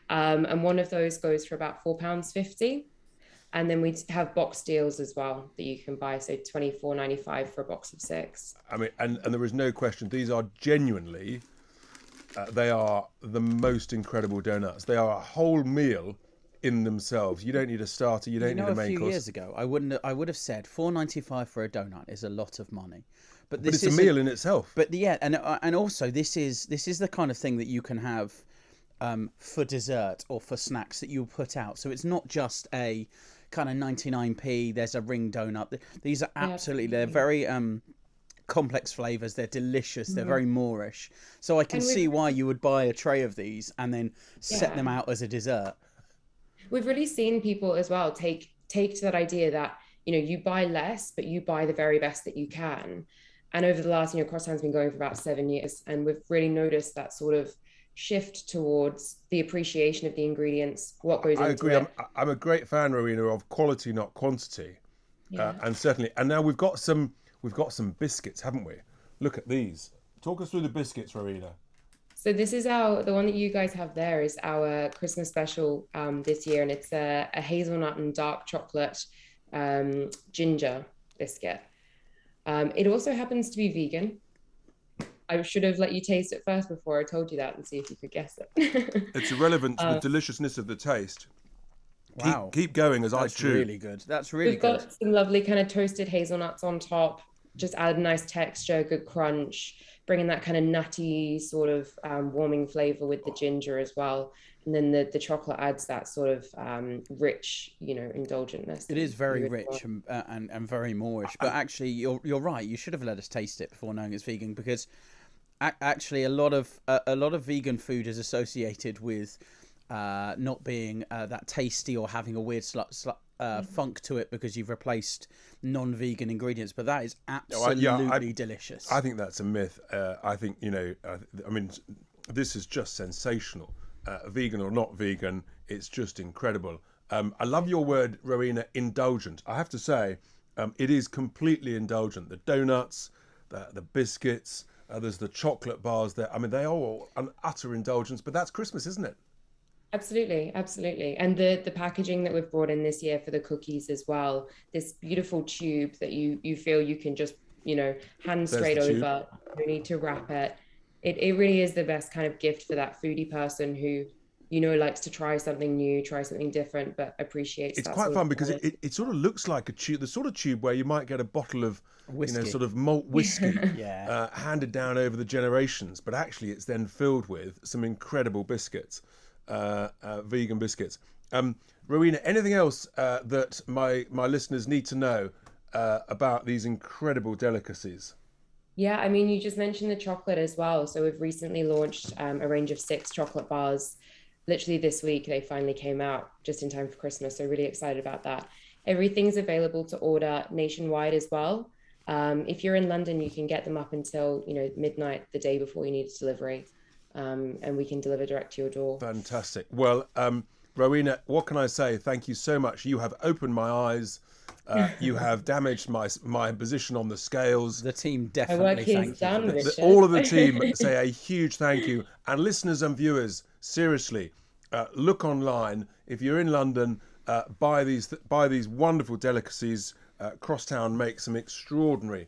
And one of those goes for about £4.50. And then we have box deals as well that you can buy. So £24.95 for a box of 6. I mean, and there is no question, these are genuinely, they are the most incredible donuts. They are a whole meal in themselves. You don't need a starter. You don't need a main course. A few years ago, I would have said £4.95 for a donut is a lot of money, but it's a meal in itself. But yeah, and also this is the kind of thing that you can have for dessert or for snacks that you put out. So it's not just a kind of 99p. There's a ring donut. These are absolutely they're very complex flavors. They're delicious. They're very Moorish. So I can see why you would buy a tray of these and then set them out as a dessert. We've really seen people as well take to that idea that, you buy less, but you buy the very best that you can. And over the last, Crosstown's been going for about 7 years, and we've really noticed that sort of shift towards the appreciation of the ingredients, what goes into it. I agree. I'm a great fan, Rowena, of quality, not quantity. And certainly, and now we've got some biscuits, haven't we? Look at these. Talk us through the biscuits, Rowena. So this is the one that you guys have there is our Christmas special this year, and it's a hazelnut and dark chocolate ginger biscuit. It also happens to be vegan. I should have let you taste it first before I told you that and see if you could guess it. It's irrelevant to the deliciousness of the taste. Wow. Keep going as I chew. That's really good. That's really good. We've got some lovely kind of toasted hazelnuts on top, just add a nice texture, good crunch, bringing that kind of nutty sort of warming flavor with the ginger as well. And then the chocolate adds that sort of rich, indulgentness. It is very rich and very moreish. But actually, you're right. You should have let us taste it before knowing it's vegan, because actually a lot of vegan food is associated with not being that tasty or having a weird funk to it because you've replaced non-vegan ingredients. But that is absolutely delicious. I think that's a myth. I think I mean, this is just sensational. Vegan or not vegan, it's just incredible. I love your word, Rowena, indulgent. I have to say, it is completely indulgent. The donuts, the biscuits, there's the chocolate bars there. I mean, they are all an utter indulgence, but that's Christmas, isn't it? Absolutely. And the packaging that we've brought in this year for the cookies as well, this beautiful tube that you feel you can just, hand straight over. You need to wrap it. It really is the best kind of gift for that foodie person who, likes to try something new, try something different, but appreciates it's that quite sort fun of because it sort of looks like a tube, the sort of tube where you might get a bottle of whiskey. Sort of malt whiskey Yeah. handed down over the generations, but actually it's then filled with some incredible biscuits, vegan biscuits. Rowena, anything else that my listeners need to know about these incredible delicacies? Yeah, I mean, you just mentioned the chocolate as well. So we've recently launched a range of 6 chocolate bars. Literally this week, they finally came out just in time for Christmas. So really excited about that. Everything's available to order nationwide as well. If you're in London, you can get them up until, midnight the day before you need a delivery. And we can deliver direct to your door. Fantastic. Well, Rowena, what can I say? Thank you so much. You have opened my eyes. You have damaged my position on the scales. The team definitely thank you. All of the team say a huge thank you. And listeners and viewers, seriously, look online. If you're in London, buy these wonderful delicacies. Crosstown makes some extraordinary,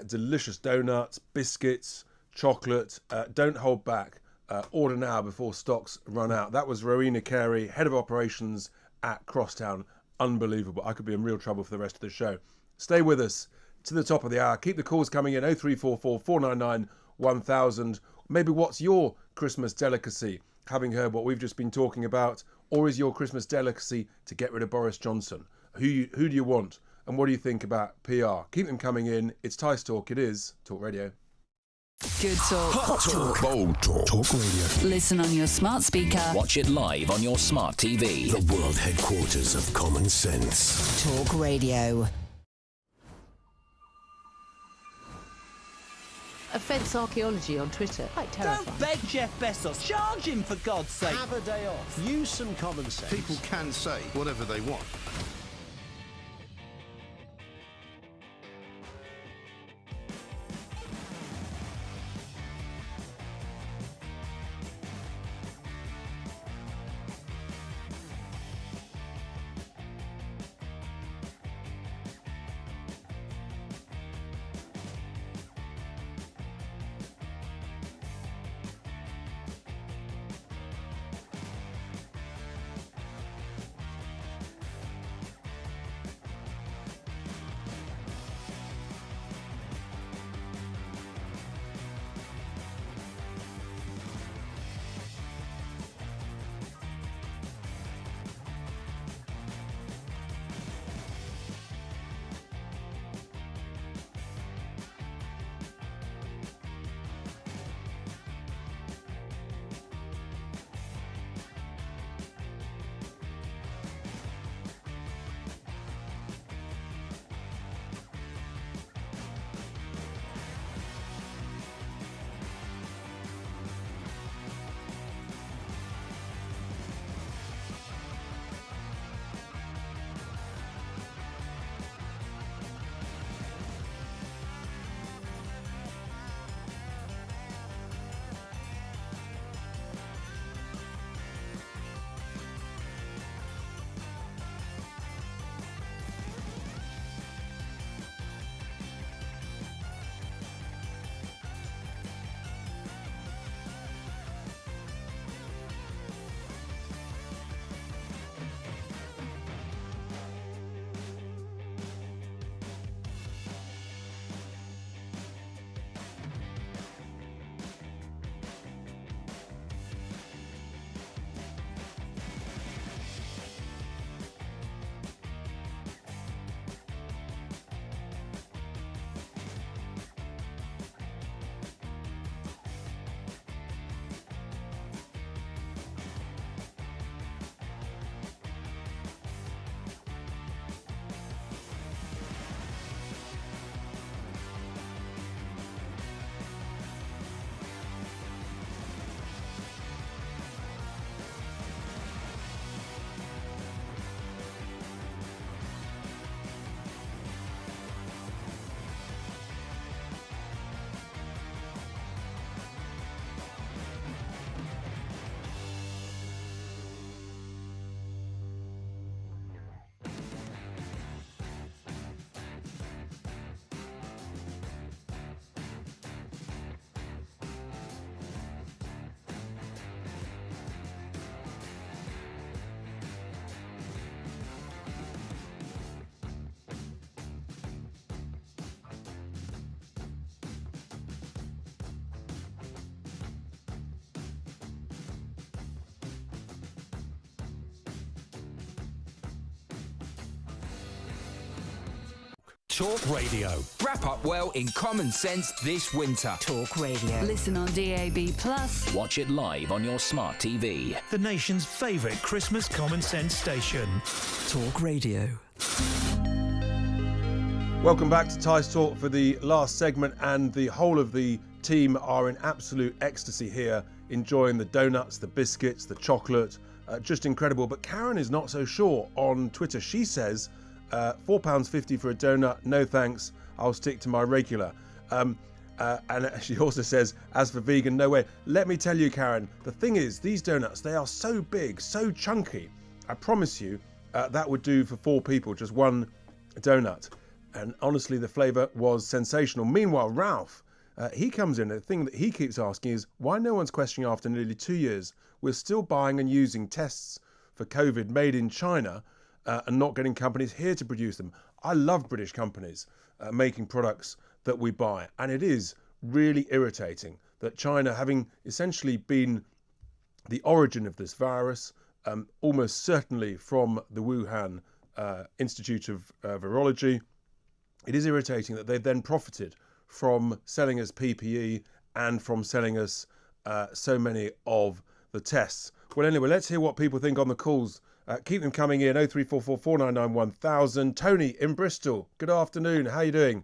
delicious donuts, biscuits, chocolate. Don't hold back. Order now before stocks run out. That was Rowena Carey, Head of Operations at Crosstown. Unbelievable. I could be in real trouble for the rest of the show. Stay with us to the top of the hour. Keep the calls coming in. 0344 499 1000. Maybe what's your Christmas delicacy, having heard what we've just been talking about? Or is your Christmas delicacy to get rid of Boris Johnson? Who do you want? And what do you think about PR? Keep them coming in. It's Tice Talk. It is Talk Radio. Good talk. Hot talk. Bold talk. Talk Radio. Listen on your smart speaker. Watch it live on your smart TV. The world headquarters of common sense. Talk Radio. Offence archaeology on Twitter. Quite terrifying. Don't beg Jeff Bezos. Charge him, for God's sake. Have a day off. Use some common sense. People can say whatever they want. Talk Radio. Wrap up well in common sense this winter. Talk Radio. Listen on DAB+. Watch it live on your smart TV. The nation's favourite Christmas common sense station. Talk Radio. Welcome back to Tice Talk for the last segment, and the whole of the team are in absolute ecstasy here, enjoying the donuts, the biscuits, the chocolate. Just incredible. But Karen is not so sure on Twitter. She says £4.50 for a donut, no thanks, I'll stick to my regular. And she also says, as for vegan, no way. Let me tell you, Karen, the thing is, these donuts, they are so big, so chunky. I promise you, that would do for 4 people, just one donut. And honestly, the flavour was sensational. Meanwhile, Ralph, he comes in, the thing that he keeps asking is why no one's questioning after nearly 2 years we're still buying and using tests for COVID made in China and not getting companies here to produce them. I love British companies making products that we buy, and it is really irritating that China, having essentially been the origin of this virus, almost certainly from the Wuhan Institute of Virology, it is irritating that they've then profited from selling us PPE and from selling us so many of the tests. Well, anyway, let's hear what people think on the calls. Keep them coming in. 0344 499 1000. Tony in Bristol. Good afternoon. How are you doing?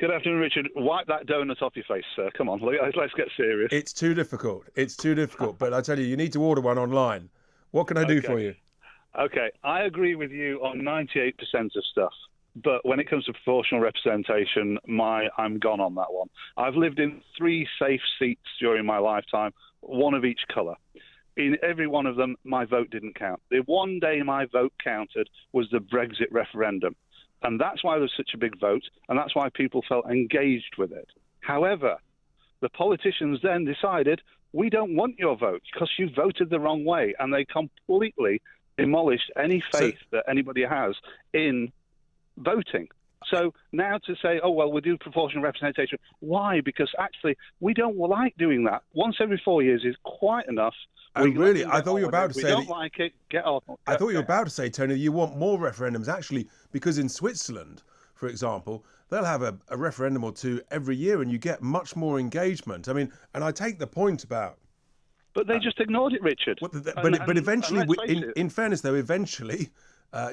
Good afternoon, Richard. Wipe that donut off your face, sir. Come on, let's get serious. It's too difficult. It's too difficult. But I tell you need to order one online. What can I do for you? Okay, I agree with you on 98% of stuff. But when it comes to proportional representation, I'm gone on that one. I've lived in 3 safe seats during my lifetime, one of each colour. In every one of them, my vote didn't count. The one day my vote counted was the Brexit referendum. And that's why there was such a big vote, and that's why people felt engaged with it. However, the politicians then decided, we don't want your vote because you voted the wrong way, and they completely demolished any faith that anybody has in voting. So now to say, oh, well, we'll do proportional representation. Why? Because actually, we don't like doing that. Once every 4 years is quite enough. Oh, really? I thought you were about to say... We don't like it, get off. I thought you were about to say, Tony, you want more referendums, actually, because in Switzerland, for example, they'll have a referendum or 2 every year, and you get much more engagement. I mean, and I take the point about... But they just ignored it, Richard. But eventually, in fairness, though, eventually...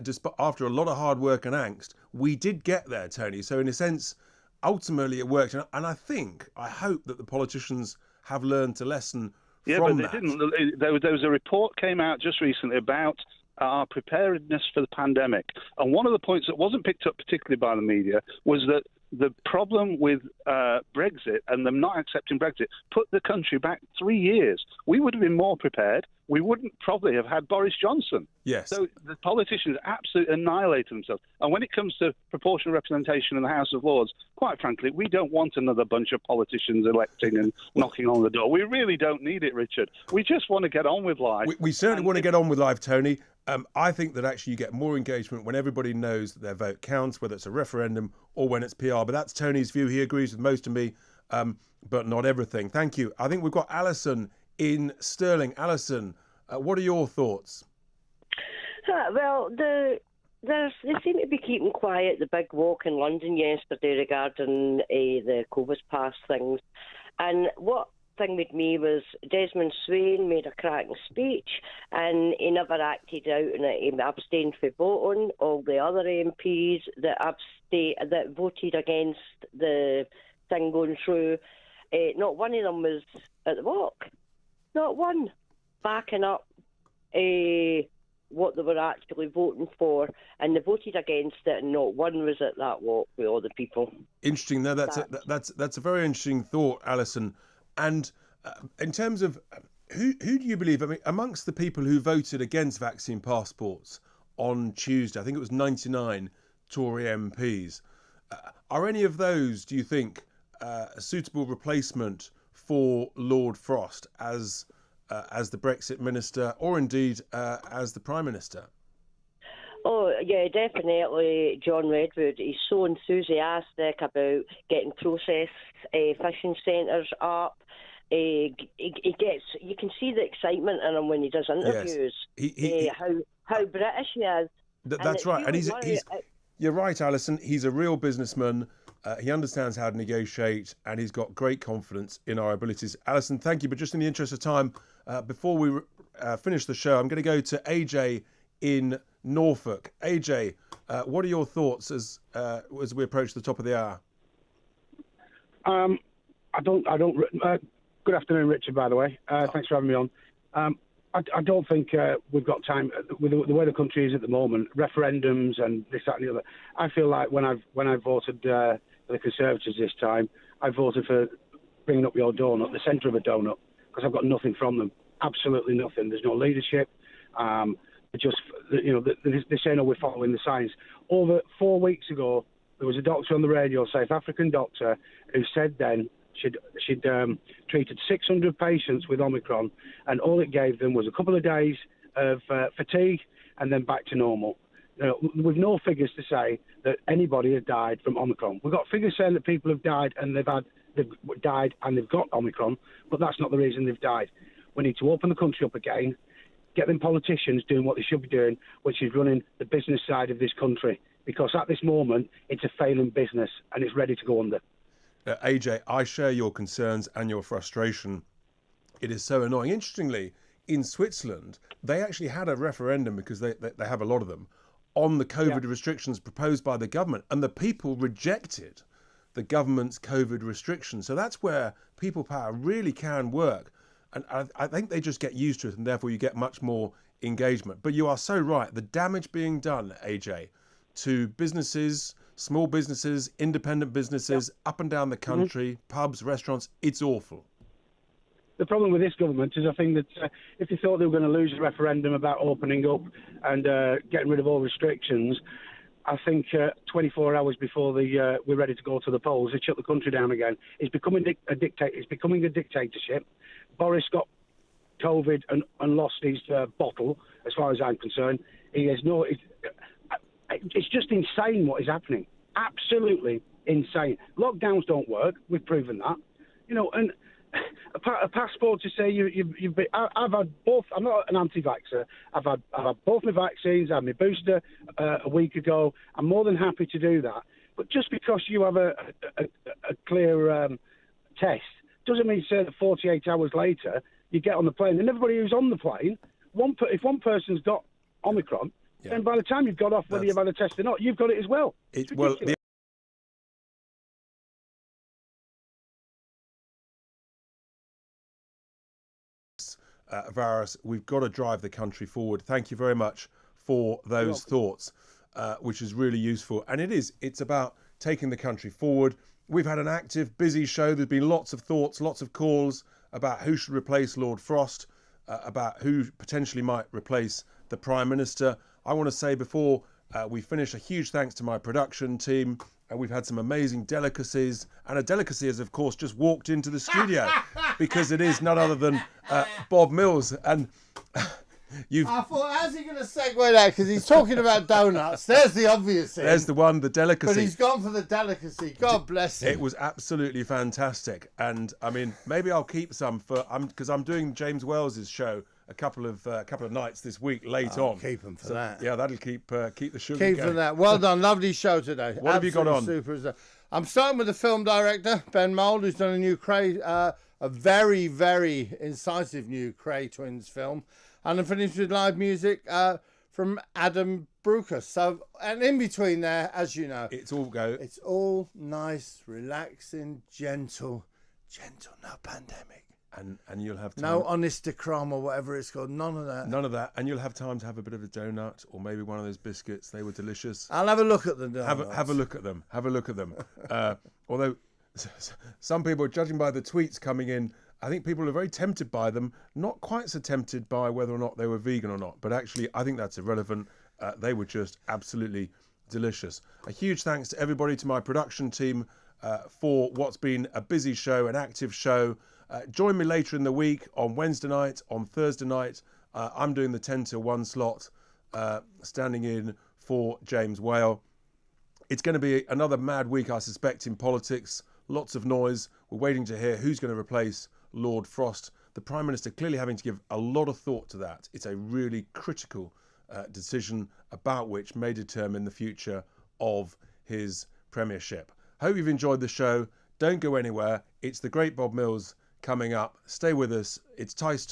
just after a lot of hard work and angst, we did get there, Tony. So in a sense, ultimately it worked. And I hope that the politicians have learned to lesson from that. Yeah, but they didn't. There was a report came out just recently about our preparedness for the pandemic. And one of the points that wasn't picked up particularly by the media was that the problem with Brexit and them not accepting Brexit put the country back 3 years. We would have been more prepared. We wouldn't probably have had Boris Johnson. Yes. So the politicians absolutely annihilated themselves. And when it comes to proportional representation in the House of Lords, quite frankly, we don't want another bunch of politicians electing and knocking on the door. We really don't need it, Richard. We just want to get on with life. We certainly want to get on with life, Tony. I think that actually you get more engagement when everybody knows that their vote counts, whether it's a referendum or when it's PR. But that's Tony's view. He agrees with most of me, but not everything. Thank you. I think we've got Alison in Stirling. Alison, what are your thoughts? Well, they seem to be keeping quiet, the big walk in London yesterday regarding the COVID pass things. And what with me was Desmond Swayne made a cracking speech and he never acted out on it. He abstained for voting. All the other MPs that voted against the thing going through, not one of them was at the walk. Not one backing up what they were actually voting for, and they voted against it, and not one was at that walk with all the people. Interesting. No, that's a very interesting thought, Alison. And in terms of who do you believe? I mean, amongst the people who voted against vaccine passports on Tuesday, I think it was 99 Tory MPs. Are any of those, do you think, a suitable replacement for Lord Frost as the Brexit minister, or indeed as the Prime Minister? Oh, yeah, definitely John Redwood. He's so enthusiastic about getting processed fishing centres up. He gets, you can see the excitement in him when he does interviews. Yes. How British he is. That's right. And You're right, Alison. He's a real businessman. He understands how to negotiate, and he's got great confidence in our abilities. Alison, thank you. But just in the interest of time, before we finish the show, I'm going to go to AJ in Norfolk. AJ, what are your thoughts as we approach the top of the hour? Good afternoon, Richard, by the way. Thanks for having me on. I don't think we've got time with the way the country is at the moment. Referendums and this, that, and the other. I feel like when I voted for the Conservatives this time, I voted for bringing up your donut, the centre of a donut, because I've got nothing from them. Absolutely nothing. There's no leadership. They're saying, "Oh, we're following the science." Over 4 weeks ago, there was a doctor on the radio, South African doctor, who said then she'd treated 600 patients with Omicron, and all it gave them was a couple of days of fatigue and then back to normal. With no figures to say that anybody has died from Omicron. We've got figures saying that people have died and they've died and they've got Omicron, but that's not the reason they've died. We need to open the country up again, get them politicians doing what they should be doing, which is running the business side of this country, because at this moment it's a failing business and it's ready to go under. AJ, I share your concerns and your frustration. It is so annoying. Interestingly, in Switzerland, they actually had a referendum, because they have a lot of them, on the COVID restrictions proposed by the government, and the people rejected the government's COVID restrictions. So that's where people power really can work. And I think they just get used to it, and therefore you get much more engagement. But you are so right. The damage being done, AJ, to businesses, small businesses, independent businesses, up and down the country, pubs, restaurants, it's awful. The problem with this government is, I think that if they thought they were going to lose the referendum about opening up and getting rid of all restrictions, I think 24 hours before we're ready to go to the polls, they shut the country down again. It's becoming a dictatorship. Boris got COVID and lost his bottle, as far as I'm concerned. It's just insane what is happening. Absolutely insane. Lockdowns don't work. We've proven that. And a passport to say you've been. I've had both. I'm not an anti-vaxxer. I've had both my vaccines. I had my booster a week ago. I'm more than happy to do that. But just because you have a clear test doesn't mean to say that 48 hours later you get on the plane. And everybody who's on the plane, if one person's got Omicron, then by the time you've got off, whether you've had a test or not, you've got it as well. Virus, we've got to drive the country forward. Thank you very much for those thoughts, which is really useful. And it's about taking the country forward. We've had an active, busy show. There's been lots of thoughts, lots of calls about who should replace Lord Frost, about who potentially might replace the Prime Minister. I want to say before we finish, a huge thanks to my production team. We've had some amazing delicacies, and a delicacy has, of course, just walked into the studio because it is none other than Bob Mills. And I thought, how's he going to segue that? Because he's talking about donuts. There's the obvious thing. There's the one, the delicacy. But he's gone for the delicacy. God bless him. It was absolutely fantastic. And, I mean, maybe I'll keep some because I'm doing James Wells's show a couple of nights this week late on. Keep them for that. Yeah, that'll keep the sugar Keep going. for that. Well done. Lovely show today. What have you got on? Super. I'm starting with the film director, Ben Mould, who's done a new a very, very incisive new Cray Twins film. And I'm finished with live music from Adam Brooker. So, and in between there, as you know, it's all nice, relaxing, gentle, no pandemic. And you'll have time. No Honestacrom or whatever it's called. None of that. None of that. And you'll have time to have a bit of a donut or maybe one of those biscuits. They were delicious. I'll have a look at them. Have a look at them. Have a look at them. Although some people, judging by the tweets coming in, I think people are very tempted by them. Not quite so tempted by whether or not they were vegan or not. But actually, I think that's irrelevant. They were just absolutely delicious. A huge thanks to everybody, to my production team, for what's been a busy show, an active show. Join me later in the week on Wednesday night, on Thursday night. I'm doing the 10 till 1 slot, standing in for James Whale. It's going to be another mad week, I suspect, in politics. Lots of noise. We're waiting to hear who's going to replace Lord Frost. The Prime Minister clearly having to give a lot of thought to that. It's a really critical decision about which may determine the future of his premiership. Hope you've enjoyed the show. Don't go anywhere. It's the great Bob Mills coming up. Stay with us. It's Tice